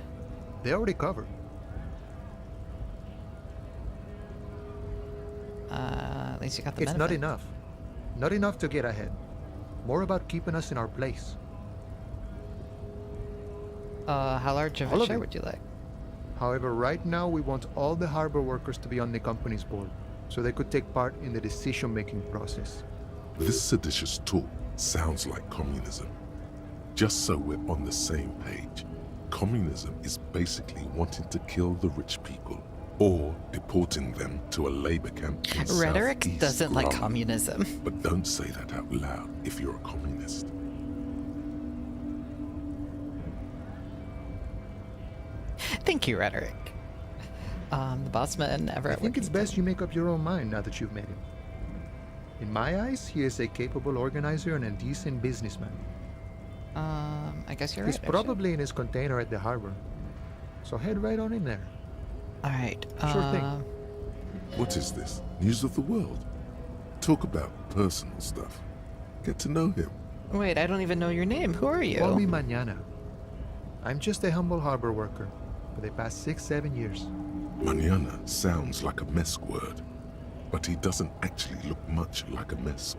they already covered. At least you got the It's benefit. not enough. Not enough to get ahead. More about keeping us in our place. How large of All a of share it. would you like? However, right now we want all the harbor workers to be on the company's board, so they could take part in the decision-making process. This seditious talk sounds like communism. Just so we're on the same page, communism is basically wanting to kill the rich people or deporting them to a labor camp in Rhetoric Southeast doesn't like London. communism. But don't say that out loud if you're a communist. Thank you, Rhetoric. The bossman I Everett. think it's best you make up your own mind now that you've met him. In my eyes, he is a capable organizer and a decent businessman. I guess you're He's right. actually. probably in his container at the harbor. So head right on in there. All right. Sure thing. What is this? News of the world? Talk about personal stuff. Get to know him. Wait, I don't even know your name. Who are you? Call me Mañana. I'm just a humble harbor worker for the past 6-7 years. Mañana sounds like a Misc word, but he doesn't actually look much like a Misc.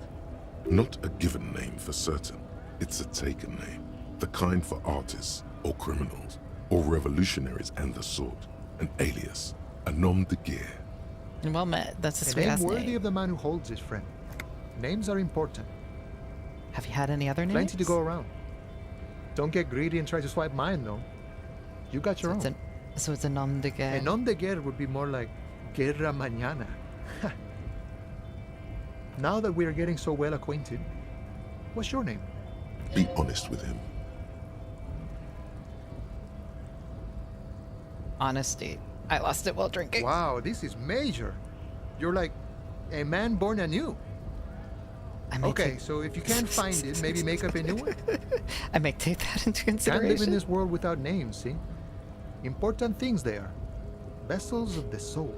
Not a given name for certain. It's a taken name. The kind for artists, or criminals, or revolutionaries and the sort. An alias. A nom de guerre. Well met. That's a A sweet name ass worthy name. of the man who holds his friend. Names are important. Have you had any other names? Plenty to go around. Don't get greedy and try to swipe mine, though. You got your own. So it's a nom de guerre. A nom de guerre would be more like Guerra Mañana. Now that we're getting so well acquainted, what's your name? Be honest with him. Honesty. I lost it while drinking. Wow, this is major. You're like a man born anew. Okay, so if you can't find it, maybe make up a new one. I may take that into Can't live in consideration. this world without names, see? Important things they are. Vessels of the soul.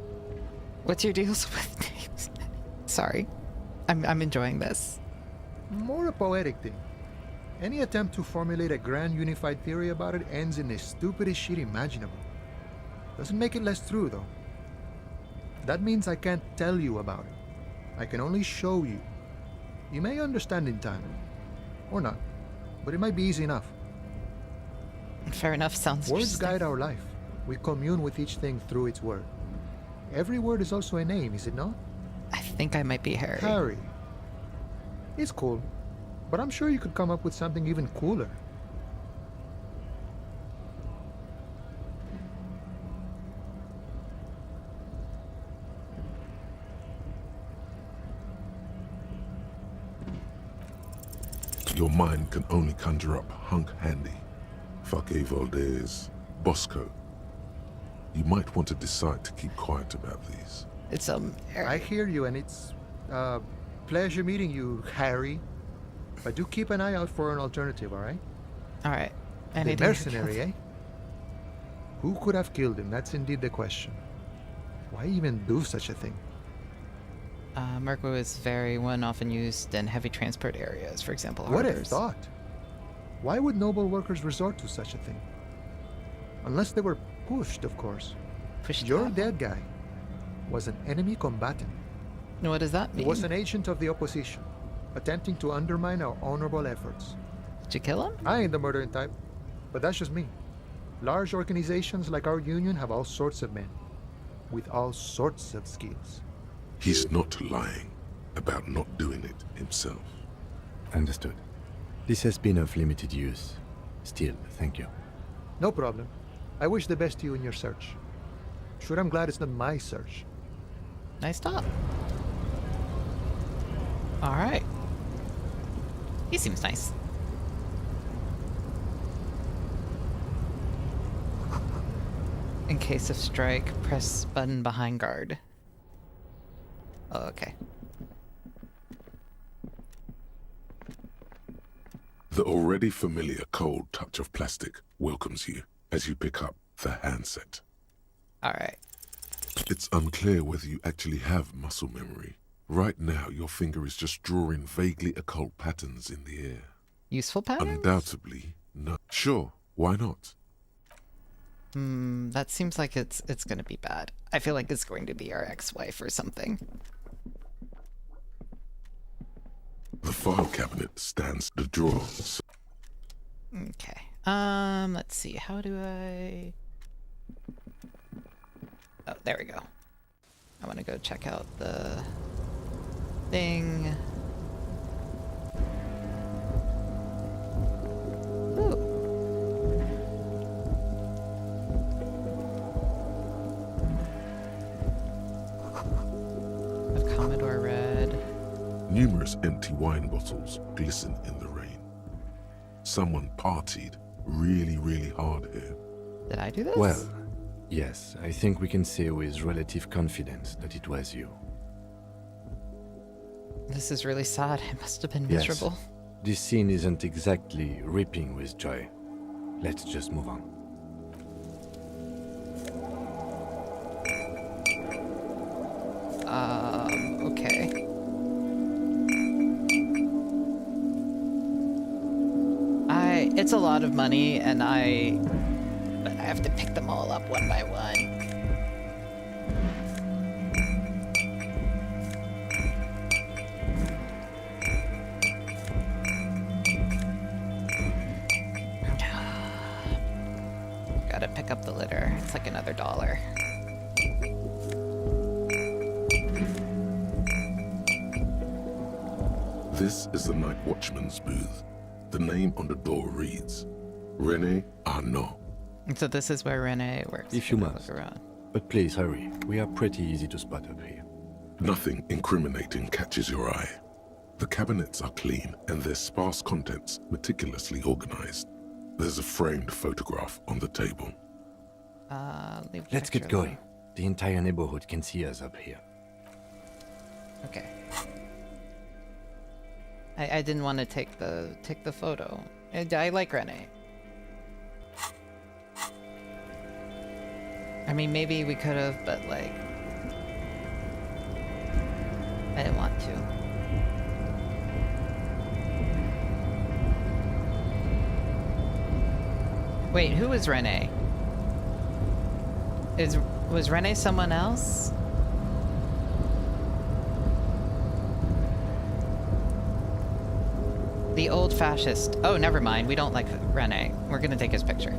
What's your deals with names? Sorry. I'm enjoying this. More a poetic thing. Any attempt to formulate a grand unified theory about it ends in the stupidest shit imaginable. Doesn't make it less true, though. That means I can't tell you about it. I can only show you. You may understand in time. Or not. But it might be easy enough. Fair enough, sounds Words interesting. guide our life. We commune with each thing through its word. Every word is also a name, is it not? I think I might be Harry. Harry. It's cool. But I'm sure you could come up with something even cooler. Your mind can only conjure up Hunk Handy, Fake Valdez, Bosco. You might want to decide to keep quiet about these. It's I hear you, and it's pleasure meeting you, Harry. But do keep an eye out for an alternative, all right? All right. The mercenary, eh? Who could have killed him? That's indeed the question. Why even do such a thing? Merco is very often used in heavy transport areas, for example, What a harbors. thought! Why would noble workers resort to such a thing? Unless they were pushed, of course. Pushed Your how? dead guy was an enemy combatant. What does that mean? He was an agent of the opposition, attempting to undermine our honorable efforts. Did you kill him? I ain't the murdering type, but that's just me. Large organizations like our union have all sorts of men, with all sorts of skills. He's not lying about not doing it himself. Understood. This has been of limited use. Still, thank you. No problem. I wish the best to you in your search. Sure, I'm glad it's not my search. Nice stop. All right. He seems nice. In case of strike, press button behind guard. Oh, okay. The already familiar cold touch of plastic welcomes you as you pick up the handset. All right. It's unclear whether you actually have muscle memory. Right now, your finger is just drawing vaguely occult patterns in the air. Useful patterns? Undoubtedly, no. Sure, why not? That seems like it's gonna be bad. I feel like it's going to be our ex-wife or something. The file cabinet stands the drawers. Okay. Let's see. How do I... Oh, there we go. I want to go check out the thing. Ooh. Of Commodore Red. Numerous empty wine bottles glisten in the rain. Someone partied really, really hard here. Did I do this? Well, yes, I think we can say with relative confidence that it was you. This is really sad. It must have been Yes. miserable. This scene isn't exactly ripping with joy. Let's just move on. Okay. It's a lot of money, and I have to pick them all up one by one. Gotta pick up the litter. It's like another $1. This is the Night Watchman's booth. The name on the door reads, René Arnaud. So this is where René works. If you Look must. around. But please hurry. We are pretty easy to spot up here. Nothing incriminating catches your eye. The cabinets are clean and their sparse contents meticulously organized. There's a framed photograph on the table. Leave the Let's get picture going. The entire neighborhood can see us up here. alone. Okay. I didn't want to take the photo. I like René. I mean, maybe we could have, but like, I didn't want to. Wait, who is René? Was René someone else? The old fascist. Oh, never mind. We don't like René. We're gonna take his picture.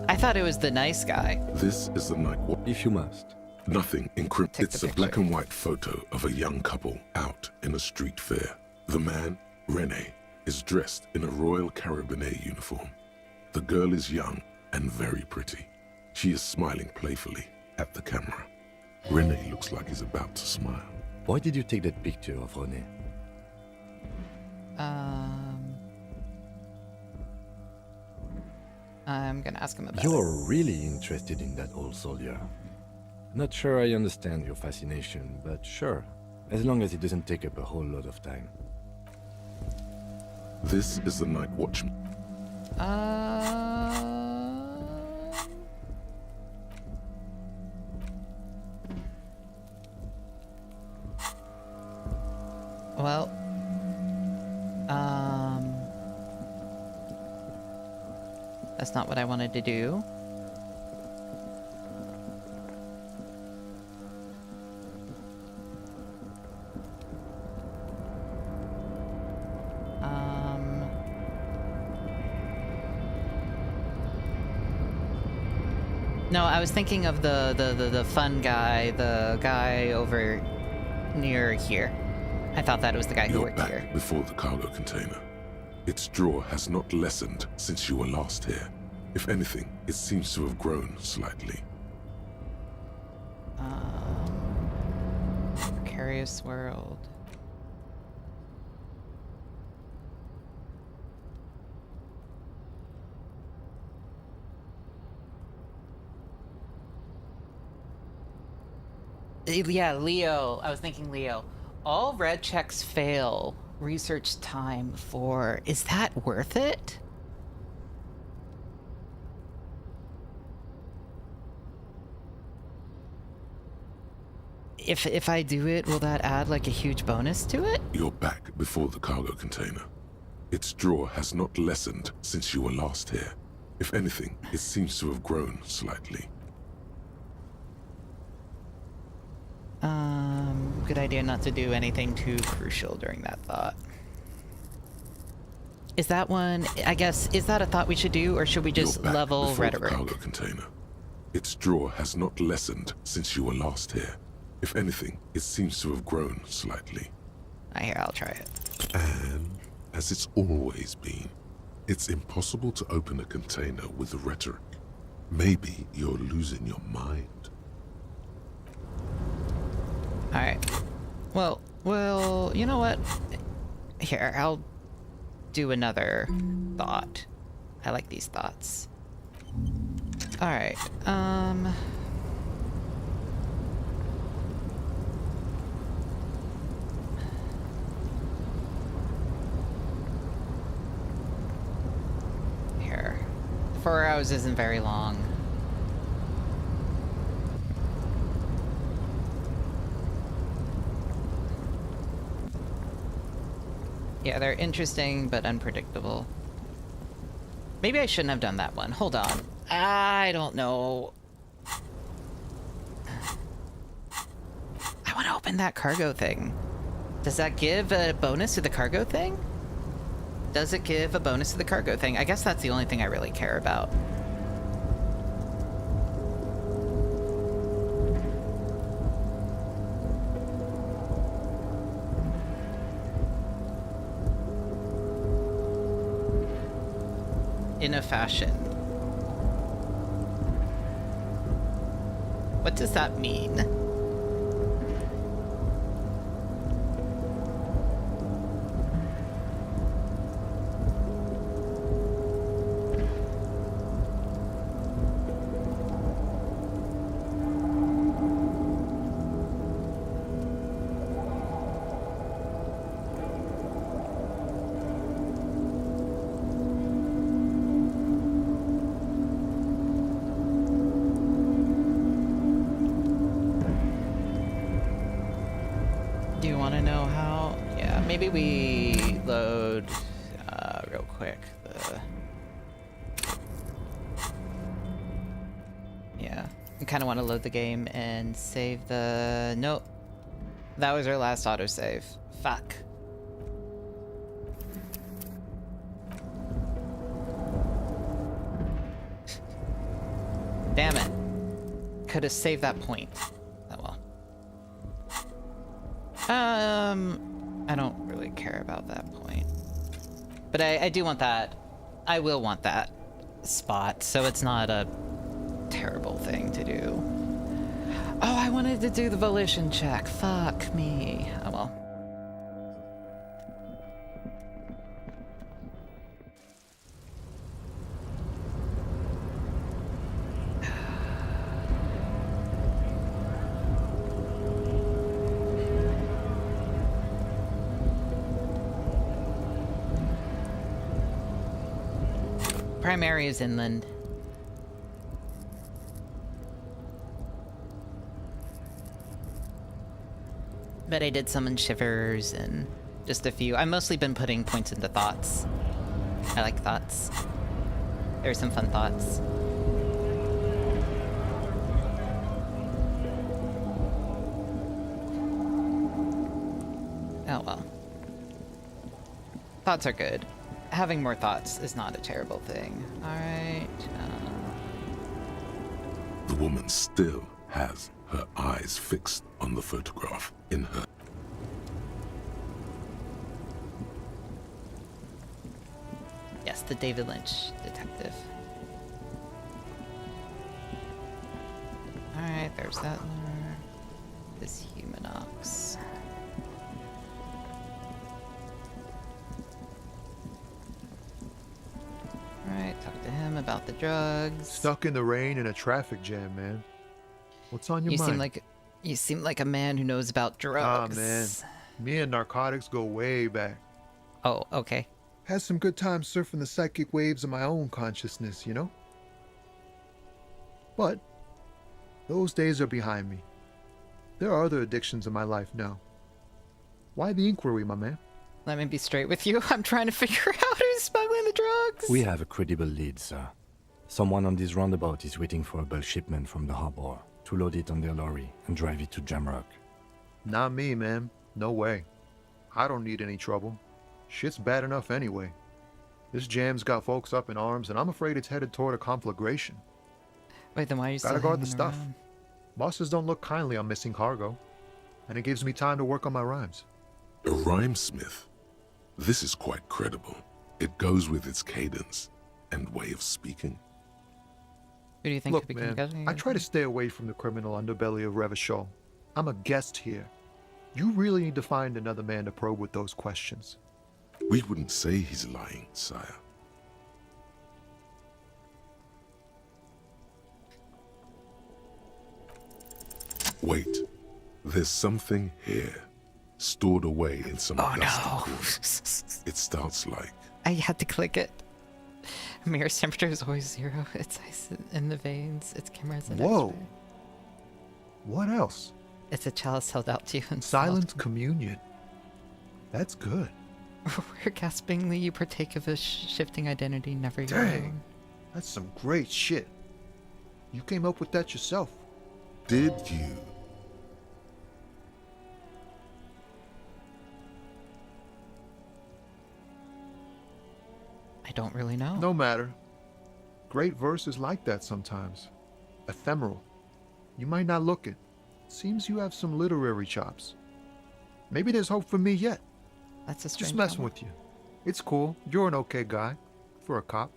I thought it was the nice guy. This is the Night Watch. If you must. Nothing Take It's the a black picture. and white photo of a young couple out in a street fair. The man, René, is dressed in a Royal Carabinier uniform. The girl is young and very pretty. She is smiling playfully at the camera. René looks like he's about to smile. Why did you take that picture of René? I'm gonna ask him about You're really interested in that old soldier. Not sure I understand your fascination, but sure. As long as it doesn't take up a whole lot of time. This is the Night Watchman. Well, that's not what I wanted to do. No, I was thinking of the fun guy, the guy over near here. I thought that was the guy who You're worked back here. before the cargo container. Its drawer has not lessened since you were last here. If anything, it seems to have grown slightly. Precarious world. Yeah, Leo. I was thinking Leo. All red checks fail. Research time for... Is that worth it? If I do it, will that add like a huge bonus to it? You're back before the cargo container. Its drawer has not lessened since you were last here. If anything, it seems to have grown slightly. Good idea not to do anything too crucial during that thought. Is that one, I guess, is that a thought we should do, or should we just You're back level before rhetoric? the cargo container. Its drawer has not lessened since you were last here. If anything, it seems to have grown slightly. I'll try it. And, as it's always been, it's impossible to open a container with rhetoric. Maybe you're losing your mind. Alright. Well, you know what? Here, I'll do another thought. I like these thoughts. Alright, 4 hours isn't very long. Yeah, they're interesting but unpredictable. Maybe I shouldn't have done that one. Hold on. I don't know. I want to open that cargo thing. Does that give a bonus to the cargo thing? Does it give a bonus to the cargo thing? I guess that's the only thing I really care about. In a fashion. What does that mean? Do you want to know how? Yeah, maybe we load real quick. Yeah, I kind of want to load the game and save the... Nope. That was our last autosave. Fuck. Damn it. Could have saved that point. Oh well. I don't really care about that point. But I do want that. I will want that spot, so it's not a terrible thing to do. Oh, I wanted to do the volition check. Fuck me. Oh well. Primary is inland. But I did summon shivers and just a few. I've mostly been putting points into thoughts. I like thoughts. There are some fun thoughts. Oh well. Thoughts are good. Having more thoughts is not a terrible thing. Alright. The woman still has her eyes fixed on the photograph in her. Yes, the David Lynch detective. Alright, there's that one. This Humanox. Alright, talk to him about the drugs. Stuck in the rain in a traffic jam, man. What's on your mind? You seem like a man who knows about drugs. Ah, man. Me and narcotics go way back. Oh, okay. Had some good times surfing the psychic waves of my own consciousness, you know? But those days are behind me. There are other addictions in my life now. Why the inquiry, my man? Let me be straight with you. I'm trying to figure out who's smuggling the drugs. We have a credible lead, sir. Someone on this roundabout is waiting for a bulk shipment from the harbor to load it on their lorry and drive it to Jamrock. Not me, man. No way. I don't need any trouble. Shit's bad enough anyway. This jam's got folks up in arms, and I'm afraid it's headed toward a conflagration. Wait, then why are you still Gotta guard the hanging stuff. around? Bosses don't look kindly on missing cargo, and it gives me time to work on my rhymes. A rhymesmith. This is quite credible. It goes with its cadence and way of speaking. Who do you think Look, could be man, getting I try to stay away from the criminal underbelly of Revachol. I'm a guest here. You really need to find another man to probe with those questions. We wouldn't say he's lying, sire. Wait, there's something here, stored away in some Oh dusty no. corner. It starts like... I had to click it. Mirror's temperature is always 0. It's ice in the veins. It's cameras and Whoa. X-ray. What else? It's a chalice held out to you and Silent communion. That's good. Where gaspingly you partake of a shifting identity, never your Dang. own. That's some great shit. You came up with that yourself. Did you? I don't really know. No matter. Great verse is like that sometimes. Ephemeral. You might not look it. Seems you have some literary chops. Maybe there's hope for me yet. That's a strange Just messing comment. with you. It's cool. You're an okay guy. For a cop.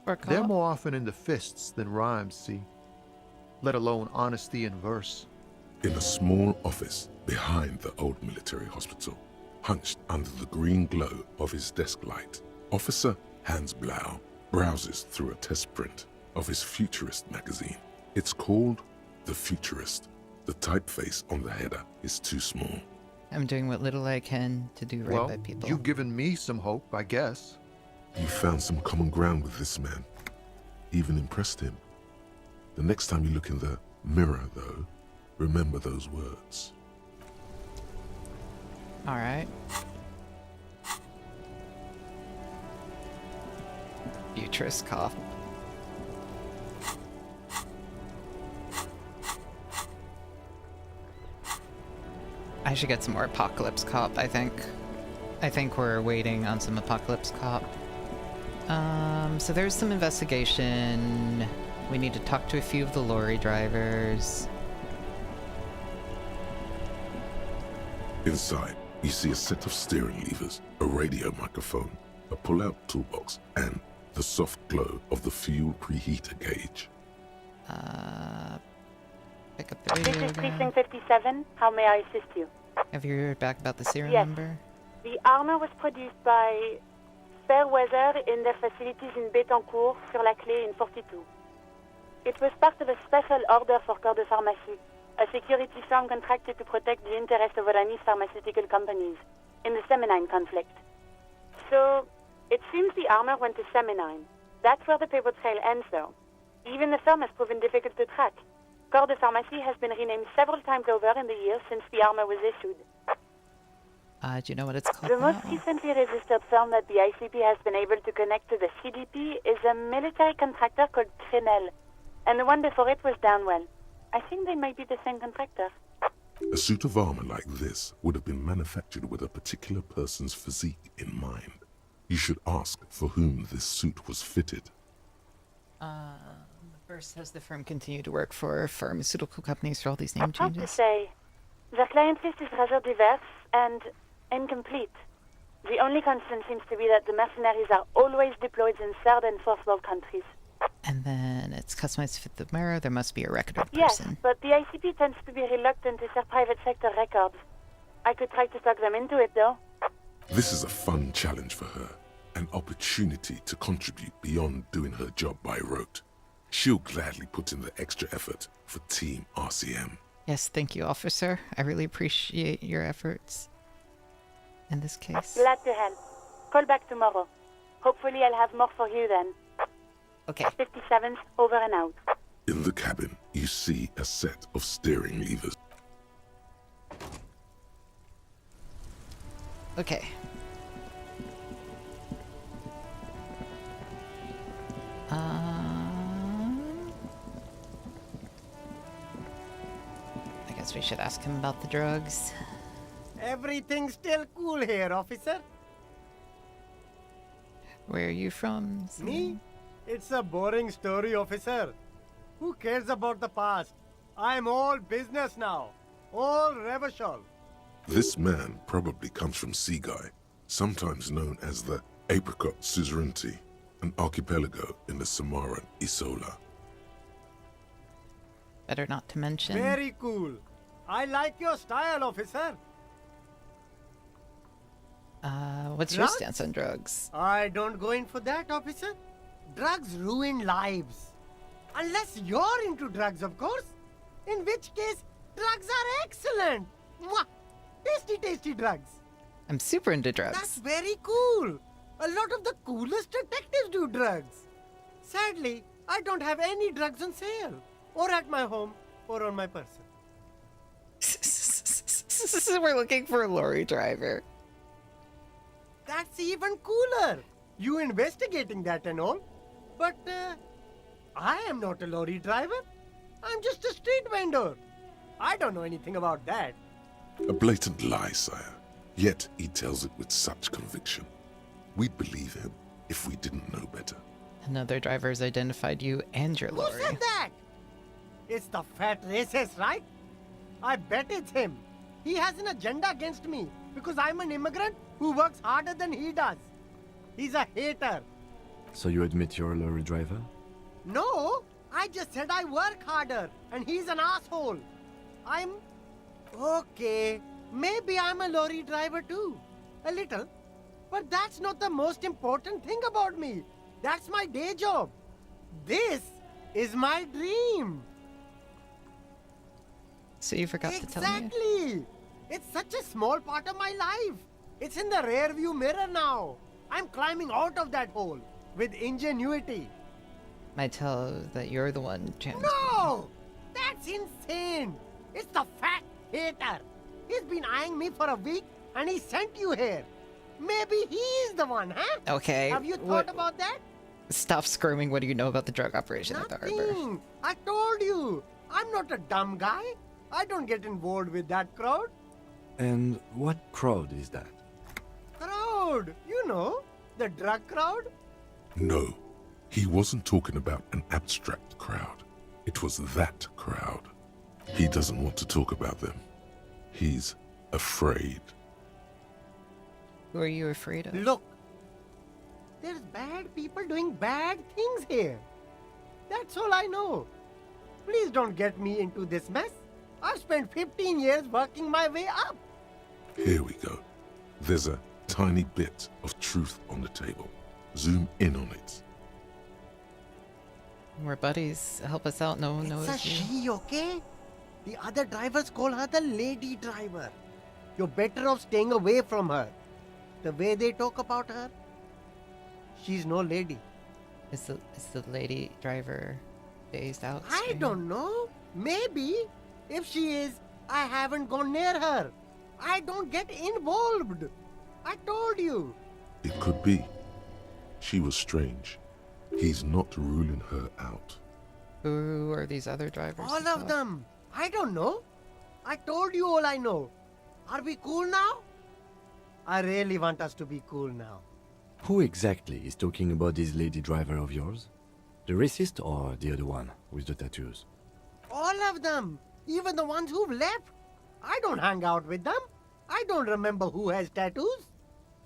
For a cop? They're more often into fists than rhymes, see? Let alone honesty in verse. In a small office behind the old military hospital, hunched under the green glow of his desk light, Officer Hans Blau browses through a test print of his Futurist magazine. It's called The Futurist. The typeface on the header is too small. I'm doing what little I can to do right Well, by people. you've given me some hope, I guess. You found some common ground with this man. Even impressed him. The next time you look in the mirror, though, remember those words. Alright. Futurist cop. I should get some more Apocalypse Cop, I think. I think we're waiting on some Apocalypse Cop. So there's some investigation. We need to talk to a few of the lorry drivers. Inside, you see a set of steering levers, a radio microphone, a pull-out toolbox, and the soft glow of the fuel preheater gauge. Pick up the radio This is again. Precinct 57. How may I assist you? Have you heard back about the serial Yes. number? The armor was produced by Fairweather in their facilities in Betancourt, sur la Clé in 42. It was part of a special order for Corps de Pharmacie, a security firm contracted to protect the interests of Oranese pharmaceutical companies in the Semenine conflict. So, it seems the armor went to Semenine. That's where the paper trail ends, though. Even the firm has proven difficult to track. Corps de Pharmacie has been renamed several times over in the years since the armor was issued. Do you know what it's called The now? most recently registered firm that the ICP has been able to connect to the CDP is a military contractor called Crenel, and the one before it was Downwell. I think they may be the same contractor. A suit of armor like this would have been manufactured with a particular person's physique in mind. You should ask for whom this suit was fitted. First, has the firm continued to work for pharmaceutical companies for all these name Hard to changes? say. Their client list is rather diverse and incomplete. The only constant seems to be that the mercenaries are always deployed in third and fourth world countries. And then it's customized to fit the mirror. There must be a record of Yes, person. but the ICP tends to be reluctant to share private sector records. I could try to talk them into it, though. This is a fun challenge for her, an opportunity to contribute beyond doing her job by rote. She'll gladly put in the extra effort for Team RCM. Yes, thank you, officer. I really appreciate your efforts in this case. Glad to help. Call back tomorrow. Hopefully I'll have more for you then. Okay. 57's over and out. In the cabin, you see a set of steering levers. Okay. I guess we should ask him about the drugs. Everything's still cool here, officer. Where are you from? Me? It's a boring story, officer. Who cares about the past? I'm all business now. All Revachol. This man probably comes from Seaguy, sometimes known as the Apricot Suzerainty, an archipelago in the Samaran Isola. Better not to mention. Very cool. I like your style, officer. What's your Drugs? stance on drugs? I don't go in for that, officer. Drugs ruin lives. Unless you're into drugs, of course. In which case, drugs are excellent. Mwah! Tasty, tasty drugs. I'm super into drugs. That's very cool. A lot of the coolest detectives do drugs. Sadly, I don't have any drugs on sale, or at my home, or on my person. We're looking for a lorry driver. That's even cooler. You investigating that and all. But I am not a lorry driver. I'm just a street vendor. I don't know anything about that. A blatant lie, sire. Yet he tells it with such conviction. We'd believe him if we didn't know better. Another driver's identified you and your Who lorry. said that? It's the fat racist, right? I bet it's him. He has an agenda against me because I'm an immigrant who works harder than he does. He's a hater. So you admit you're a lorry driver? No, I just said I work harder and he's an asshole. Okay, maybe I'm a lorry driver too. A little. But that's not the most important thing about me. That's my day job. This is my dream. So you forgot to tell me? Exactly. It's such a small part of my life. It's in the rear view mirror now. I'm climbing out of that hole with ingenuity. Might tell that you're the one, Jim. No! That's insane. It's the fat hater. He's been eyeing me for a week and he sent you here. Maybe he's the one, huh? Okay. Have you thought about that? Stop screaming. What do you know about the drug operation at the harbor? Nothing. I told you. I'm not a dumb guy. I don't get involved with that crowd. And what crowd is that? Crowd? You know, the drug crowd? No, he wasn't talking about an abstract crowd. It was that crowd. He doesn't want to talk about them. He's afraid. Who are you afraid of? Look, there's bad people doing bad things here. That's all I know. Please don't get me into this mess. I've spent 15 years working my way up. Here we go. There's a tiny bit of truth on the table. Zoom in on it. We're buddies. Help us out. No one knows It's a you. she, okay? The other drivers call her the lady driver. You're better off staying away from her. The way they talk about her, she's no lady. Is the lady driver phased out? I don't know. Maybe. If she is, I haven't gone near her. I don't get involved. I told you. It could be. She was strange. He's not ruling her out. Who are these other drivers? All of them. I don't know. I told you all I know. Are we cool now? I really want us to be cool now. Who exactly is talking about this lady driver of yours? The racist or the other one with the tattoos? All of them. Even the ones who've left. I don't hang out with them. I don't remember who has tattoos.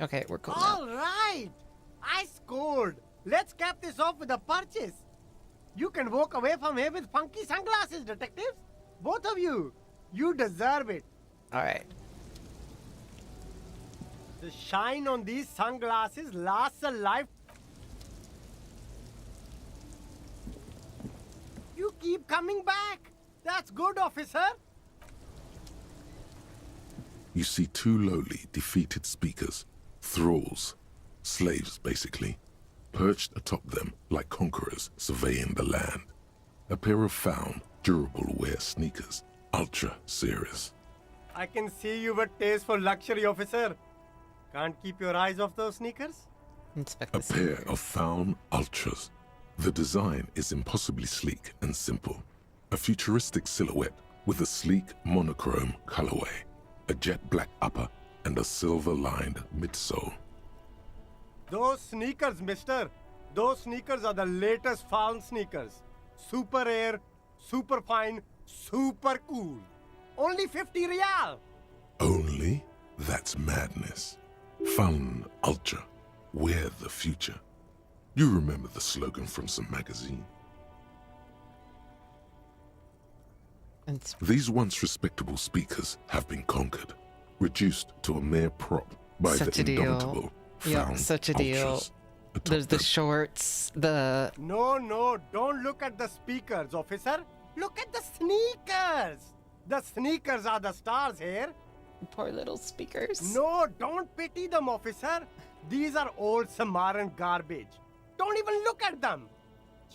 Okay, we're cool All now. right. I scored. Let's cap this off with a purchase. You can walk away from here with funky sunglasses, detectives. Both of you. You deserve it. All right. The shine on these sunglasses lasts a life. You keep coming back. That's good, officer. You see two lowly, defeated speakers, thralls, slaves basically, perched atop them like conquerors surveying the land. A pair of found, durable wear sneakers, ultra serious. I can see you with taste for luxury, officer. Can't keep your eyes off those sneakers? A pair of found ultras. The design is impossibly sleek and simple. A futuristic silhouette with a sleek monochrome colorway, a jet black upper, and a silver-lined midsole. Those sneakers, mister. Those sneakers are the latest found sneakers. Super air, super fine, super cool. Only 50 real. Only? That's madness. Fun ultra. Wear the future. You remember the slogan from some magazine. These once respectable speakers have been conquered, reduced to a mere prop by Such the a deal. indomitable Yeah, found such a deal. ultras. There's the shorts, the... No, don't look at the speakers, officer. Look at the sneakers. The sneakers are the stars here. Poor little speakers. No, don't pity them, officer. These are old Samaran garbage. Don't even look at them.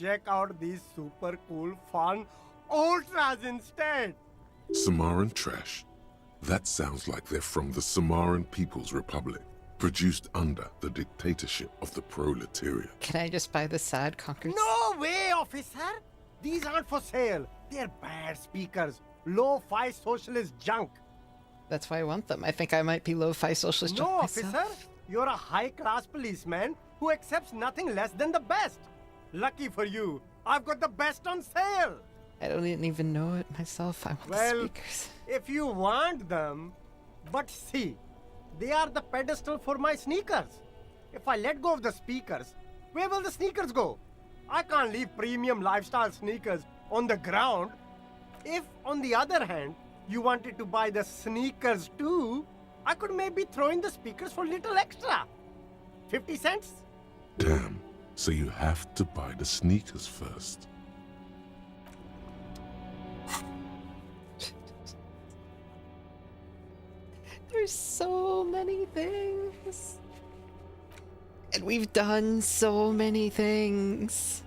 check out these super cool, fun ultras instead. Samaran trash. That sounds like they're from the Samaran People's Republic, produced under the dictatorship of the proletariat. Can I just buy the sad Conquers? No way, officer! These aren't for sale. They're bad speakers. Low-fi socialist junk. That's why I want them. I think I might be lo-fi socialist No, myself. officer. You're a high-class policeman who accepts nothing less than the best. Lucky for you, I've got the best on sale. I don't even know it myself. I want the Well, speakers. if you want them, but see, they are the pedestal for my sneakers. If I let go of the speakers, where will the sneakers go? I can't leave premium lifestyle sneakers on the ground. If, on the other hand, you wanted to buy the sneakers too, I could maybe throw in the speakers for little extra. 50 cents? Damn, so you have to buy the sneakers first. There's so many things. And we've done so many things.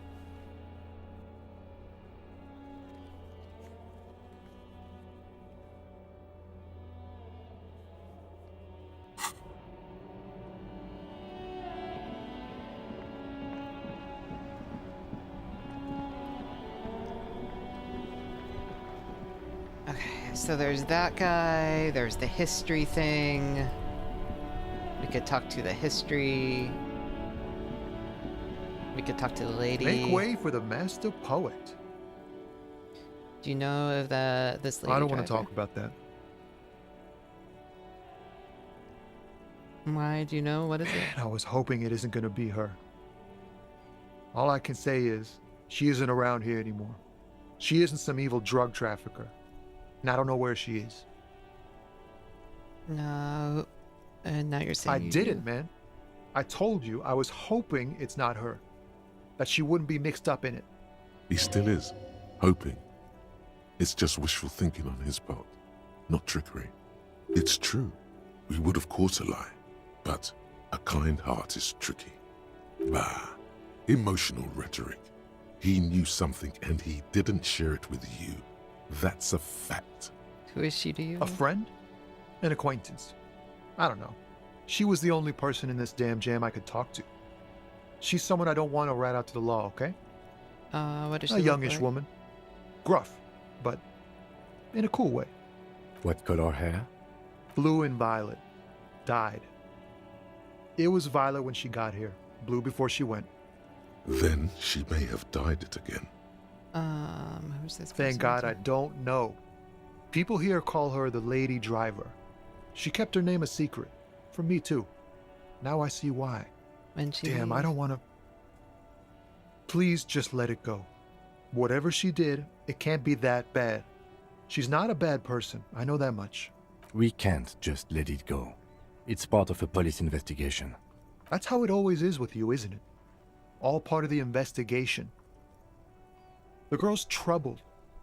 So there's that guy, there's the history thing. We could talk to the history. We could talk to the lady. Make way for the master poet. Do you know of this lady I don't want to driver? talk about that. Why? Do you know? What is it? Man, I was hoping it isn't going to be her. All I can say is, she isn't around here anymore. She isn't some evil drug trafficker. And I don't know where she is. No. And now you're saying I didn't, man. I told you I was hoping it's not her. That she wouldn't be mixed up in it. He still is, hoping. It's just wishful thinking on his part, not trickery. It's true, we would of course a lie, but a kind heart is tricky. Bah, emotional rhetoric. He knew something and he didn't share it with you. That's a fact. Who is she to you? A friend? An acquaintance? I don't know. She was the only person in this damn jam I could talk to. She's someone I don't want to rat out to the law, okay? What does she A look youngish like? woman. Gruff, but in a cool way. What color hair? Blue and violet. Dyed. It was violet when she got here. Blue before she went. Then she may have dyed it again. Who's this? Thank God I don't know. People here call her the lady driver. She kept her name a secret. From me too. Now I see why. When she Damn, I leaves? don't want to... Please just let it go. Whatever she did, it can't be that bad. She's not a bad person. I know that much. We can't just let it go. It's part of a police investigation. That's how it always is with you, isn't it? All part of the investigation. The girl's troubled.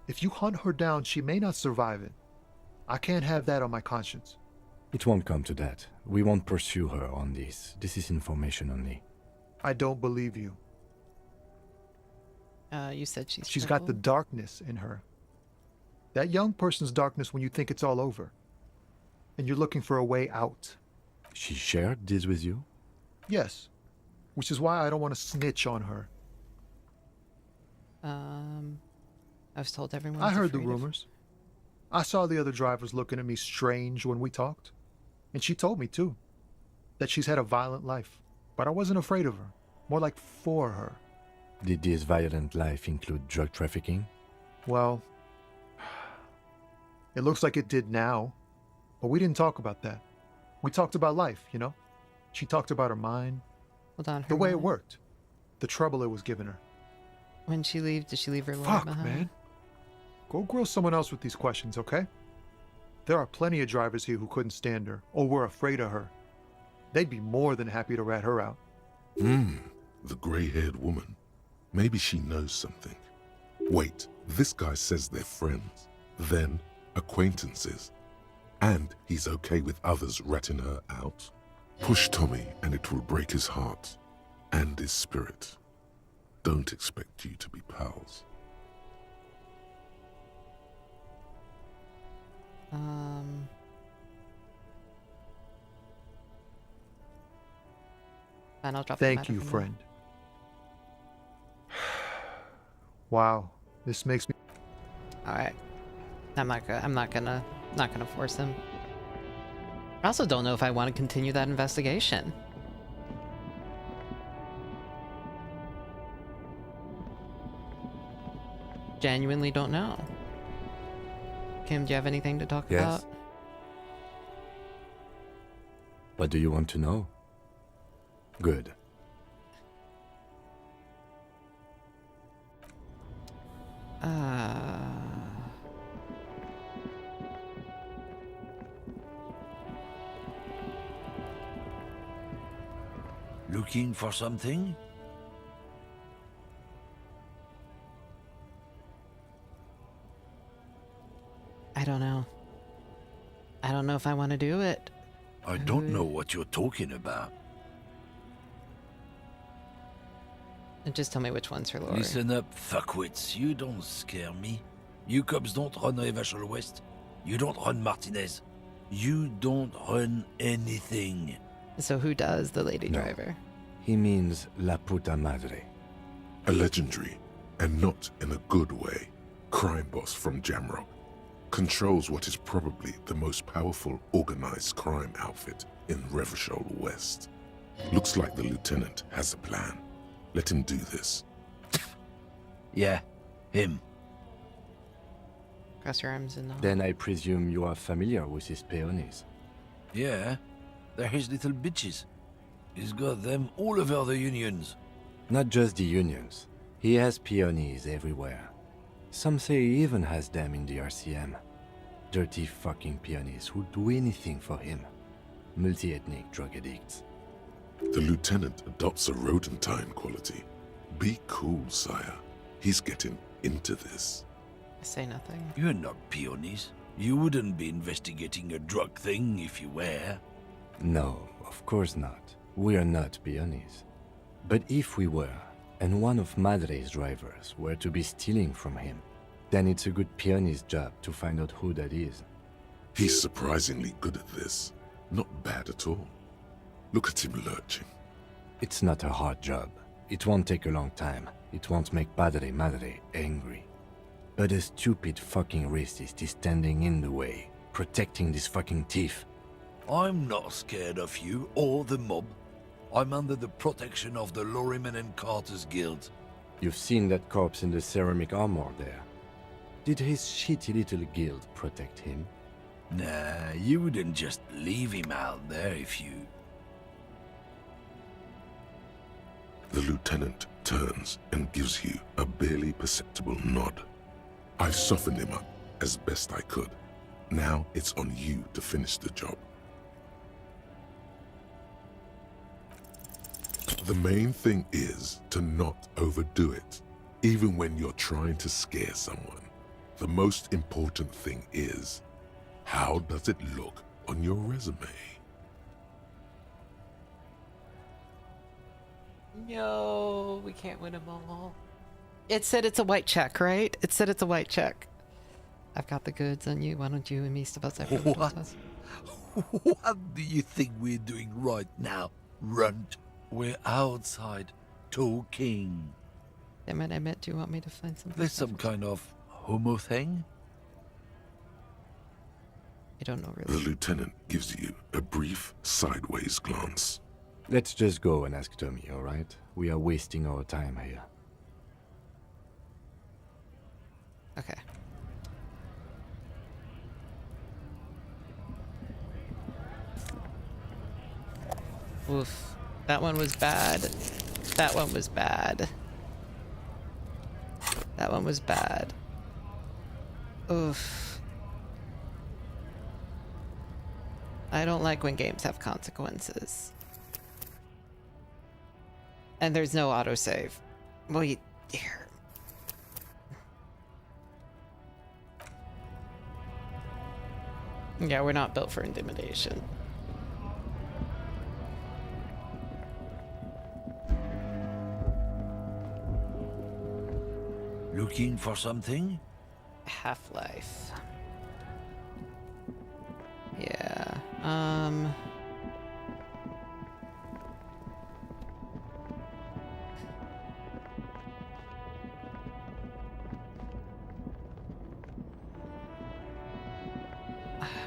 If you hunt her down, she may not survive it. I can't have that on my conscience. It won't come to that. We won't pursue her on this. This is information only. I don't believe you. You said She's got the darkness in her. That young person's darkness when you think it's all over. And you're looking for a way out. She shared this with you? Yes. Which is why I don't want to snitch on her. I was told everyone. I heard the rumors. I saw the other drivers looking at me strange when we talked. And she told me, too, that she's had a violent life. But I wasn't afraid of her. More like for her. Did this violent life include drug trafficking? Well, it looks like it did now. But we didn't talk about that. We talked about life, you know? She talked about her mind. Hold on. The way it worked. The trouble it was giving her. When she leaves, did she leave her wallet Fuck, behind? man. Go grill someone else with these questions, okay? There are plenty of drivers here who couldn't stand her, or were afraid of her. They'd be more than happy to rat her out. The gray-haired woman. Maybe she knows something. Wait, this guy says they're friends, then acquaintances. And he's okay with others ratting her out? Push Tommy and it will break his heart and his spirit. don't expect you to be pals. Fine, I'll drop Thank you, friend. Wow, this makes me. All right, I'm not gonna force him. I also don't know if I want to continue that investigation. Genuinely don't know. Kim, do you have anything to talk about? What do you want to know? Good. Looking for something? I don't know. I don't know if I want to do it. I don't know what you're talking about. Just tell me which one's her lore. Listen up, fuckwits. You don't scare me. You cops don't run Revachol West. You don't run Martinez. You don't run anything. So who does, the lady No. driver? He means La Puta Madre. A legendary, and not in a good way, crime boss from Jamrock. Controls what is probably the most powerful organized crime outfit in Revachol West. Looks like the lieutenant has a plan. Let him do this. Yeah, him. Cross your arms and nod. Then I presume you are familiar with his peonies. Yeah, they're his little bitches. He's got them all over the unions. Not just the unions. He has peonies everywhere. Some say he even has them in the RCM. Dirty fucking peonies who'd do anything for him. Multi-ethnic drug addicts. The lieutenant adopts a rodentine quality. Be cool, sire. He's getting into this. I say nothing. You're not peonies. You wouldn't be investigating a drug thing if you were. No, of course not. We are not peonies. But if we were, and one of Madre's drivers were to be stealing from him, then it's a good peony's job to find out who that is. He's surprisingly good at this. Not bad at all. Look at him lurching. It's not a hard job. It won't take a long time. It won't make Padre Madre angry. But a stupid fucking racist is standing in the way, protecting this fucking thief. I'm not scared of you or the mob. I'm under the protection of the Lorryman and Carter's Guild. You've seen that corpse in the ceramic armor there. Did his shitty little guild protect him? Nah, you wouldn't just leave him out there if you... The lieutenant turns and gives you a barely perceptible nod. I've softened him up as best I could. Now it's on you to finish the job. The main thing is to not overdo it, even when you're trying to scare someone. The most important thing is, how does it look on your resume? Yo, we can't win them all. It said it's a white check, right? It said it's a white check. I've got the goods on you. Why don't you and me stuff us everyone What? us? What do you think we're doing right now, runt? We're outside, talking. Damn it, I meant, do you want me to find something? There's some kind of homo thing? I don't know The really. lieutenant gives you a brief sideways glance. Let's just go and ask Tommy, alright? We are wasting our time here. Okay. Oof. That one was bad. That one was bad. That one was bad. Oof. I don't like when games have consequences. And there's no autosave. Wait, here. Yeah, we're not built for intimidation. Looking for something? Half-Life. Yeah.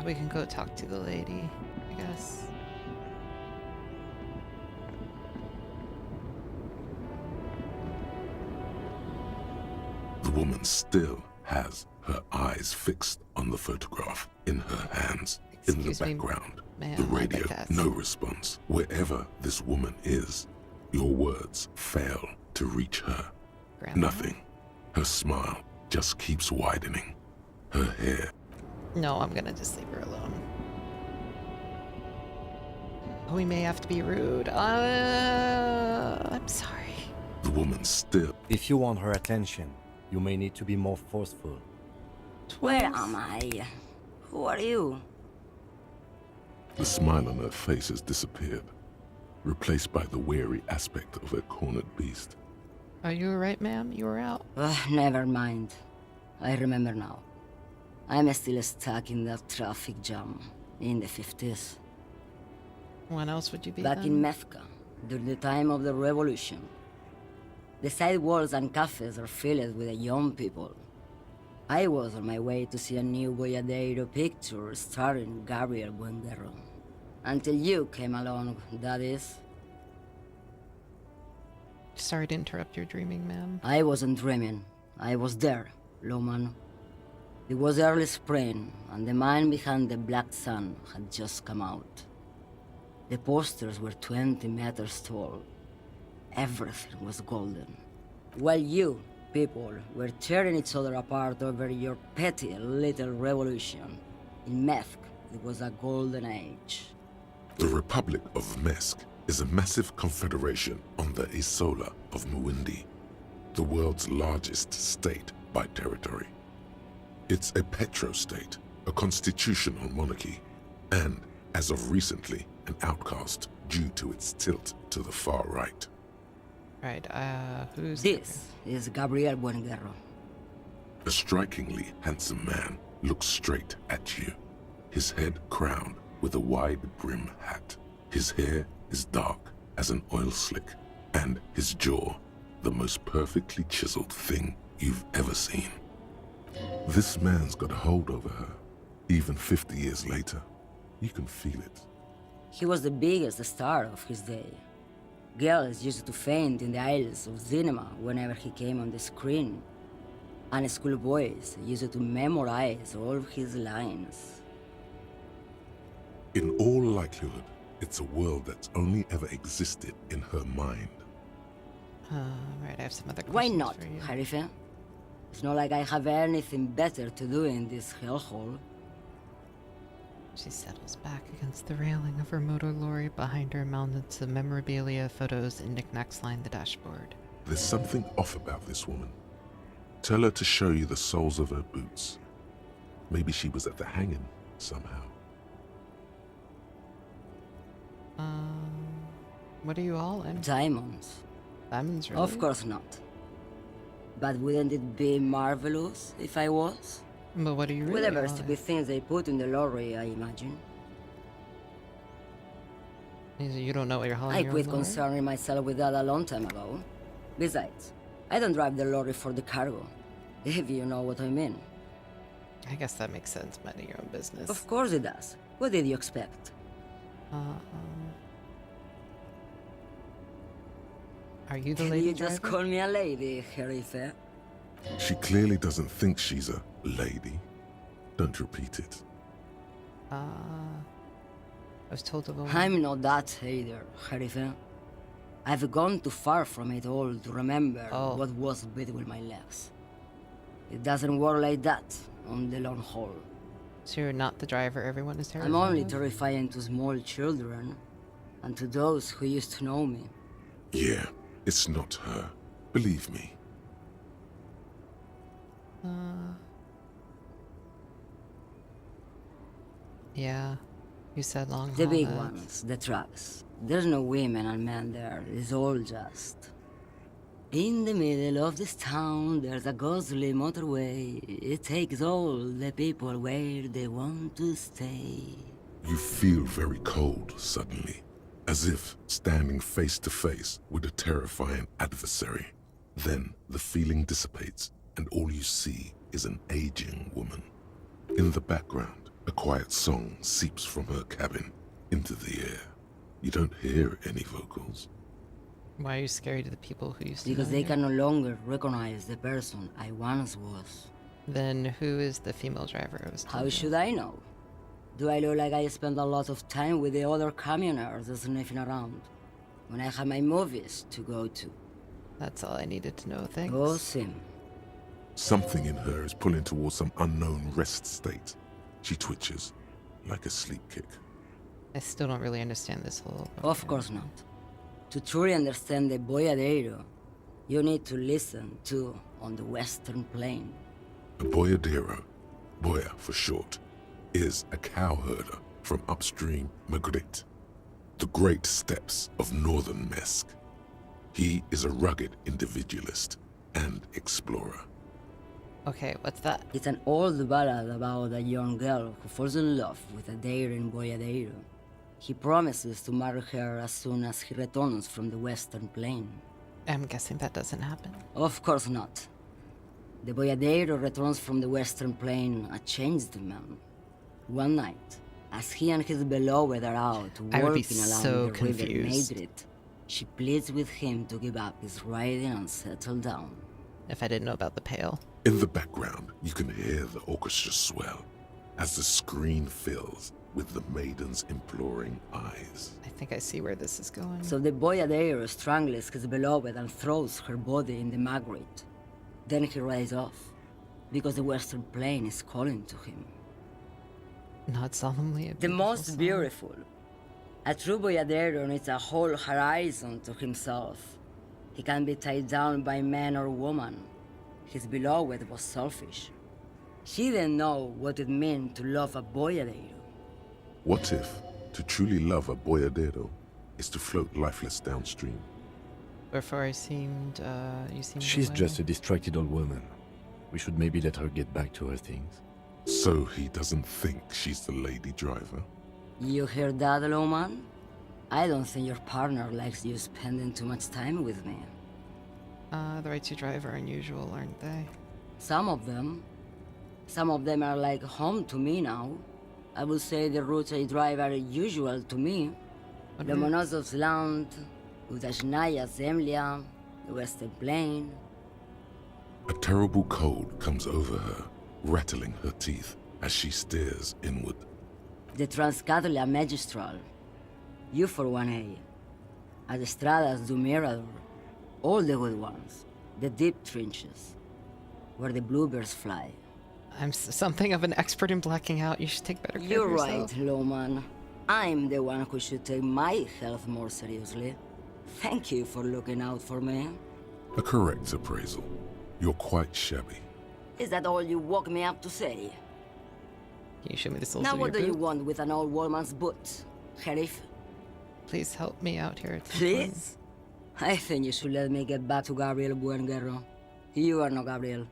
We can go talk to the lady, I guess. The woman still has her eyes fixed on the photograph in her hands. In the background, the radio, no response. Wherever this woman is, your words fail to reach her. Nothing. Her smile just keeps widening. Her hair. No, I'm gonna just leave her alone. Oh, we may have to be rude. I'm sorry. The woman still. If you want her attention, you may need to be more forceful. Where am I? Who are you? The smile on her face has disappeared, replaced by the wary aspect of a cornered beast. Are you alright, ma'am? You were out. Never mind. I remember now. I'm still stuck in that traffic jam in the 50s. When else would you be Back then? in Methka, during the time of the revolution. The sidewalks and cafes are filled with young people. I was on my way to see a new Boyadero picture starring Gabriel Buenguerro. Until you came along, that is. Sorry to interrupt your dreaming, ma'am. I wasn't dreaming. I was there, Loman. It was early spring, and the man behind the Black Sun had just come out. The posters were 20 meters tall. Everything was golden. While you, people, were tearing each other apart over your petty little revolution, in Methk, it was a golden age. The Republic of Misc is a massive confederation on the Isola of Muindi, the world's largest state by territory. It's a petrostate, a constitutional monarchy, and, as of recently, an outcast due to its tilt to the far right. Right, who's... This is Gabriel Buenguerro. A strikingly handsome man looks straight at you, his head crowned with a wide-brim hat. His hair is dark as an oil slick, and his jaw the most perfectly chiseled thing you've ever seen. This man's got a hold over her, even 50 years later. You can feel it. He was the biggest star of his day. Girls used to faint in the aisles of cinema whenever he came on the screen. And schoolboys used to memorize all of his lines. In all likelihood, it's a world that's only ever existed in her mind. Right, I have some other questions. Why not, for you. Harife? It's not like I have anything better to do in this hellhole. She settles back against the railing of her motor lorry. Behind her mounted some memorabilia, photos, and knickknacks line the dashboard. There's something off about this woman. Tell her to show you the soles of her boots. Maybe she was at the hanging somehow. What are you all in? Diamonds. Diamonds, really? Of course not. But wouldn't it be marvelous if I was? But what are you really With the all stupid things they put in the lorry, I imagine. You don't know what you're hauling I your quit own lorry? concerning myself with that a long time ago. Besides, I don't drive the lorry for the cargo, if you know what I mean. I guess that makes sense, minding your own business. Of course it does. What did you expect? Are you the lady You just driver? call me a lady, Harife. She clearly doesn't think she's a lady. Don't repeat it. I was told to go. I'm not that either, Harife. I've gone too far from it all to remember what was between my legs. It doesn't work like that on the long haul. So you're not the driver everyone is terrified I'm only of? terrifying to small children, and to those who used to know me. Yeah, it's not her. Believe me. Yeah. You said long The haul big ads. ones, the trucks. There's no women and men there, it's all just In the middle of this town, there's a ghostly motorway. It takes all the people where they want to stay. You feel very cold suddenly, as if standing face to face with a terrifying adversary. Then the feeling dissipates, and all you see is an aging woman. In the background, a quiet song seeps from her cabin into the air. You don't hear any vocals. Why are you scary to the people who used to Because know they you? can no longer recognize the person I once was. Then who is the female driver I was How told should I know? Do I look like I spend a lot of time with the other communers sniffing around when I have my movies to go to? That's all I needed to know, thanks. Go Sim. Something in her is pulling towards some unknown rest state. She twitches, like a sleep kick. I still don't really understand this whole... Of course not. To truly understand the boyadero, you need to listen to On the Western Plain. A boyadero, boya for short, is a cowherder from upstream Magritte, the great steppes of northern Misc. He is a rugged individualist and explorer. Okay, what's that? It's an old ballad about a young girl who falls in love with a daring boyadero. He promises to marry her as soon as he returns from the Western Plain. I'm guessing that doesn't happen. Of course not. The boyadero returns from the Western Plain a changed man. One night, as he and his beloved are out I would be working along so the confused. river Madrid, she pleads with him to give up his riding and settle down. If I didn't know about the pale. In the background, you can hear the orchestra swell as the screen fills with the maiden's imploring eyes. I think I see where this is going. So the boyadero strangles his beloved and throws her body in the Magritte. Then he rides off, because the Western Plain is calling to him. Not solemnly. The most beautiful. A true boyadero needs a whole horizon to himself. He can be tied down by man or woman. His beloved was selfish. She didn't know what it meant to love a boyadero. What if to truly love a boyadero is to float lifeless downstream? Before you seemed She's away. just a distracted old woman. We should maybe let her get back to her things. So he doesn't think she's the lady driver? You hear that, Loman? I don't think your partner likes you spending too much time with me. The rights you drive are unusual, aren't they? Some of them. Some of them are like home to me now. I would say the routes I drive are usual to me. Lomonosov's Land, Udashnaya Zemlya, the Western Plain. A terrible cold comes over her, rattling her teeth as she stares inward. The Transcatolia Magistral. You for 1A. Adestradas du Mirador. All the good ones. The deep trenches. Where the bluebirds fly. I'm something of an expert in blacking out. You should take better care You're of right, yourself. Loman. I'm the one who should take my health more seriously. Thank you for looking out for me. A correct appraisal. You're quite shabby. Is that all you woke me up to say? Can you show me the soles Now of what your do you boot? want with an old woman's boots, Sheriff? Please help me out here at some Please? I think you should let me get back to Gabriel Buenguerro. You are not Gabriel.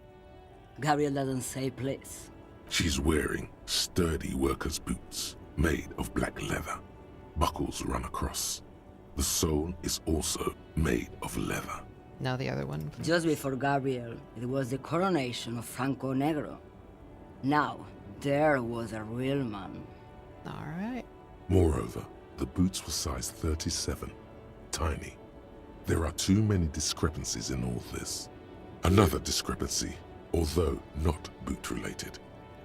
Gabriel doesn't say please. She's wearing sturdy worker's boots made of black leather. Buckles run across. The sole is also made of leather. Now the other one. Please. Just before Gabriel, it was the coronation of Franco Negro. Now, there was a real man. Alright. Moreover, the boots were size 37. Tiny. There are too many discrepancies in all this. Another discrepancy, although not boot-related,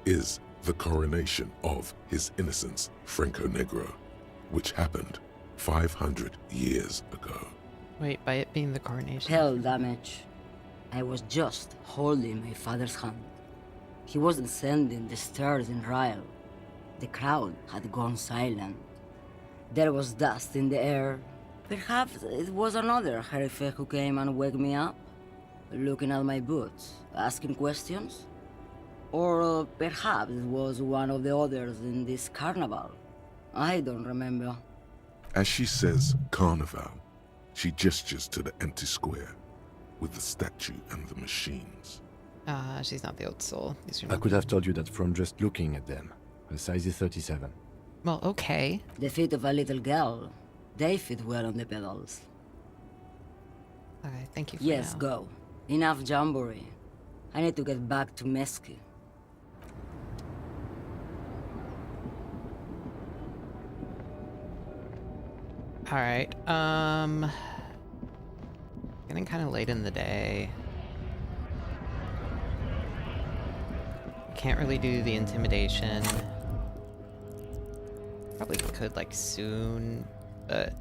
is the coronation of His Innocence, Franco Negro, which happened 500 years ago. Wait, by it being the coronation. Hell damage. I was just holding my father's hand. He wasn't sending the stairs in riot. The crowd had gone silent. There was dust in the air. Perhaps it was another Sheriff who came and woke me up, looking at my boots, asking questions. Or perhaps it was one of the others in this carnival. I don't remember. As she says carnival, she gestures to the empty square. with the statue and the machines. She's not the old soul. I could have told you that from just looking at them. Her size is 37. Well, okay. The feet of a little girl. They fit well on the pedals. Okay, thank you for Yes, now. go. Enough jamboree. I need to get back to Misc. Alright, getting kind of late in the day. Can't really do the intimidation. Probably could, like, soon, but...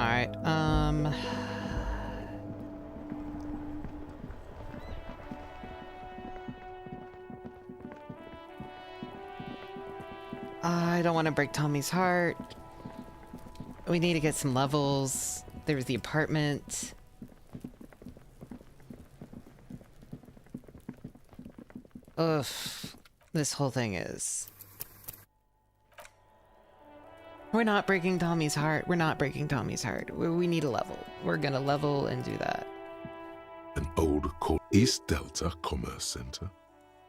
Alright, I don't want to break Tommy's heart. We need to get some levels. There's the apartment. Ugh, this whole thing is... We're not breaking Tommy's heart. We're not breaking Tommy's heart. We need a level. We're gonna level and do that. An old East Delta Commerce Center.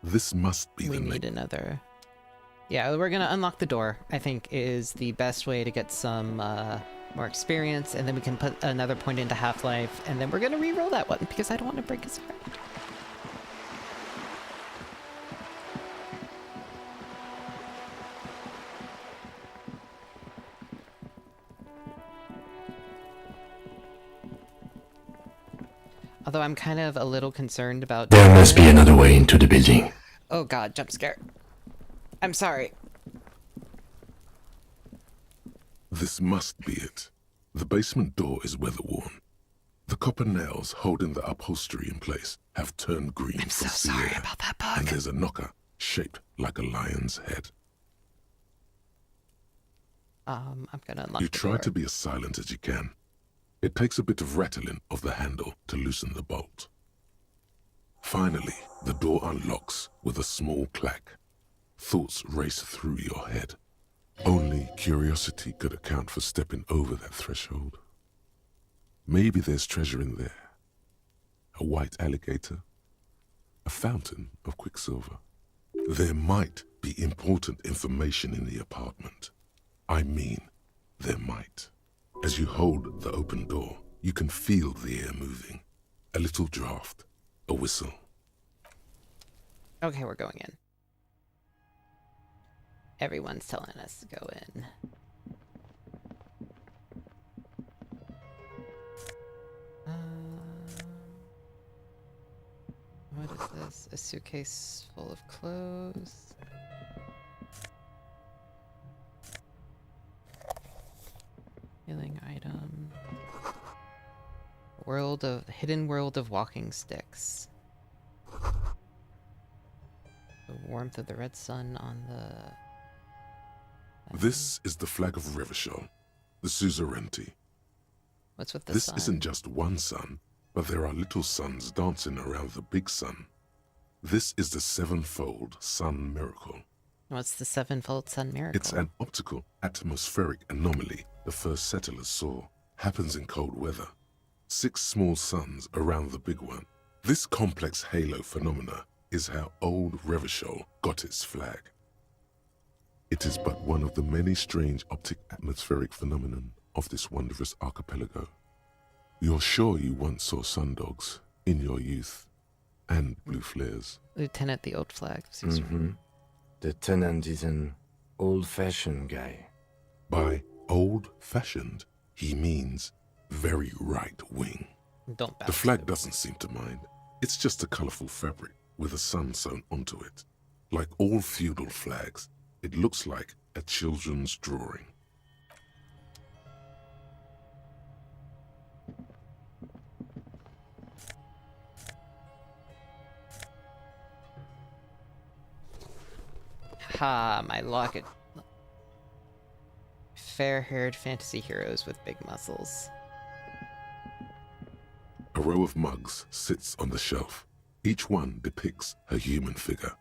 This must be We the need another... Yeah, we're gonna unlock the door, I think, is the best way to get some more experience, and then we can put another point into Half-Life, and then we're gonna re-roll that one, because I don't want to break his heart. Although I'm kind of a little concerned about... There must be another way into the building. Oh god, jump scare. I'm sorry. This must be it. The basement door is weather-worn. The copper nails holding the upholstery in place have turned green. I'm so sorry about that bug. And there's a knocker shaped like a lion's head. I'm gonna unlock You the try door. to be as silent as you can. It takes a bit of rattling of the handle to loosen the bolt. Finally, the door unlocks with a small clack. Thoughts race through your head. Only curiosity could account for stepping over that threshold. Maybe there's treasure in there. A white alligator. A fountain of quicksilver. There might be important information in the apartment. I mean, there might. As you hold the open door, you can feel the air moving. A little draft. A whistle. Okay, we're going in. Everyone's telling us to go in. What is this? A suitcase full of clothes. Healing item. Hidden world of walking sticks. The warmth of the red sun on the... This is the flag of Revachol, the suzerainty. What's with the This sun? isn't just one sun, but there are little suns dancing around the big sun. This is the sevenfold sun miracle. What's the sevenfold sun miracle? It's an optical atmospheric anomaly the first settlers saw. Happens in cold weather. 6 small suns around the big one. This complex halo phenomena is how old Revachol got its flag. It is but one of the many strange optic atmospheric phenomenon of this wondrous archipelago. You're sure you once saw sundogs in your youth, and blue flares. Lieutenant the Old Flag. The tenant is an old-fashioned guy. By old-fashioned, he means very right-wing. Don't The flag doesn't seem to mind. It's just a colorful fabric with a sun sewn onto it. Like all feudal flags, it looks like a children's drawing. Ha, my locket. Fair-haired fantasy heroes with big muscles. A row of mugs sits on the shelf. Each one depicts a human figure.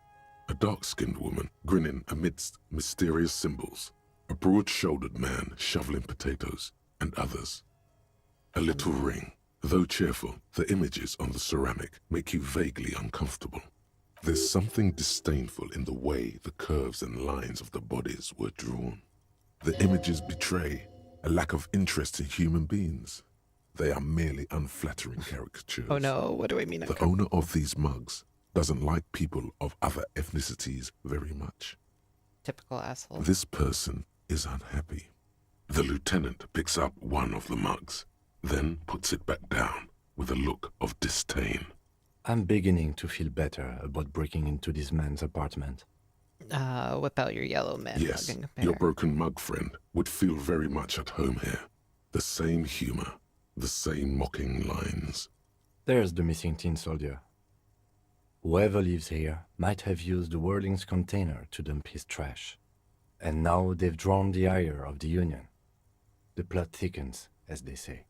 A dark-skinned woman grinning amidst mysterious symbols. A broad-shouldered man shoveling potatoes, and others. A little ring. Though cheerful, the images on the ceramic make you vaguely uncomfortable. There's something disdainful in the way the curves and lines of the bodies were drawn. The images betray a lack of interest in human beings. They are merely unflattering caricatures. Oh no, what do I mean? The owner of these mugs doesn't like people of other ethnicities very much. Typical asshole. This person is unhappy. The lieutenant picks up one of the mugs, then puts it back down with a look of disdain. I'm beginning to feel better about breaking into this man's apartment. Whip out your yellow man Yes, mug and compare. your broken mug friend would feel very much at home here. The same humor, the same mocking lines. There's the missing tin soldier. Whoever lives here might have used the Whirling's container to dump his trash. And now they've drawn the ire of the Union. The plot thickens, as they say.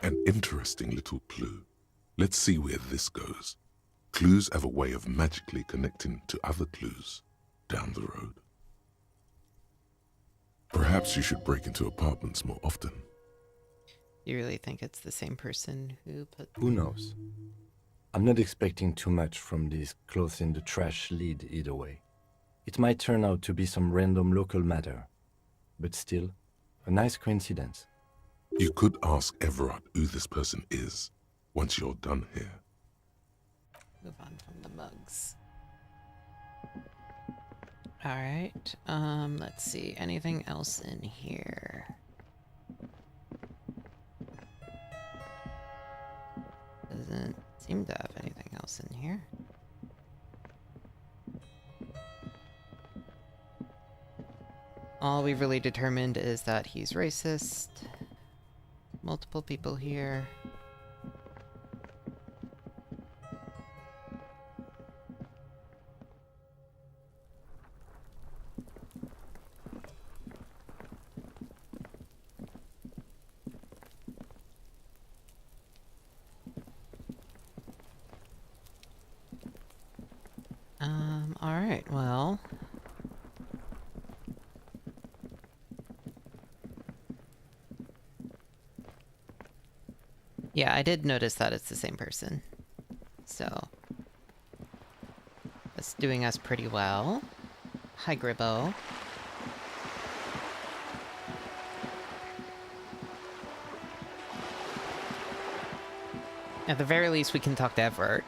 An interesting little clue. Let's see where this goes. Clues have a way of magically connecting to other clues down the road. Perhaps you should break into apartments more often. You really think it's the same person who put... Who knows? I'm not expecting too much from this clothes in the trash lead either way. It might turn out to be some random local matter, but still, a nice coincidence. You could ask Everard who this person is once you're done here. Move on from the mugs. Alright, let's see. Anything else in here? Doesn't seem to have anything else in here. All we've really determined is that he's racist. Multiple people here. Alright, well... Yeah, I did notice that it's the same person. So... that's doing us pretty well. Hi, Gribbo. At the very least, we can talk to Everett.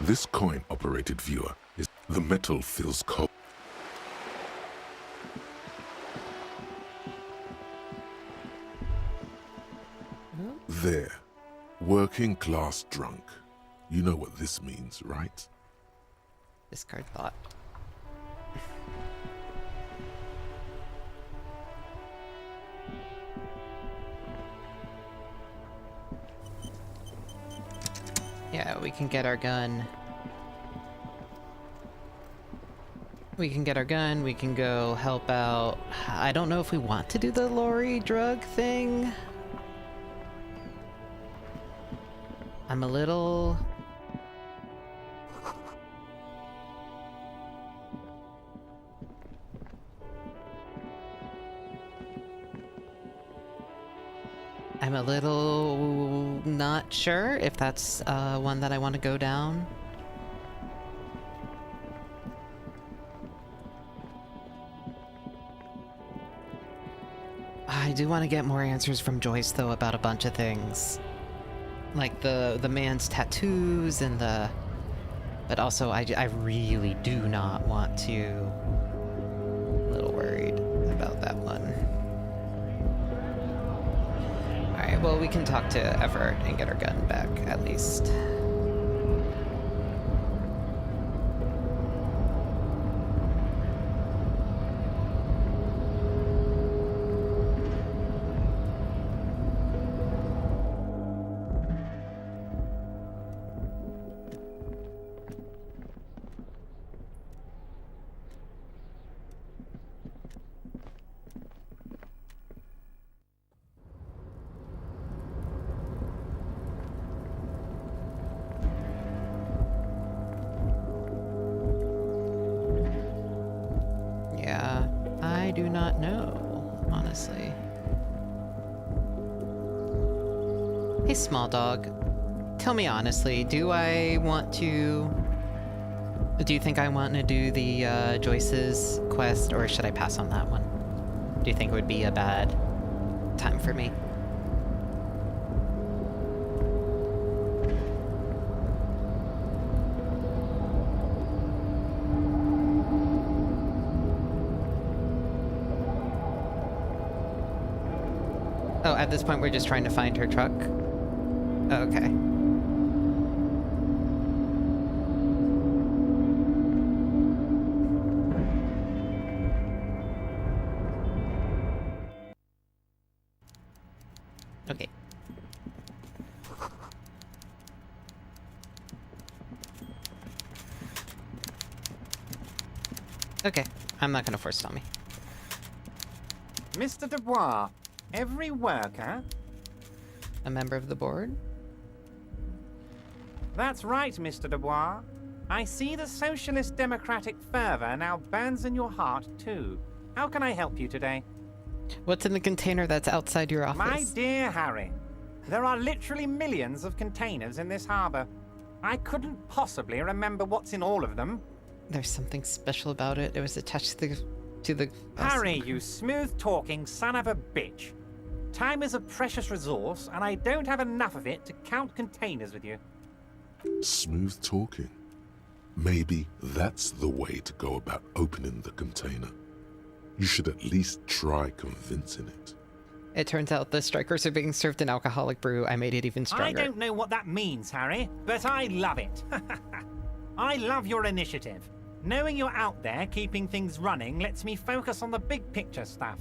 This coin-operated viewer is... the metal feels cold. There. Working class drunk. You know what this means, right? Discard thought. Yeah, we can get our gun. We can get our gun, we can go help out. I don't know if we want to do the lorry drug thing. I'm a little... not sure if that's one that I want to go down. I do want to get more answers from Joyce, though, about a bunch of things. Like the man's tattoos and the... But also, I really do not want to... A little worried about that one. Alright, well, we can talk to Everett and get our gun back, at least. know, honestly. Hey, small dog. Tell me honestly, do you think I want to do the Joyce's quest, or should I pass on that one? Do you think it would be a bad time for me? Oh, at this point we're just trying to find her truck? Okay. Okay. Okay, I'm not gonna force it on me. Mr. Dubois, every worker... A member of the board? That's right, Mr. Dubois. I see the socialist democratic fervor now burns in your heart, too. How can I help you today? What's in the container that's outside your office? My dear Harry, there are literally millions of containers in this harbor. I couldn't possibly remember what's in all of them. There's something special about it. It was attached to the... Harry, you smooth-talking son of a bitch. Time is a precious resource, and I don't have enough of it to count containers with you. Smooth talking. Maybe that's the way to go about opening the container. You should at least try convincing it. It turns out the strikers are being served an alcoholic brew. I made it even stronger. I don't know what that means, Harry, but I love it. I love your initiative. Knowing you're out there keeping things running lets me focus on the big picture stuff.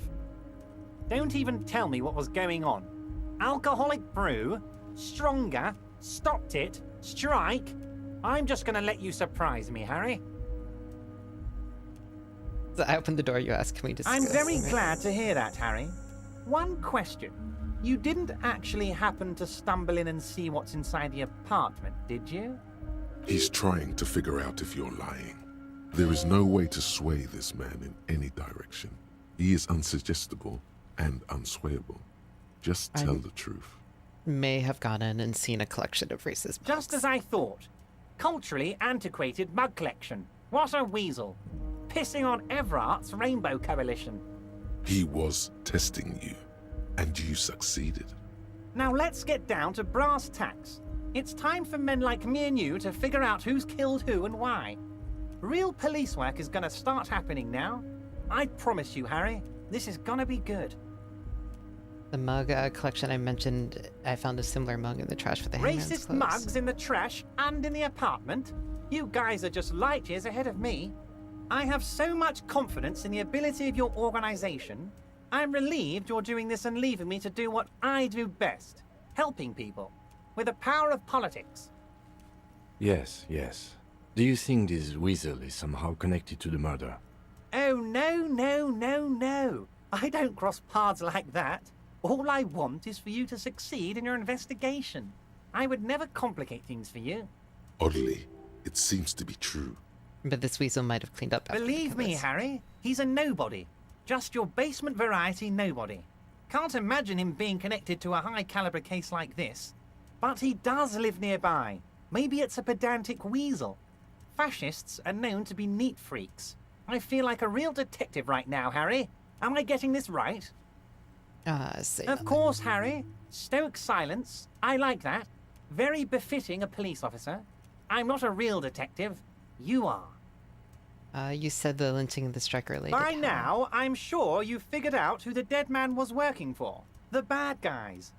Don't even tell me what was going on. Alcoholic brew, stronger, stopped it, strike. I'm just gonna let you surprise me, Harry. So I opened the door, you asked me to... I'm very glad to hear that, Harry. One question. You didn't actually happen to stumble in and see what's inside the apartment, did you? He's trying to figure out if you're lying. There is no way to sway this man in any direction. He is unsuggestible and unswayable. Just tell the truth. May have gone in and seen a collection of racist mugs. Just as I thought. Culturally antiquated mug collection. What a weasel. Pissing on Everart's Rainbow Coalition. He was testing you, and you succeeded. Now let's get down to brass tacks. It's time for men like me and you to figure out who's killed who and why. Real police work is gonna start happening now. I promise you, Harry, this is gonna be good. The mug collection I mentioned, I found a similar mug in the trash for the hangman's Racist clothes. mugs in the trash and in the apartment? You guys are just light years ahead of me. I have so much confidence in the ability of your organization. I'm relieved you're doing this and leaving me to do what I do best. Helping people. With the power of politics. Yes, yes. Do you think this weasel is somehow connected to the murder? Oh, no, no, no, no. I don't cross paths like that. All I want is for you to succeed in your investigation. I would never complicate things for you. Oddly, it seems to be true. But this weasel might have cleaned up after Believe me, Harry, he's a nobody. Just your basement variety nobody. Can't imagine him being connected to a high-caliber case like this. But he does live nearby. Maybe it's a pedantic weasel. Fascists are known to be neat freaks. I feel like a real detective right now, Harry. Am I getting this right? Of course, Harry. Stoic silence. I like that. Very befitting a police officer. I'm not a real detective. You are. You said the lynching of the striker lady. By now, I'm sure you've figured out who the dead man was working for. The bad guys.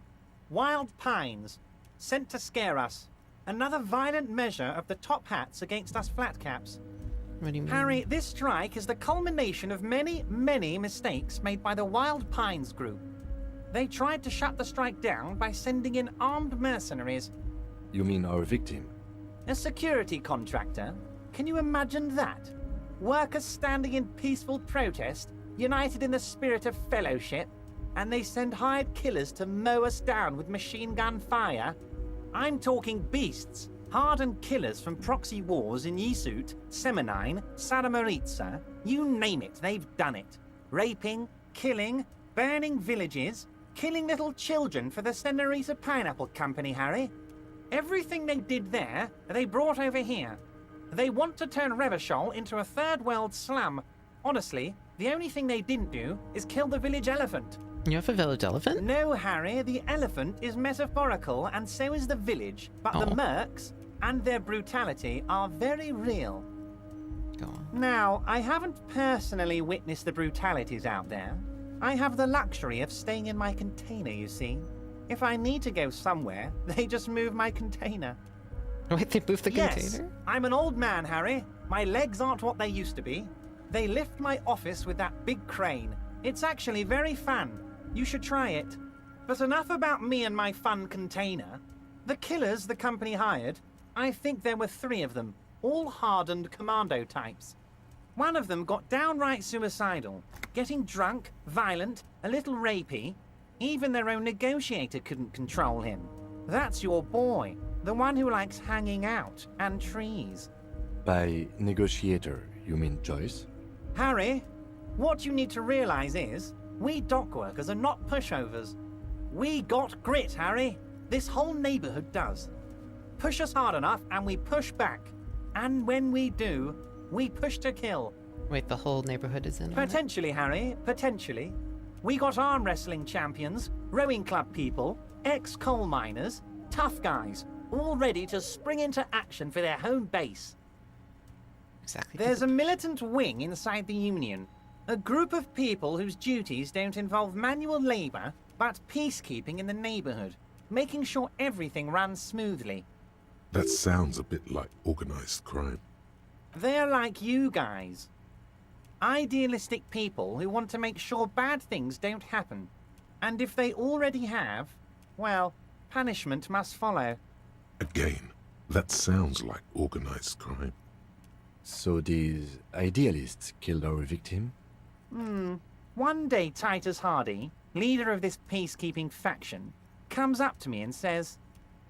Wild Pines. Sent to scare us. Another violent measure of the top hats against us flatcaps. What do you mean? Harry, this strike is the culmination of many, many mistakes made by the Wild Pines group. They tried to shut the strike down by sending in armed mercenaries. You mean our victim? A security contractor? Can you imagine that? Workers standing in peaceful protest, united in the spirit of fellowship, and they send hired killers to mow us down with machine gun fire? I'm talking beasts, hardened killers from proxy wars in Yisut, Semenine, Saramaritsa, you name it, they've done it. Raping, killing, burning villages, killing little children for the Senorita Pineapple Company, Harry. Everything they did there, they brought over here. They want to turn Revachol into a third world slum. Honestly, the only thing they didn't do is kill the village elephant. You have a village elephant? No, Harry, the elephant is metaphorical and so is the village, but the mercs and their brutality are very real. Go on. Now, I haven't personally witnessed the brutalities out there. I have the luxury of staying in my container, you see. If I need to go somewhere, they just move my container. Wait, they moved the Yes, container? I'm an old man, Harry. My legs aren't what they used to be. They lift my office with that big crane. It's actually very fun. You should try it. But enough about me and my fun container. The killers the company hired, I think there were 3 of them, all hardened commando types. One of them got downright suicidal, getting drunk, violent, a little rapey. Even their own negotiator couldn't control him. That's your boy, the one who likes hanging out and trees. By negotiator, you mean Joyce? Harry, what you need to realize is, we dock workers are not pushovers. We got grit, Harry. This whole neighborhood does. Push us hard enough and we push back. And when we do, we push to kill. Wait, the whole neighborhood is in on it? Potentially, Harry, potentially. We got arm wrestling champions, rowing club people, ex-coal miners, tough guys, all ready to spring into action for their home base. Exactly. There's a militant wing inside the Union. A group of people whose duties don't involve manual labor, but peacekeeping in the neighborhood, making sure everything runs smoothly. That sounds a bit like organized crime. They're like you guys. Idealistic people who want to make sure bad things don't happen. And if they already have, well, punishment must follow. Again, that sounds like organized crime. So these idealists killed our victim? One day Titus Hardy, leader of this peacekeeping faction, comes up to me and says,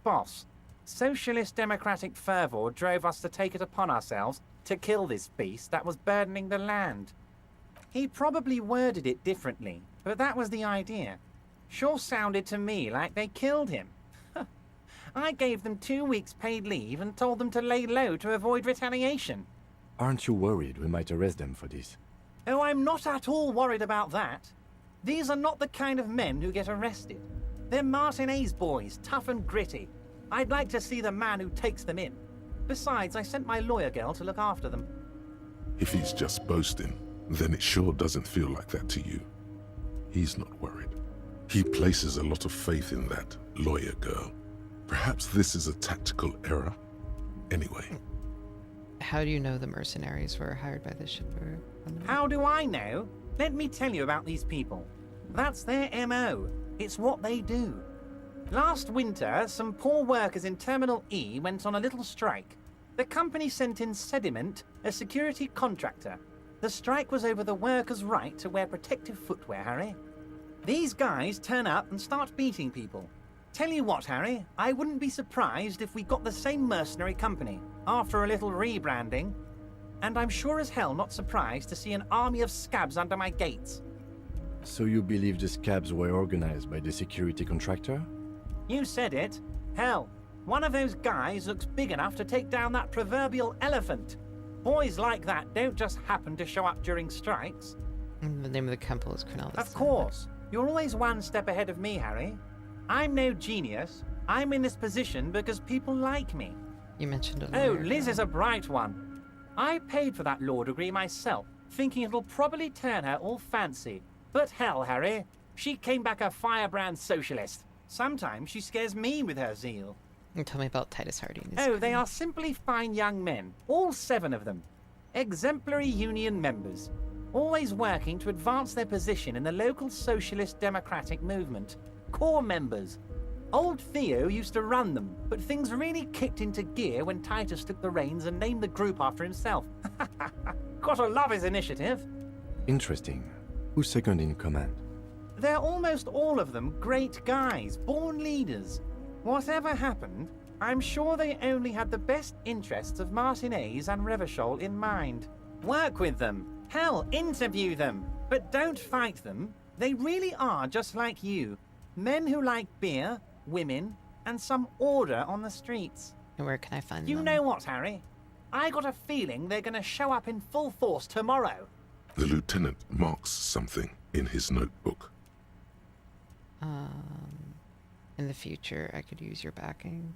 "Boss, socialist democratic fervor drove us to take it upon ourselves to kill this beast that was burdening the land." He probably worded it differently, but that was the idea. Sure sounded to me like they killed him. I gave them 2 weeks paid leave and told them to lay low to avoid retaliation. Aren't you worried we might arrest them for this? Oh, I'm not at all worried about that. These are not the kind of men who get arrested. They're Martinez boys, tough and gritty. I'd like to see the man who takes them in. Besides, I sent my lawyer girl to look after them. If he's just boasting, then it sure doesn't feel like that to you. He's not worried. He places a lot of faith in that lawyer girl. Perhaps this is a tactical error? Anyway. How do you know the mercenaries were hired by the shipper? How do I know? Let me tell you about these people. That's their MO. It's what they do. Last winter, some poor workers in Terminal E went on a little strike. The company sent in Sediment, a security contractor. The strike was over the workers' right to wear protective footwear, Harry. These guys turn up and start beating people. Tell you what, Harry, I wouldn't be surprised if we got the same mercenary company after a little rebranding. And I'm sure as hell not surprised to see an army of scabs under my gates. So you believe the scabs were organized by the security contractor? You said it. Hell, one of those guys looks big enough to take down that proverbial elephant. Boys like that don't just happen to show up during strikes. The name of the temple is Cornelis. Of course. You're always one step ahead of me, Harry. I'm no genius. I'm in this position because people like me. You mentioned a Oh, lawyer. Liz is a bright one. I paid for that law degree myself, thinking it'll probably turn her all fancy. But hell, Harry, she came back a firebrand socialist. Sometimes she scares me with her zeal. And tell me about Titus Hardy. Oh, they are simply fine young men, all 7 of them. Exemplary union members, always working to advance their position in the local socialist democratic movement. Core members. Old Theo used to run them, but things really kicked into gear when Titus took the reins and named the group after himself. Gotta love his initiative. Interesting. Who's second in command? They're almost all of them great guys, born leaders. Whatever happened, I'm sure they only had the best interests of Martinez and Revachol in mind. Work with them. Hell, interview them. But don't fight them. They really are just like you. Men who like beer, women, and some order on the streets. And where can I find them? You know what, Harry? I got a feeling they're going to show up in full force tomorrow. The lieutenant marks something in his notebook. In the future, I could use your backing.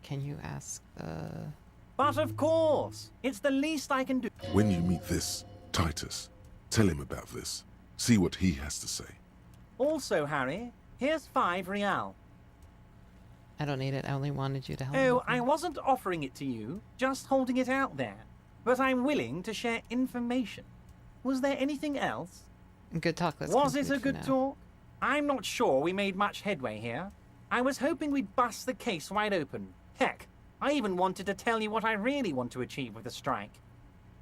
Can you ask the... But of course! It's the least I can do. When you meet this Titus, tell him about this. See what he has to say. Also, Harry, here's 5 real. I don't need it. I only wanted you to help me. Oh, I wasn't offering it to you, just holding it out there. But I'm willing to share information. Was there anything else? Good talk. Let's Was it conclude a for good now. talk? I'm not sure we made much headway here. I was hoping we'd bust the case wide open. Heck, I even wanted to tell you what I really want to achieve with the strike.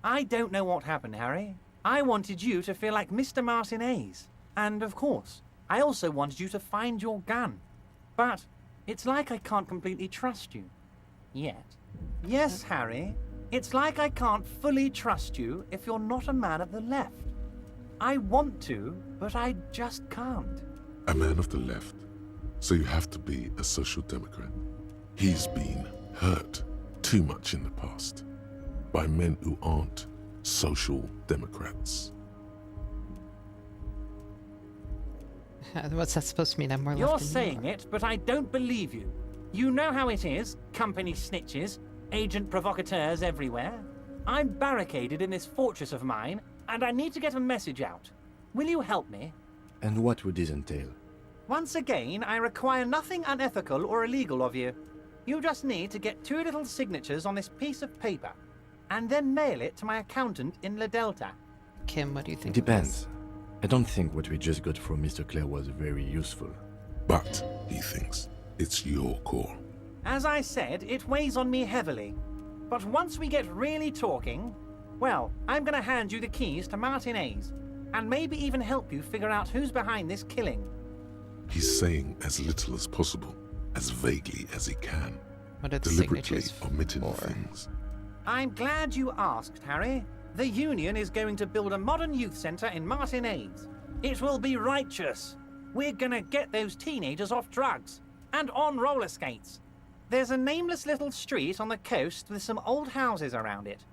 I don't know what happened, Harry. I wanted you to feel like Mr. Martinez. And, of course, I also wanted you to find your gun. But it's like I can't completely trust you. Yet. Yes, Harry. It's like I can't fully trust you if you're not a man of the left. I want to, but I just can't. A man of the left. So you have to be a social democrat. He's been hurt too much in the past by men who aren't social democrats. What's that supposed to mean? I'm more left You're than saying you are. it, but I don't believe you. You know how it is. Company snitches, agent provocateurs everywhere. I'm barricaded in this fortress of mine, and I need to get a message out. Will you help me? And what would this entail? Once again, I require nothing unethical or illegal of you. You just need to get 2 little signatures on this piece of paper, and then mail it to my accountant in La Delta. Kim, what do you think? Depends. I don't think what we just got from Mr. Clare was very useful. But, he thinks, it's your call. As I said, it weighs on me heavily. But once we get really talking, well, I'm gonna hand you the keys to Martinez, and maybe even help you figure out who's behind this killing. He's saying as little as possible, as vaguely as he can. What are the deliberately signatures omitting for? things. I'm glad you asked, Harry. The Union is going to build a modern youth centre in Martinez. It will be righteous. We're gonna get those teenagers off drugs and on roller skates. There's a nameless little street on the coast with some old houses around it.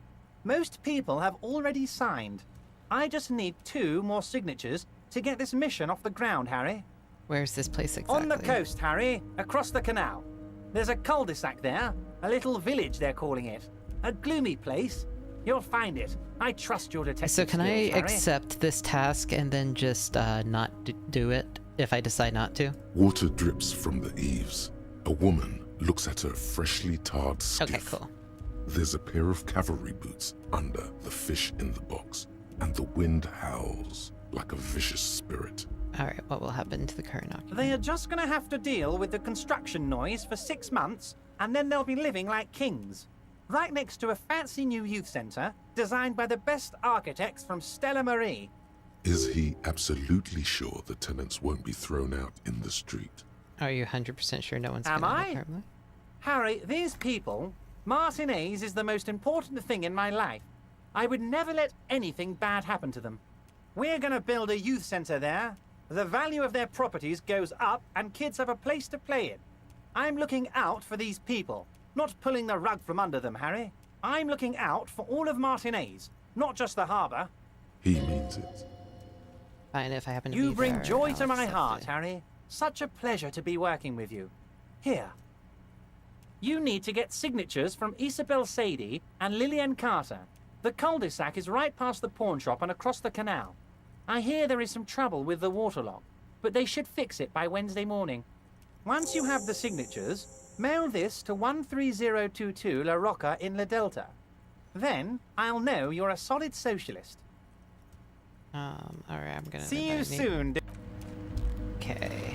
Most people have already signed. I just need 2 more signatures to get this mission off the ground, Harry. Where's this place exactly? On the coast, Harry, across the canal. There's a cul-de-sac there, a little village they're calling it. A gloomy place. You'll find it. I trust your detective So can I skills, Harry. accept this task and then just not do it if I decide not to? Water drips from the eaves. A woman looks at her freshly tarred skiff. Okay, cool. There's a pair of cavalry boots under the fish in the box, and the wind howls like a vicious spirit. Alright, what will happen to the current occupant? They are just gonna have to deal with the construction noise for 6 months, and then they'll be living like kings. Right next to a fancy new youth centre, designed by the best architects from Stella Marie. Is he absolutely sure the tenants won't be thrown out in the street? Are you 100% sure no one's Am gonna I? look harmless? Harry, these people, Martinez is the most important thing in my life. I would never let anything bad happen to them. We're gonna build a youth centre there. The value of their properties goes up and kids have a place to play in. I'm looking out for these people, not pulling the rug from under them, Harry. I'm looking out for all of Martinez, not just the harbour. He means it. Fine, if I happen to You be bring there, joy I'll to my accept heart, it. Harry. Such a pleasure to be working with you. Here. You need to get signatures from Isabel Sadie and Lillian Carter. The cul-de-sac is right past the pawn shop and across the canal. I hear there is some trouble with the waterlock, but they should fix it by Wednesday morning. Once you have the signatures, mail this to 13022 La Rocca in La Delta. Then I'll know you're a solid socialist. Alright, I'm gonna... See you soon. Okay.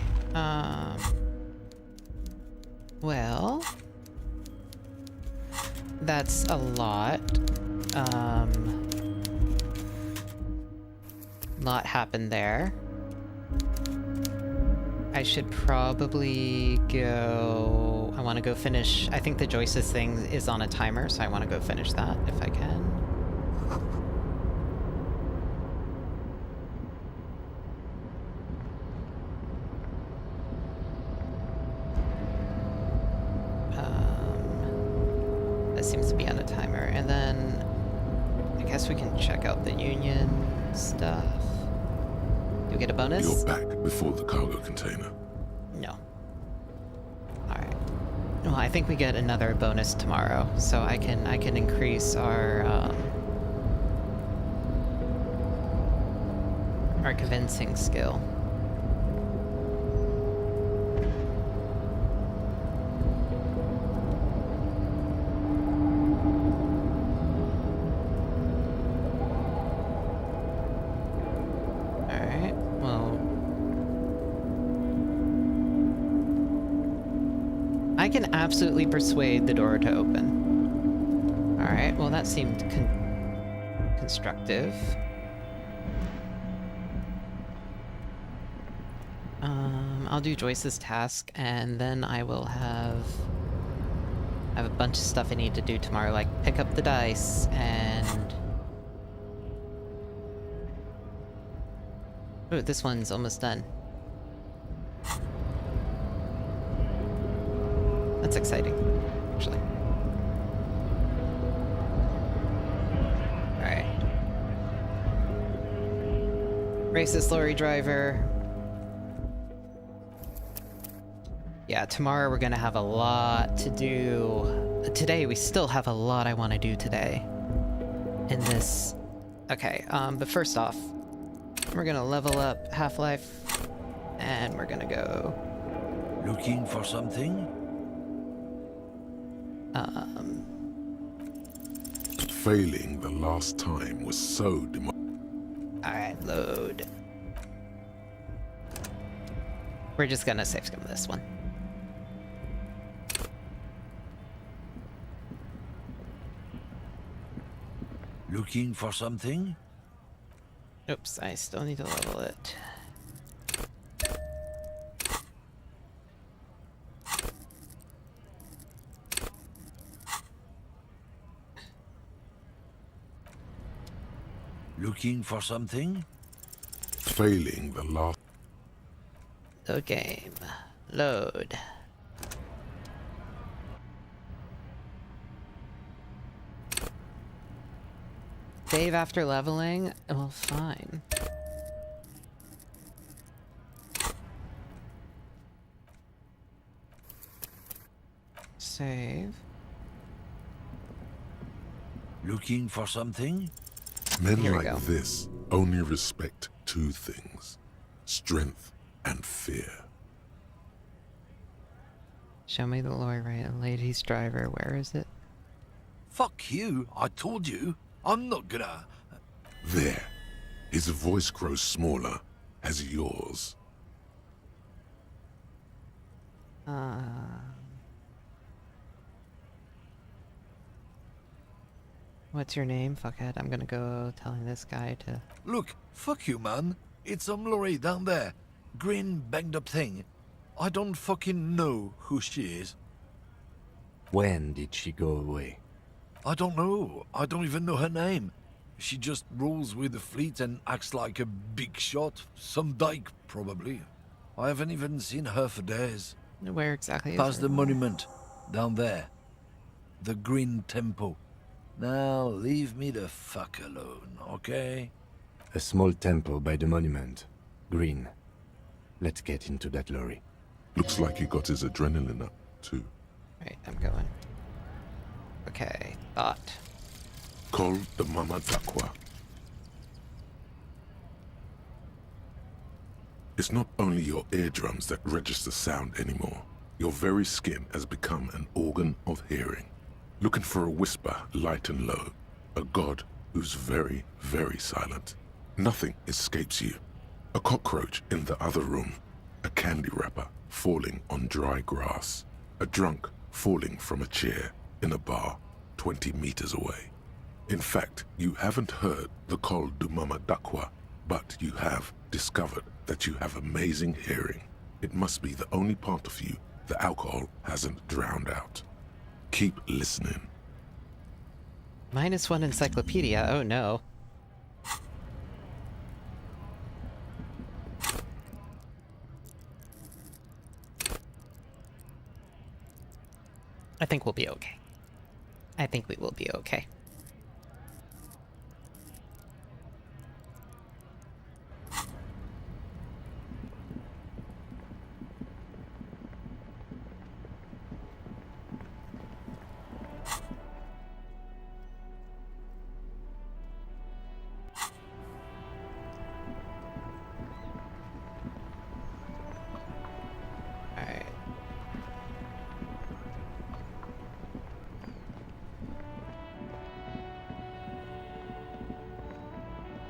Well... That's a lot. Lot happened there. I should probably go... I want to go finish... I think the Joyce's thing is on a timer, so I want to go finish that if I can. seems to be on a timer. And then I guess we can check out the Union stuff. Do we get a bonus? You're back before the cargo container. No. Alright. Well, I think we get another bonus tomorrow, so I can increase our convincing skill. Alright, well... I can absolutely persuade the door to open. Alright, well that seemed constructive. I'll do Joyce's task, and then I will have a bunch of stuff I need to do tomorrow, like pick up the dice, and... Oh, this one's almost done. That's exciting, actually. Alright. Racist lorry driver. Yeah, tomorrow we're gonna have a lot to do. Today, we still have a lot I want to do today. In this... Okay, but first off, we're gonna level up Half-Life, and we're gonna go... Looking for something? Failing the last time was so Alright, load. We're just gonna save scum this one. Looking for something? Oops, I still need to level it. Looking for something? Failing the last... The game. Load. Save after leveling? Well, fine. Save. Looking for something? Men Here we like go. this only respect two things: strength and fear. Show me the lorry right, ladies driver. Where is it? Fuck you, I told you. I'm not gonna... There. His voice grows smaller as yours. What's your name, fuckhead? I'm gonna go telling this guy to... Look, fuck you, man. It's some lorry down there. Green, banged up thing. I don't fucking know who she is. When did she go away? I don't know. I don't even know her name. She just rolls with the fleet and acts like a big shot. Some dyke, probably. I haven't even seen her for days. Where exactly is Past her? the monument. Down there. The Green Temple. Now, leave me the fuck alone, okay? A small temple by the monument. Green. Let's get into that lorry. Looks like he got his adrenaline up, too. Right, I'm going. Okay, thought. Call the Mama Dakwa. It's not only your eardrums that register sound anymore. Your very skin has become an organ of hearing. Looking for a whisper, light and low. A god who's very, very silent. Nothing escapes you. A cockroach in the other room. A candy wrapper falling on dry grass. A drunk falling from a chair in a bar 20 meters away. In fact, you haven't heard the Call du Mama Dakwa, but you have discovered that you have amazing hearing. It must be the only part of you the alcohol hasn't drowned out. Keep listening. -1 encyclopedia, oh no. I think we'll be okay. I think we will be okay.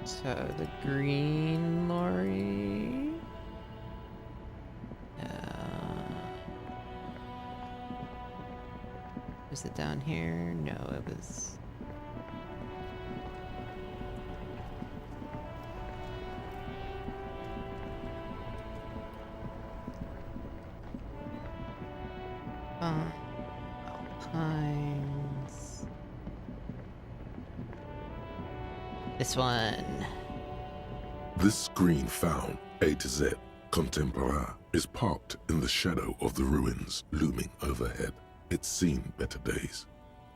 So the green lorry. Was it down here? No, it was. Alpines. This one. This green found, A to Z, Contemporain, is parked in the shadow of the ruins looming overhead. It's seen better days.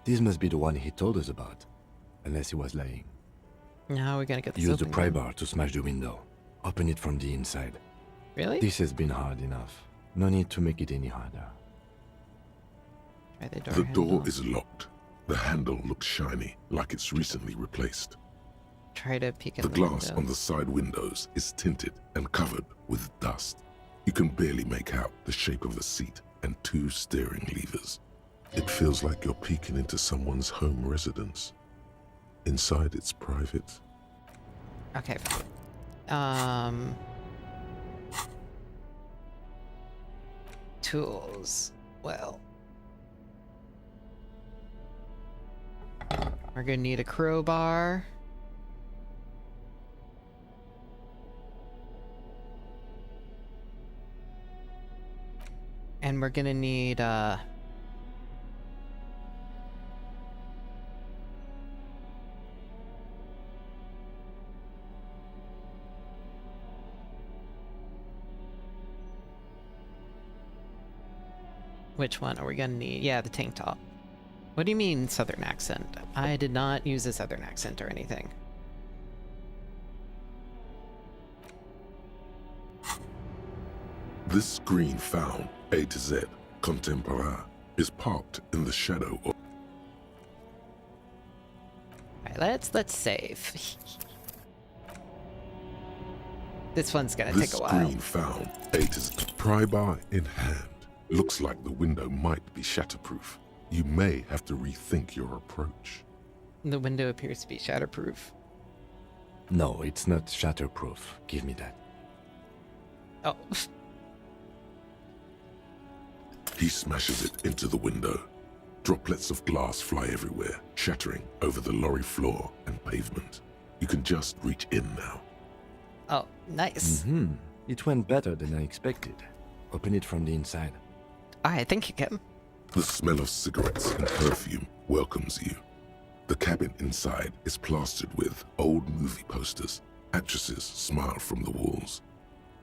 This must be the one he told us about, unless he was lying. Now we gotta get this Use the open pry again. bar to smash the window. Open it from the inside. Really? This has been hard enough. No need to make it any harder. Try the door The door handle. is locked. The handle looks shiny, like it's recently replaced. Try to peek in The the glass window. on the side windows is tinted and covered with dust. You can barely make out the shape of a seat and 2 steering levers. It feels like you're peeking into someone's home residence. Inside, it's private. Okay. Fine. Tools. Well. We're gonna need a crowbar. And we're gonna need, which one are we gonna need? Yeah, the tank top. What do you mean, southern accent? I did not use a southern accent or anything. This green found, A to Z, Contemporain, is parked in the shadow of... Alright, let's save. This one's gonna This take a while. green found, A to Z, pry bar in hand. Looks like the window might be shatterproof. You may have to rethink your approach. The window appears to be shatterproof. No, it's not shatterproof. Give me that. Oh. He smashes it into the window. Droplets of glass fly everywhere, shattering over the lorry floor and pavement. You can just reach in now. Oh, nice. It went better than I expected. Open it from the inside. Alright, thank you, Kim. The smell of cigarettes and perfume welcomes you. The cabin inside is plastered with old movie posters. Actresses smile from the walls.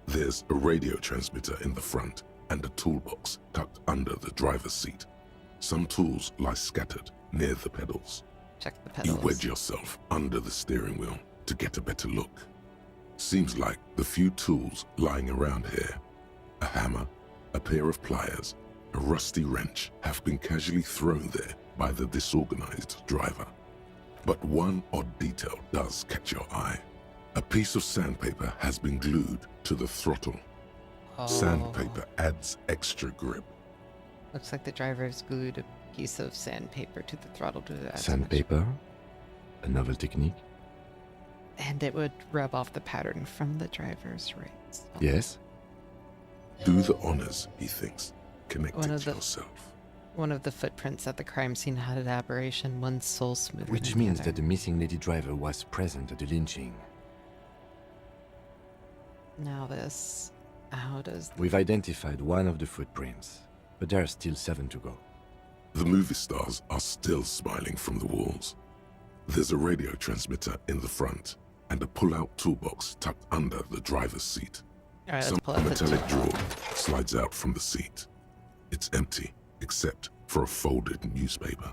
There's a radio transmitter in the front and a toolbox tucked under the driver's seat. Some tools lie scattered near the pedals. Check the You pedals. wedge yourself under the steering wheel to get a better look. Seems like the few tools lying around here, a hammer, a pair of pliers, a rusty wrench, have been casually thrown there by the disorganized driver. But one odd detail does catch your eye. A piece of sandpaper has been glued to the throttle. Oh. Sandpaper adds extra grip. Looks like the driver's glued a piece of sandpaper to the throttle to add some Sandpaper? A novel technique? and it would rub off the pattern from the driver's rates. Yes? Do the honors, he thinks. Connect One it of to the- yourself. One of the footprints at the crime scene had an aberration, one soul smoother Which than means the that other. the missing lady driver was present at the lynching. Now this. How does... We've identified one of the footprints, but there are still 7 to go. The movie stars are still smiling from the walls. There's a radio transmitter in the front and a pull-out toolbox tucked under the driver's seat. All right, let's Some pull out the metallic toolbox. drawer slides out from the seat. It's empty, except for a folded newspaper.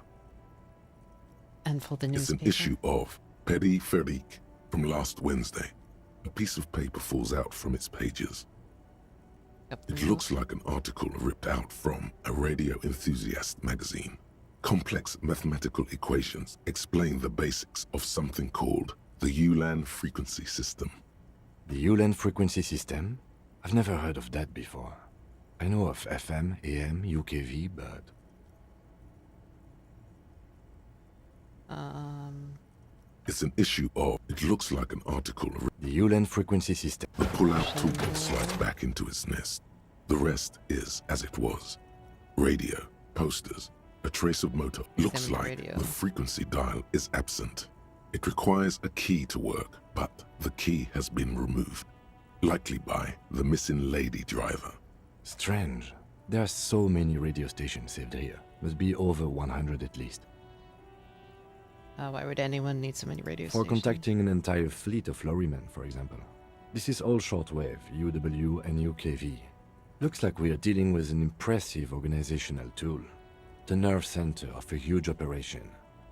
And for the It's newspaper? an issue of Peripherique from last Wednesday. A piece of paper falls out from its pages. It looks like an article ripped out from a radio enthusiast magazine. Complex mathematical equations explain the basics of something called the Ulan frequency system. The Ulan frequency system? I've never heard of that before. I know of FM, AM, UKV, but... It's an issue of... It looks like an article... The Ulan frequency system. The pull-out toolbox slides back into its nest. The rest is as it was. Radio, posters, a trace of motor. Looks like the frequency dial is absent. It requires a key to work, but the key has been removed. Likely by the missing lady driver. Strange. There are so many radio stations saved here. Must be over 100 at least. Why would anyone need so many radio For stations? contacting an entire fleet of lorrymen, for example. This is all shortwave, UW and UKV. Looks like we are dealing with an impressive organizational tool. The nerve center of a huge operation.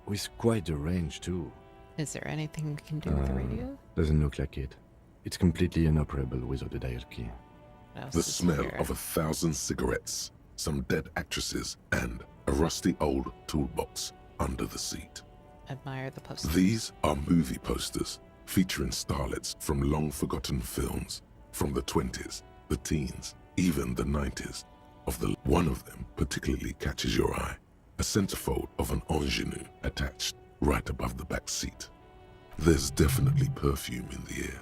With quite a range too. Is there anything we can do with the radio? Doesn't look like it. It's completely inoperable without a dial key. The smell of 1,000 cigarettes, some dead actresses, and a rusty old toolbox under the seat. Admire the posters. These are movie posters featuring starlets from long-forgotten films from the 20s, the teens, even the 90s. One of them particularly catches your eye. A centerfold of an ingenue attached right above the back seat. There's definitely perfume in the air.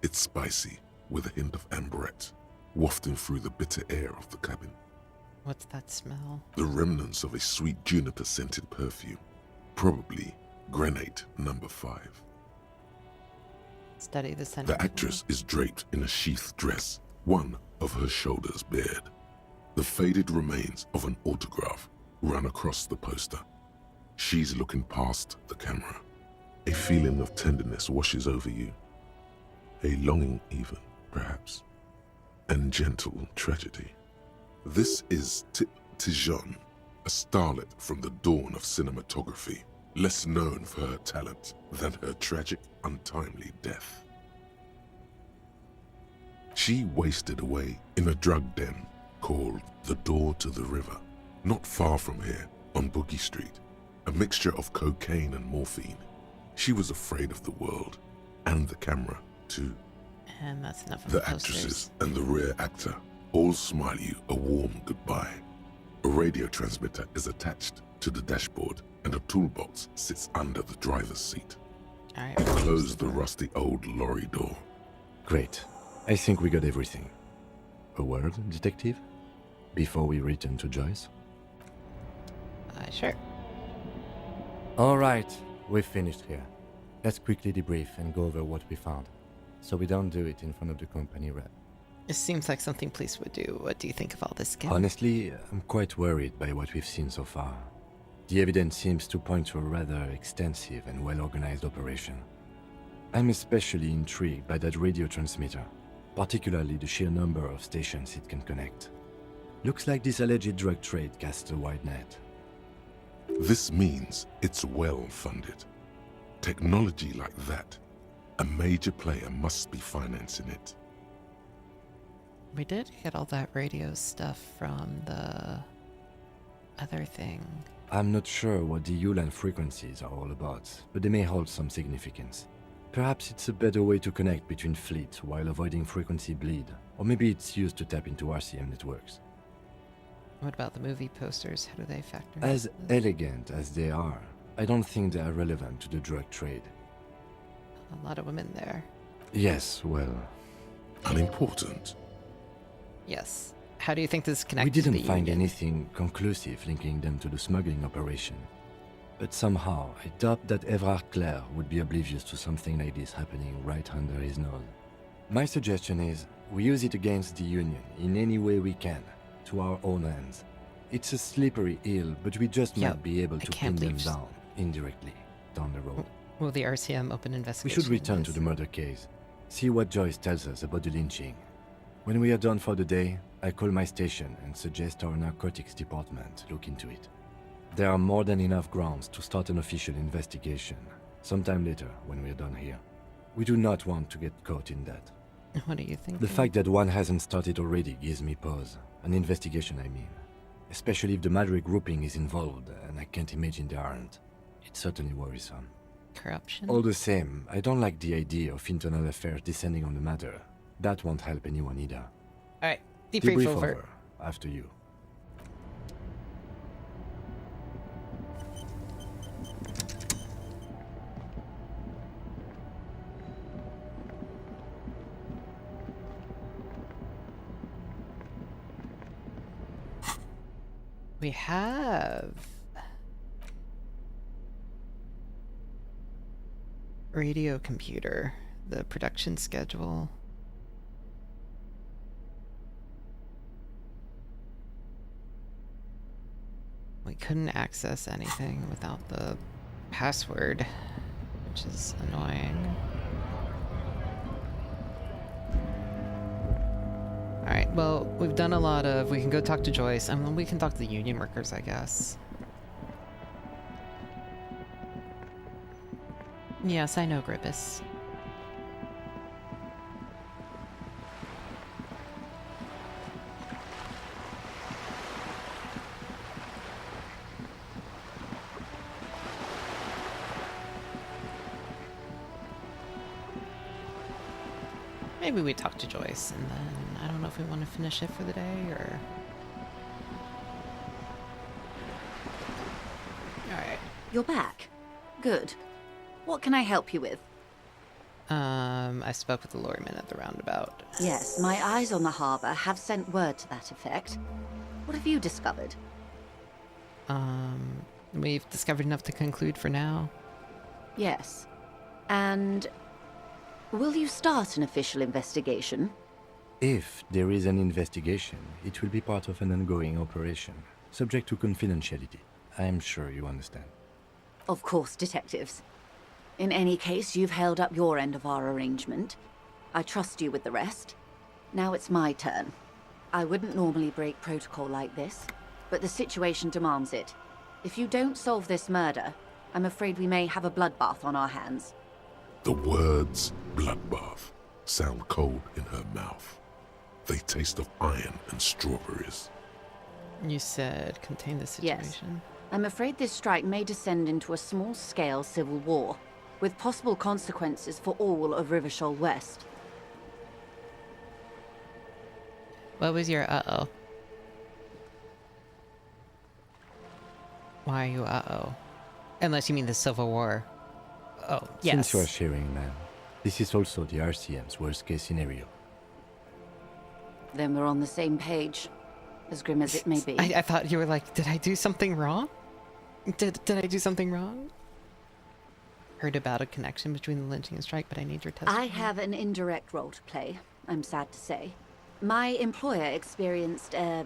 It's spicy, with a hint of amberette, wafting through the bitter air of the cabin. What's that smell? The remnants of a sweet juniper-scented perfume. Probably Grenade number 5. Study the scent. The actress is draped in a sheathed dress, one of her shoulders bared. The faded remains of an autograph run across the poster. She's looking past the camera. A feeling of tenderness washes over you. A longing even, perhaps. And gentle tragedy. This is Tijon, a starlet from the dawn of cinematography, less known for her talent than her tragic, untimely death. She wasted away in a drug den called the Door to the River, not far from here, on Boogie Street, a mixture of cocaine and morphine. She was afraid of the world, and the camera, too. And that's enough of The posters. actresses and the rear actor all smile you a warm goodbye. A radio transmitter is attached to the dashboard, and a toolbox sits under the driver's seat. Alright, You close the rusty old lorry door. Great. I think we got everything. A word, detective? Before we return to Joyce? Sure. Alright, we've finished here. Let's quickly debrief and go over what we found, so we don't do it in front of the company rep. It seems like something police would do. What do you think of all this, Kim? Honestly, I'm quite worried by what we've seen so far. The evidence seems to point to a rather extensive and well-organized operation. I'm especially intrigued by that radio transmitter, particularly the sheer number of stations it can connect. Looks like this alleged drug trade casts a wide net. This means it's well funded. Technology like that, a major player must be financing it. We did get all that radio stuff from the other thing. I'm not sure what the Ulan frequencies are all about, but they may hold some significance. Perhaps it's a better way to connect between fleets while avoiding frequency bleed, or maybe it's used to tap into RCM networks. What about the movie posters? How do they factor in? As elegant as they are, I don't think they are relevant to the drug trade. A lot of women there. Yes, well... Unimportant. Yes. How do you think this is We connected to didn't the find union? anything conclusive linking them to the smuggling operation. But somehow, I doubt that Everard Clare would be oblivious to something like this happening right under his nose. My suggestion is, we use it against the Union in any way we can, to our own ends. It's a slippery hill, but we just might be able to pin them down, indirectly, down the road. Will the RCM open We investigation? should return to the murder case, see what Joyce tells us about the lynching. When we are done for the day, I call my station and suggest our narcotics department look into it. There are more than enough grounds to start an official investigation, sometime later when we're done here. We do not want to get caught in that. What do you think? The fact that one hasn't started already gives me pause. An investigation, I mean. Especially if the Madrid grouping is involved, and I can't imagine they aren't. It's certainly worrisome. Corruption? All the same, I don't like the idea of internal affairs descending on the matter. That won't help anyone either. Alright, debrief over. After you. We have radio computer, the production schedule. We couldn't access anything without the password, which is annoying. Alright, well, we've done a lot of... We can go talk to Joyce. I mean, we can talk to the union workers, I guess. Yes, I know, Grippus. Maybe we talk to Joyce, and then I don't know if we want to finish it for the day, or... Alright. You're back. Good. What can I help you with? I spoke with the lorryman at the roundabout. Yes, my eyes on the harbour have sent word to that effect. What have you discovered? We've discovered enough to conclude for now. Yes. And... will you start an official investigation? If there is an investigation, it will be part of an ongoing operation, subject to confidentiality. I am sure you understand. Of course, detectives. In any case, you've held up your end of our arrangement. I trust you with the rest. Now it's my turn. I wouldn't normally break protocol like this, but the situation demands it. If you don't solve this murder, I'm afraid we may have a bloodbath on our hands. The words bloodbath sound cold in her mouth. They taste of iron and strawberries. You said contain the situation? Yes. I'm afraid this strike may descend into a small-scale civil war, with possible consequences for all of Rivershoal West. What was your uh-oh? Why are you uh-oh? Unless you mean the Civil War. Oh, yes. Since you are sharing, ma'am, this is also the RCM's worst-case scenario. Then we're on the same page, as grim as it may be. I thought you were like, did I do something wrong? Did I do something wrong? Heard about a connection between the lynching and strike, but I need your testimony. I have an indirect role to play, I'm sad to say. My employer experienced a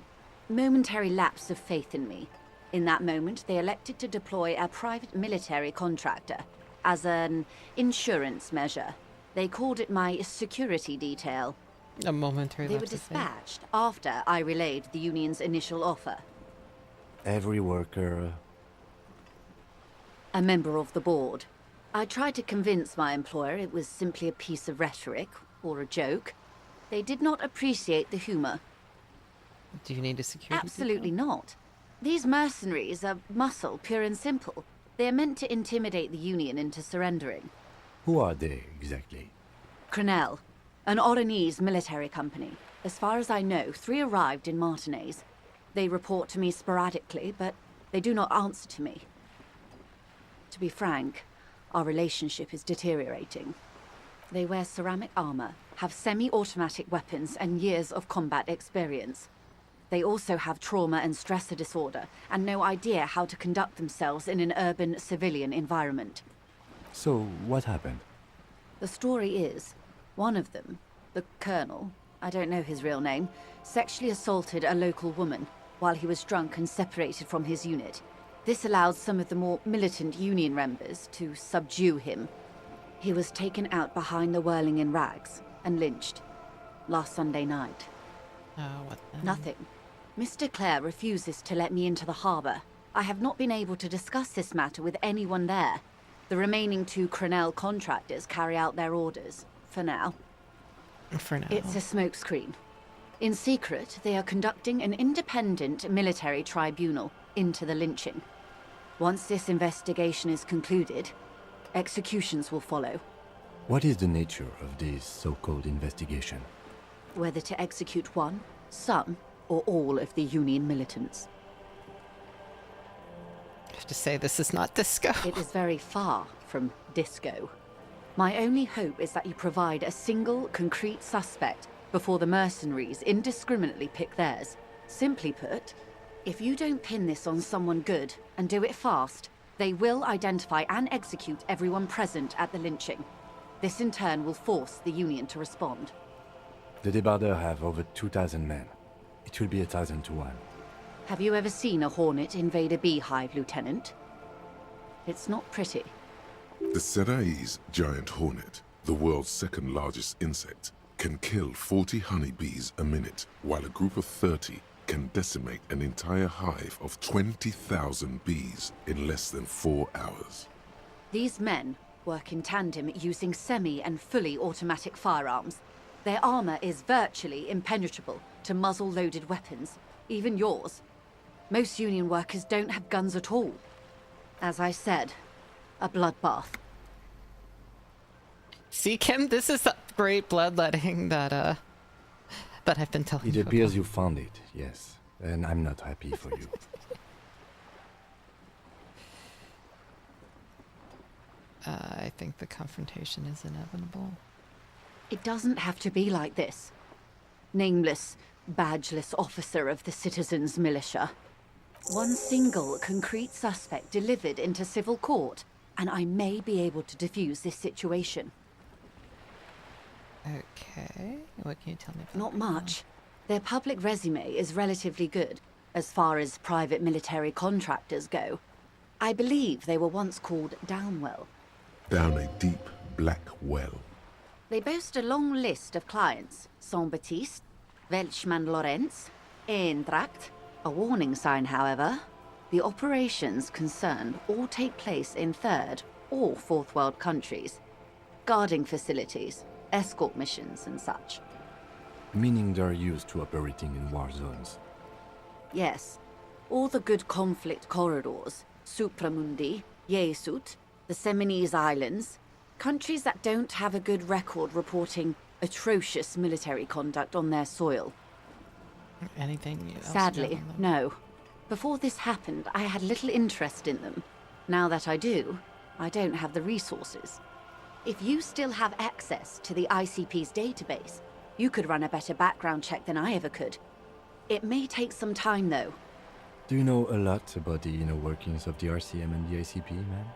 momentary lapse of faith in me. In that moment, they elected to deploy a private military contractor as an insurance measure. They called it my security detail. A momentary They were lapse of faith. dispatched after I relayed the union's initial offer. Every worker... A member of the board. I tried to convince my employer it was simply a piece of rhetoric, or a joke. They did not appreciate the humor. Do you need a security Absolutely detail? not. These mercenaries are muscle, pure and simple. They are meant to intimidate the Union into surrendering. Who are they, exactly? Crenell, an Oranese military company. As far as I know, 3 arrived in Martinez. They report to me sporadically, but they do not answer to me. To be frank, our relationship is deteriorating. They wear ceramic armor, have semi-automatic weapons, and years of combat experience. They also have trauma and stressor disorder, and no idea how to conduct themselves in an urban civilian environment. So, what happened? The story is, one of them, the Colonel, I don't know his real name, sexually assaulted a local woman while he was drunk and separated from his unit. This allowed some of the more militant Union members to subdue him. He was taken out behind the whirling in rags and lynched last Sunday night. Oh, what then? Nothing. Mr. Clare refuses to let me into the harbour. I have not been able to discuss this matter with anyone there. The remaining 2 Crenell contractors carry out their orders, for now. For now. It's a smokescreen. In secret, they are conducting an independent military tribunal into the lynching. Once this investigation is concluded, executions will follow. What is the nature of this so-called investigation? Whether to execute one, some, or all of the Union militants. I have to say, this is not disco. It is very far from disco. My only hope is that you provide a single, concrete suspect before the mercenaries indiscriminately pick theirs. Simply put, if you don't pin this on someone good, and do it fast, they will identify and execute everyone present at the lynching. This in turn will force the Union to respond. The Debardeurs have over 2,000 men. It will be 1,000 to 1. Have you ever seen a hornet invade a beehive, Lieutenant? It's not pretty. The Serai's giant hornet, the world's second largest insect, can kill 40 honeybees a minute, while a group of 30 can decimate an entire hive of 20,000 bees in less than 4 hours. These men work in tandem using semi- and fully automatic firearms. Their armor is virtually impenetrable to muzzle-loaded weapons, even yours. Most Union workers don't have guns at all. As I said, a bloodbath. See, Kim, this is the great bloodletting that I've been telling you It appears about. you found it, yes. And I'm not happy for you. I think the confrontation is inevitable. It doesn't have to be like this. Nameless, badgeless officer of the citizens' militia. One single, concrete suspect delivered into civil court, and I may be able to defuse this situation. Okay, what can you tell me about Not much. Their public resume is relatively good, as far as private military contractors go. I believe they were once called Downwell. Down a deep, black well. They boast a long list of clients. Saint-Baptiste, Welchman-Lorenz, Eintracht. A warning sign, however. The operations concerned all take place in third or fourth world countries. Guarding facilities, escort missions and such. Meaning they're used to operating in war zones. Yes. All the good conflict corridors, Supramundi, Yesut, the Seminese Islands, countries that don't have a good record reporting atrocious military conduct on their soil. Anything else? Sadly, no. Before this happened, I had little interest in them. Now that I do, I don't have the resources. If you still have access to the ICP's database, you could run a better background check than I ever could. It may take some time, though. Do you know a lot about the inner workings of the RCM and the ICP, ma'am?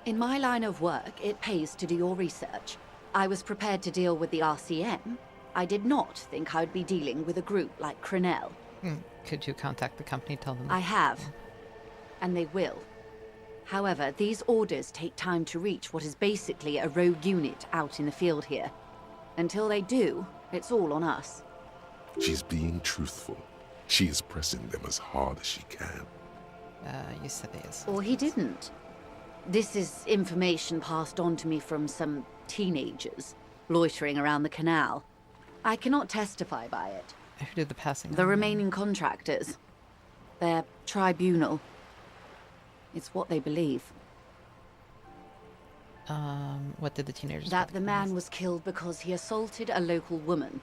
In my line of work, it pays to do your research. I was prepared to deal with the RCM. I did not think I would be dealing with a group like Crenell. Could you contact the company, tell them? I have. And they will. However, these orders take time to reach what is basically a rogue unit out in the field here. Until they do, it's all on us. She's being truthful. She is pressing them as hard as she can. You said yes. Or he didn't. This is information passed on to me from some teenagers loitering around the canal. I cannot testify by it. Who did the passing? The remaining contractors. Their tribunal. It's what they believe. What did the teenagers? That the man was killed because he assaulted a local woman.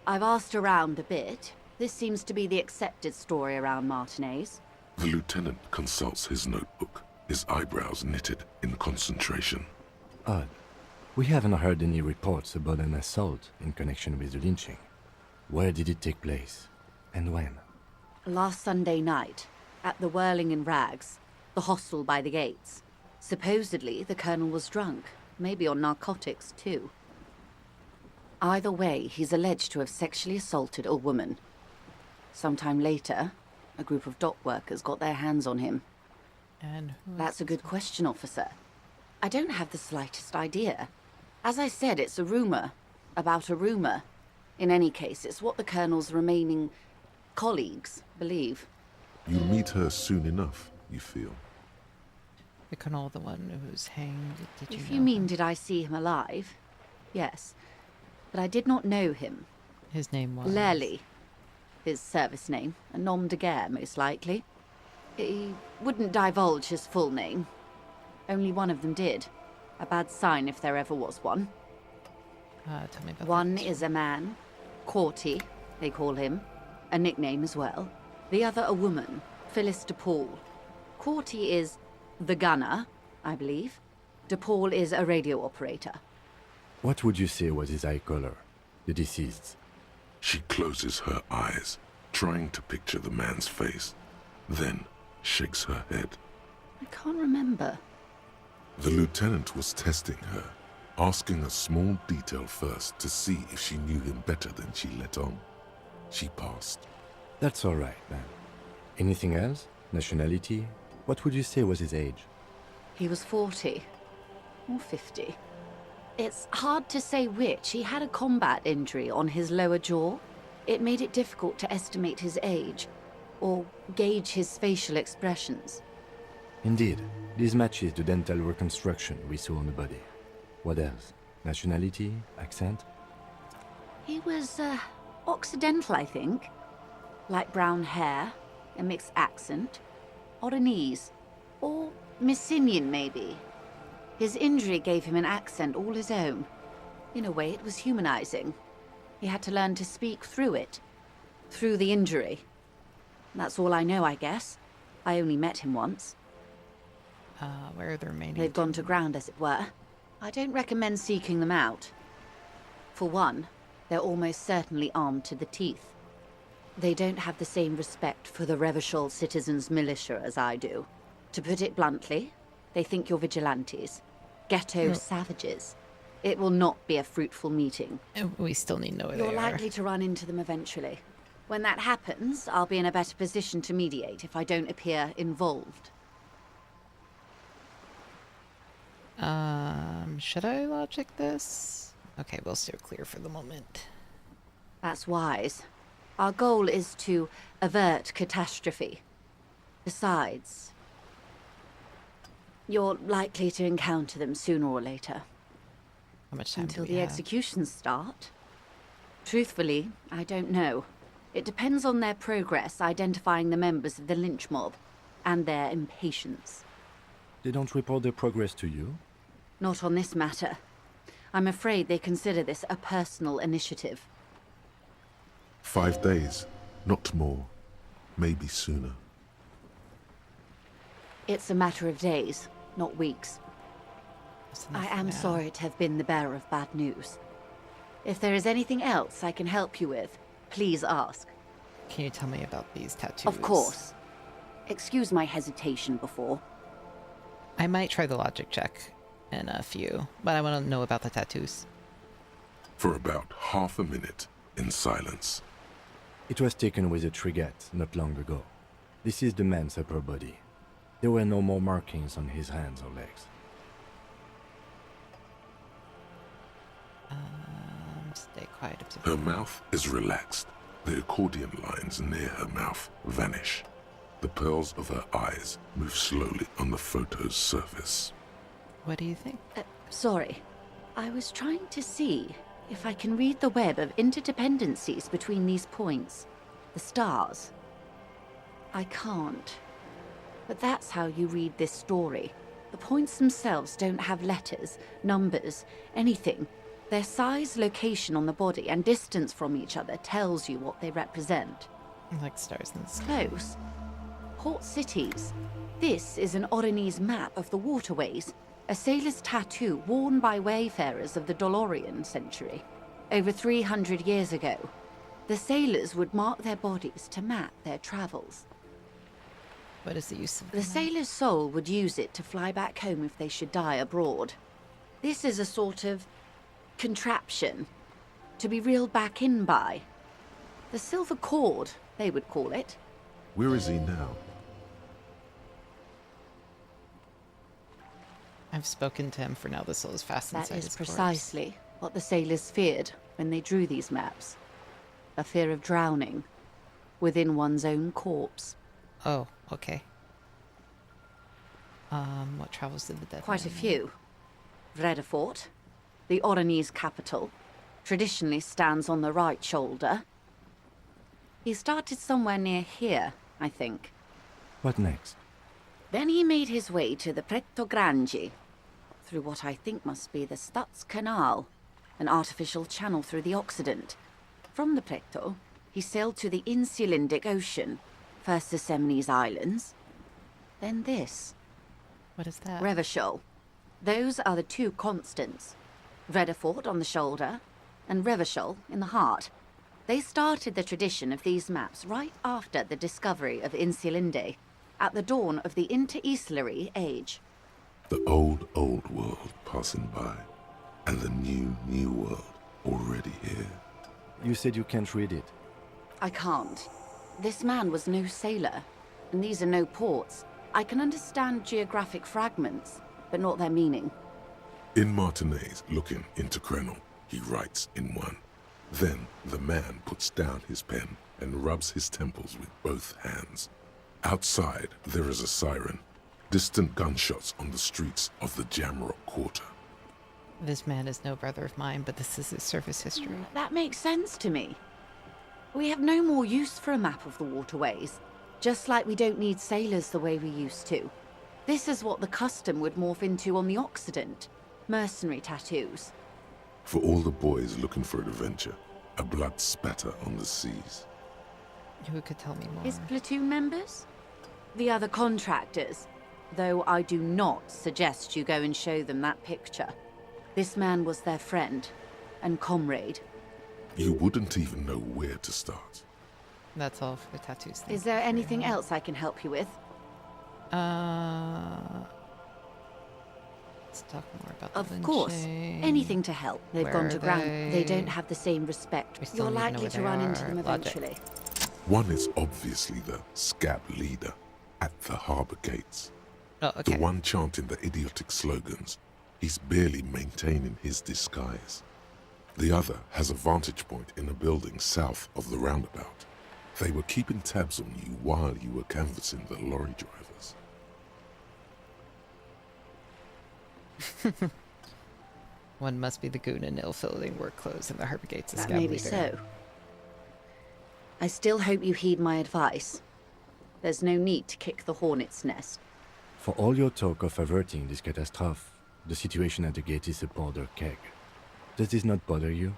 I've asked around a bit. This seems to be the accepted story around Martinez. The lieutenant consults his notebook, his eyebrows knitted in concentration. Odd. We haven't heard any reports about an assault in connection with the lynching. Where did it take place? And when? Last Sunday night, at the Whirling in Rags, the hostel by the gates. Supposedly, the colonel was drunk, maybe on narcotics too. Either way, he's alleged to have sexually assaulted a woman. Sometime later, a group of dock workers got their hands on him. And That's a good question, officer. I don't have the slightest idea. As I said, it's a rumor. About a rumor. In any case, it's what the colonel's remaining colleagues believe. You'll meet her soon enough. you feel. The Colonel, the one who's hanged, did you If know you mean him? did I see him alive? Yes. But I did not know him. His name was? Lely. His service name. A nom de guerre, most likely. He wouldn't divulge his full name. Only one of them did. A bad sign if there ever was one. Tell me about One that. is a man. Courty, they call him. A nickname as well. The other a woman. Phyllis DePaul. Courty is the gunner, I believe. DePaul is a radio operator. What would you say was his eye color, the deceased's? She closes her eyes, trying to picture the man's face, then shakes her head. I can't remember. The lieutenant was testing her, asking a small detail first to see if she knew him better than she let on. She passed. That's all right, ma'am. Anything else? Nationality? What would you say was his age? He was 40. Or 50. It's hard to say which. He had a combat injury on his lower jaw. It made it difficult to estimate his age, or gauge his facial expressions. Indeed. This matches the dental reconstruction we saw on the body. What else? Nationality? Accent? He was, Occidental, I think. Light brown hair, a mixed accent, Oranese, or Mycenaean, maybe. His injury gave him an accent all his own. In a way, it was humanizing. He had to learn to speak through it. Through the injury. That's all I know, I guess. I only met him once. Where are the remaining? They've gone to ground, as it were. I don't recommend seeking them out. For one, they're almost certainly armed to the teeth. They don't have the same respect for the Revachol citizens' militia as I do. To put it bluntly, they think you're vigilantes. Ghetto savages. It will not be a fruitful meeting. We still need to know where You're they are. likely to run into them eventually. When that happens, I'll be in a better position to mediate if I don't appear involved. Should I logic this? Okay, we'll steer clear for the moment. That's wise. Our goal is to avert catastrophe. Besides, you're likely to encounter them sooner or later. How much time Until do we the have? executions start? Truthfully, I don't know. It depends on their progress identifying the members of the lynch mob, and their impatience. They don't report their progress to you? Not on this matter. I'm afraid they consider this a personal initiative. 5 days, not more. Maybe sooner. It's a matter of days, not weeks. I am sorry to have been the bearer of bad news. If there is anything else I can help you with, please ask. Can you tell me about these tattoos? Of course. Excuse my hesitation before. I might try the logic check in a few, but I want to know about the tattoos. For about half a minute, in silence. It was taken with a trigette not long ago. This is the man's upper body. There were no more markings on his hands or legs. Stay quiet. Her mouth is relaxed. The accordion lines near her mouth vanish. The pearls of her eyes move slowly on the photo's surface. What do you think? Sorry. I was trying to see if I can read the web of interdependencies between these points. The stars. I can't. But that's how you read this story. The points themselves don't have letters, numbers, anything. Their size, location on the body, and distance from each other tells you what they represent. Like stars in the sky. Close. Port cities. This is an Oranese map of the waterways. A sailor's tattoo worn by wayfarers of the Dolorian century. Over 300 years ago, the sailors would mark their bodies to map their travels. What is the use of The sailor's soul would use it to fly back home if they should die abroad. This is a sort of contraption to be reeled back in by. The silver cord, they would call it. Where is he now? I've spoken to him for now. The soul is fast That inside is his corpse. precisely what the sailors feared when they drew these maps. A fear of drowning within one's own corpse. Oh, okay. What travels to the dead? Quite a few. Vredefort, the Oranese capital, traditionally stands on the right shoulder. He started somewhere near here, I think. What next? Then he made his way to the Pretto Grande, through what I think must be the Stutz Canal, an artificial channel through the Occident. From the Pretto, he sailed to the Insulindic Ocean, first the Semines Islands, then this. What is that? Revachol. Those are the two constants. Vredefort on the shoulder, and Revachol in the heart. They started the tradition of these maps right after the discovery of Insulinde, at the dawn of the Interinsulary Age. The old world passing by, and the new world already here. You said you can't read it. I can't. This man was no sailor, and these are no ports. I can understand geographic fragments, but not their meaning. In Martinez looking into Krenel, he writes in one. Then the man puts down his pen and rubs his temples with both hands. Outside, there is a siren. Distant gunshots on the streets of the Jamrock Quarter. This man is no brother of mine, but this is his service history. That makes sense to me. We have no more use for a map of the waterways, just like we don't need sailors the way we used to. This is what the custom would morph into on the Occident. Mercenary tattoos. For all the boys looking for adventure, a blood spatter on the seas. Who could tell me more? His platoon members? The other contractors. Though I do not suggest you go and show them that picture. This man was their friend and comrade. You wouldn't even know where to start. That's all for the tattoos. Is there anything else I can help you with? Let's talk more about the Of course. lynching. Anything to help. They've Where gone are to ground. They don't they? have the same respect. We still You're need to know likely where to they run into are. them Logic. eventually. One is obviously the scab leader at the harbor gates. Oh, okay. The one chanting the idiotic slogans. He's barely maintaining his disguise. The other has a vantage point in a building south of the roundabout. They were keeping tabs on you while you were canvassing the lorry drivers. One must be the goon in ill-fitting work clothes and the harbor gates. That may be so. I still hope you heed my advice. There's no need to kick the hornet's nest. For all your talk of averting this catastrophe, the situation at the gate is a powder keg. Does this not bother you?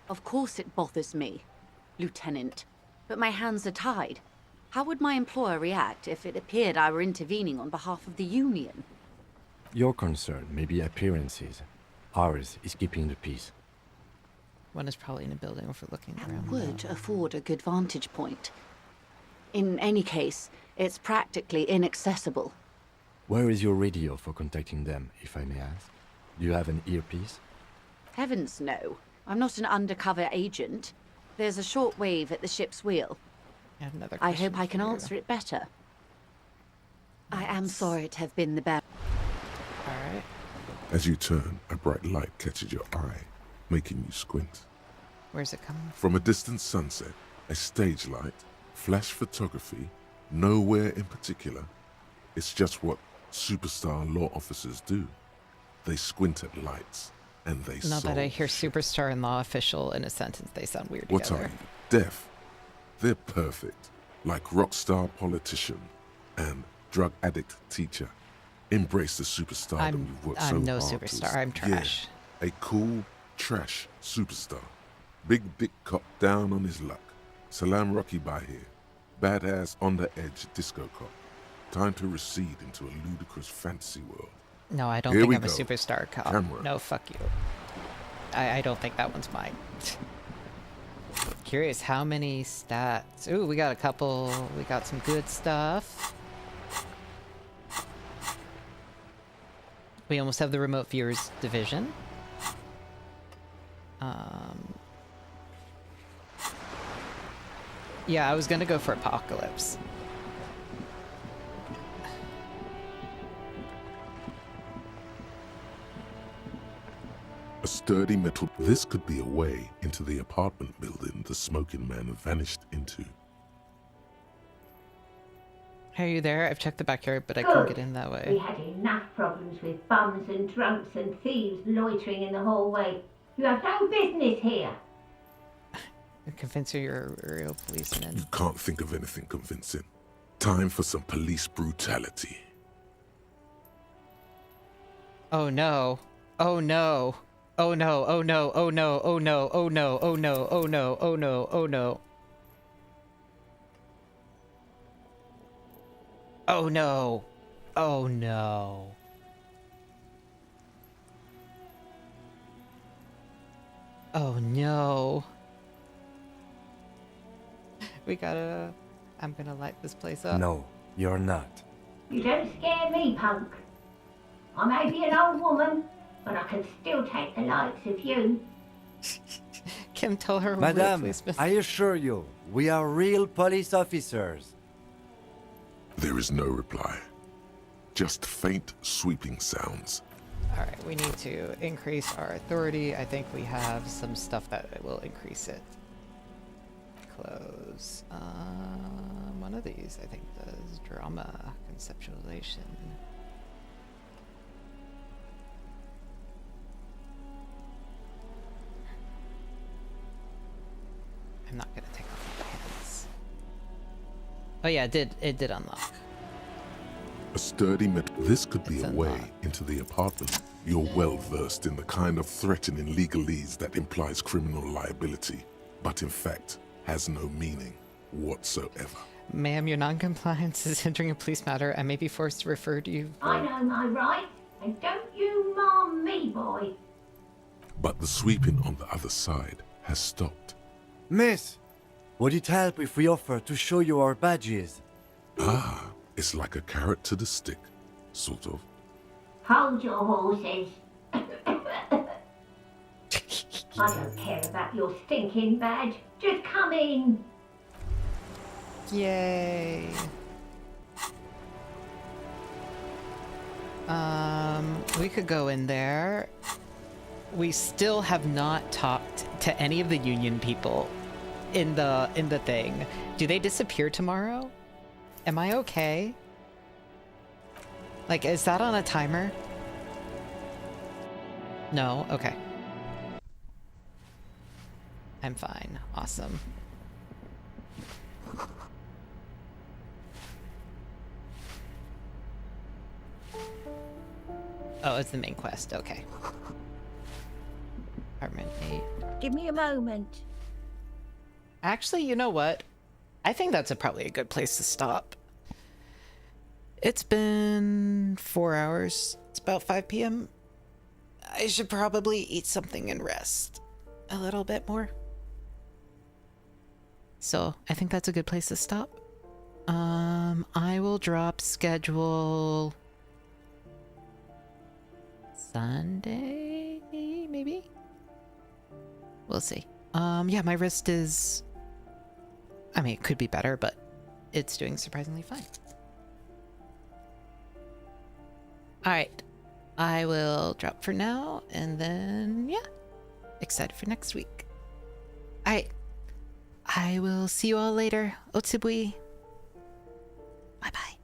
Of course it bothers me, Lieutenant. But my hands are tied. How would my employer react if it appeared I were intervening on behalf of the Union? Your concern may be appearances. Ours is keeping the peace. One is probably in a building overlooking the round. Would afford a good vantage point. In any case, it's practically inaccessible. Where is your radio for contacting them, if I may ask? Do you have an earpiece? Heavens no. I'm not an undercover agent. There's a shortwave at the ship's wheel. I have another I question hope I can for you. answer it better. I am sorry to have been the bearer. Alright. As you turn, a bright light catches your eye, making you squint. Where's it coming from? From a distant sunset, a stage light, flash photography, nowhere in particular. It's just what superstar law officers do. They squint at lights, and they Now that I solve hear superstar and law official in a sentence, they sound weird What together. are you, deaf? They're perfect, like rock star politician and drug addict teacher. Embrace the superstardom you've worked so I'm no hard to superstar, I'm trash. Yeah, a cool, trash superstar. Big dick cop down on his luck. Salam Rocky by here. Badass on the edge disco cop. Time to recede into a ludicrous fantasy world. No, I don't Here think we I'm a go. superstar cop. Camera. No, fuck you. I don't think that one's mine. Curious how many stats. Ooh, we got a couple. We got some good stuff. We almost have the remote viewers division. Yeah, I was gonna go for Apocalypse. A sturdy metal. This could be a way into the apartment building the smoking man vanished into. Are you there? I've checked the backyard, but I Good. couldn't get in that way. We had enough problems with bums and drunks and thieves loitering in the hallway. You have no business here. Convince her you're a real policeman. You can't think of anything convincing. Time for some police brutality. Oh no. Oh no. Oh no. Oh no. Oh no. Oh no. Oh no. Oh no. Oh no. Oh no. Oh no. Oh no. Oh no. Oh no. We gotta... I'm gonna light this place up. No, you're not. You don't scare me, punk. I may be an old woman, but I can still take the likes of you. Kim, tell her Madame, I assure you, we are real police officers. There is no reply. Just faint, sweeping sounds. Alright, we need to increase our authority. I think we have some stuff that will increase it. Close. One of these, I think, does drama conceptualization. I'm not gonna take off my pants. Oh yeah, it did unlock. A sturdy This could be a way into the apartment. You're well versed in the kind of threatening legalese that implies criminal liability, but in fact has no meaning whatsoever. Ma'am, your non-compliance is hindering a police matter. I may be forced to refer to you. I know my rights, and don't you mom me, boy. But the sweeping on the other side has stopped. Miss, would it help if we offer to show you our badges? Ah, it's like a carrot to the stick, sort of. Hold your horses. I don't care about your stinking badge. Just come in. Yay. We could go in there. We still have not talked to any of the union people in the thing. Do they disappear tomorrow? Am I okay? Like, is that on a timer? No? Okay. I'm fine. Awesome. Oh, it's the main quest. Okay. Apartment 8. Give me a moment. Actually, you know what? I think that's probably a good place to stop. It's been 4 hours. It's about 5 p.m. I should probably eat something and rest a little bit more. So I think that's a good place to stop. I will drop schedule Sunday, maybe? We'll see. Yeah, my wrist is... I mean, it could be better, but it's doing surprisingly fine. Alright. I will drop for now, and then, yeah. Excited for next week. Alright. I will see you all later. Otsubui. Bye-bye.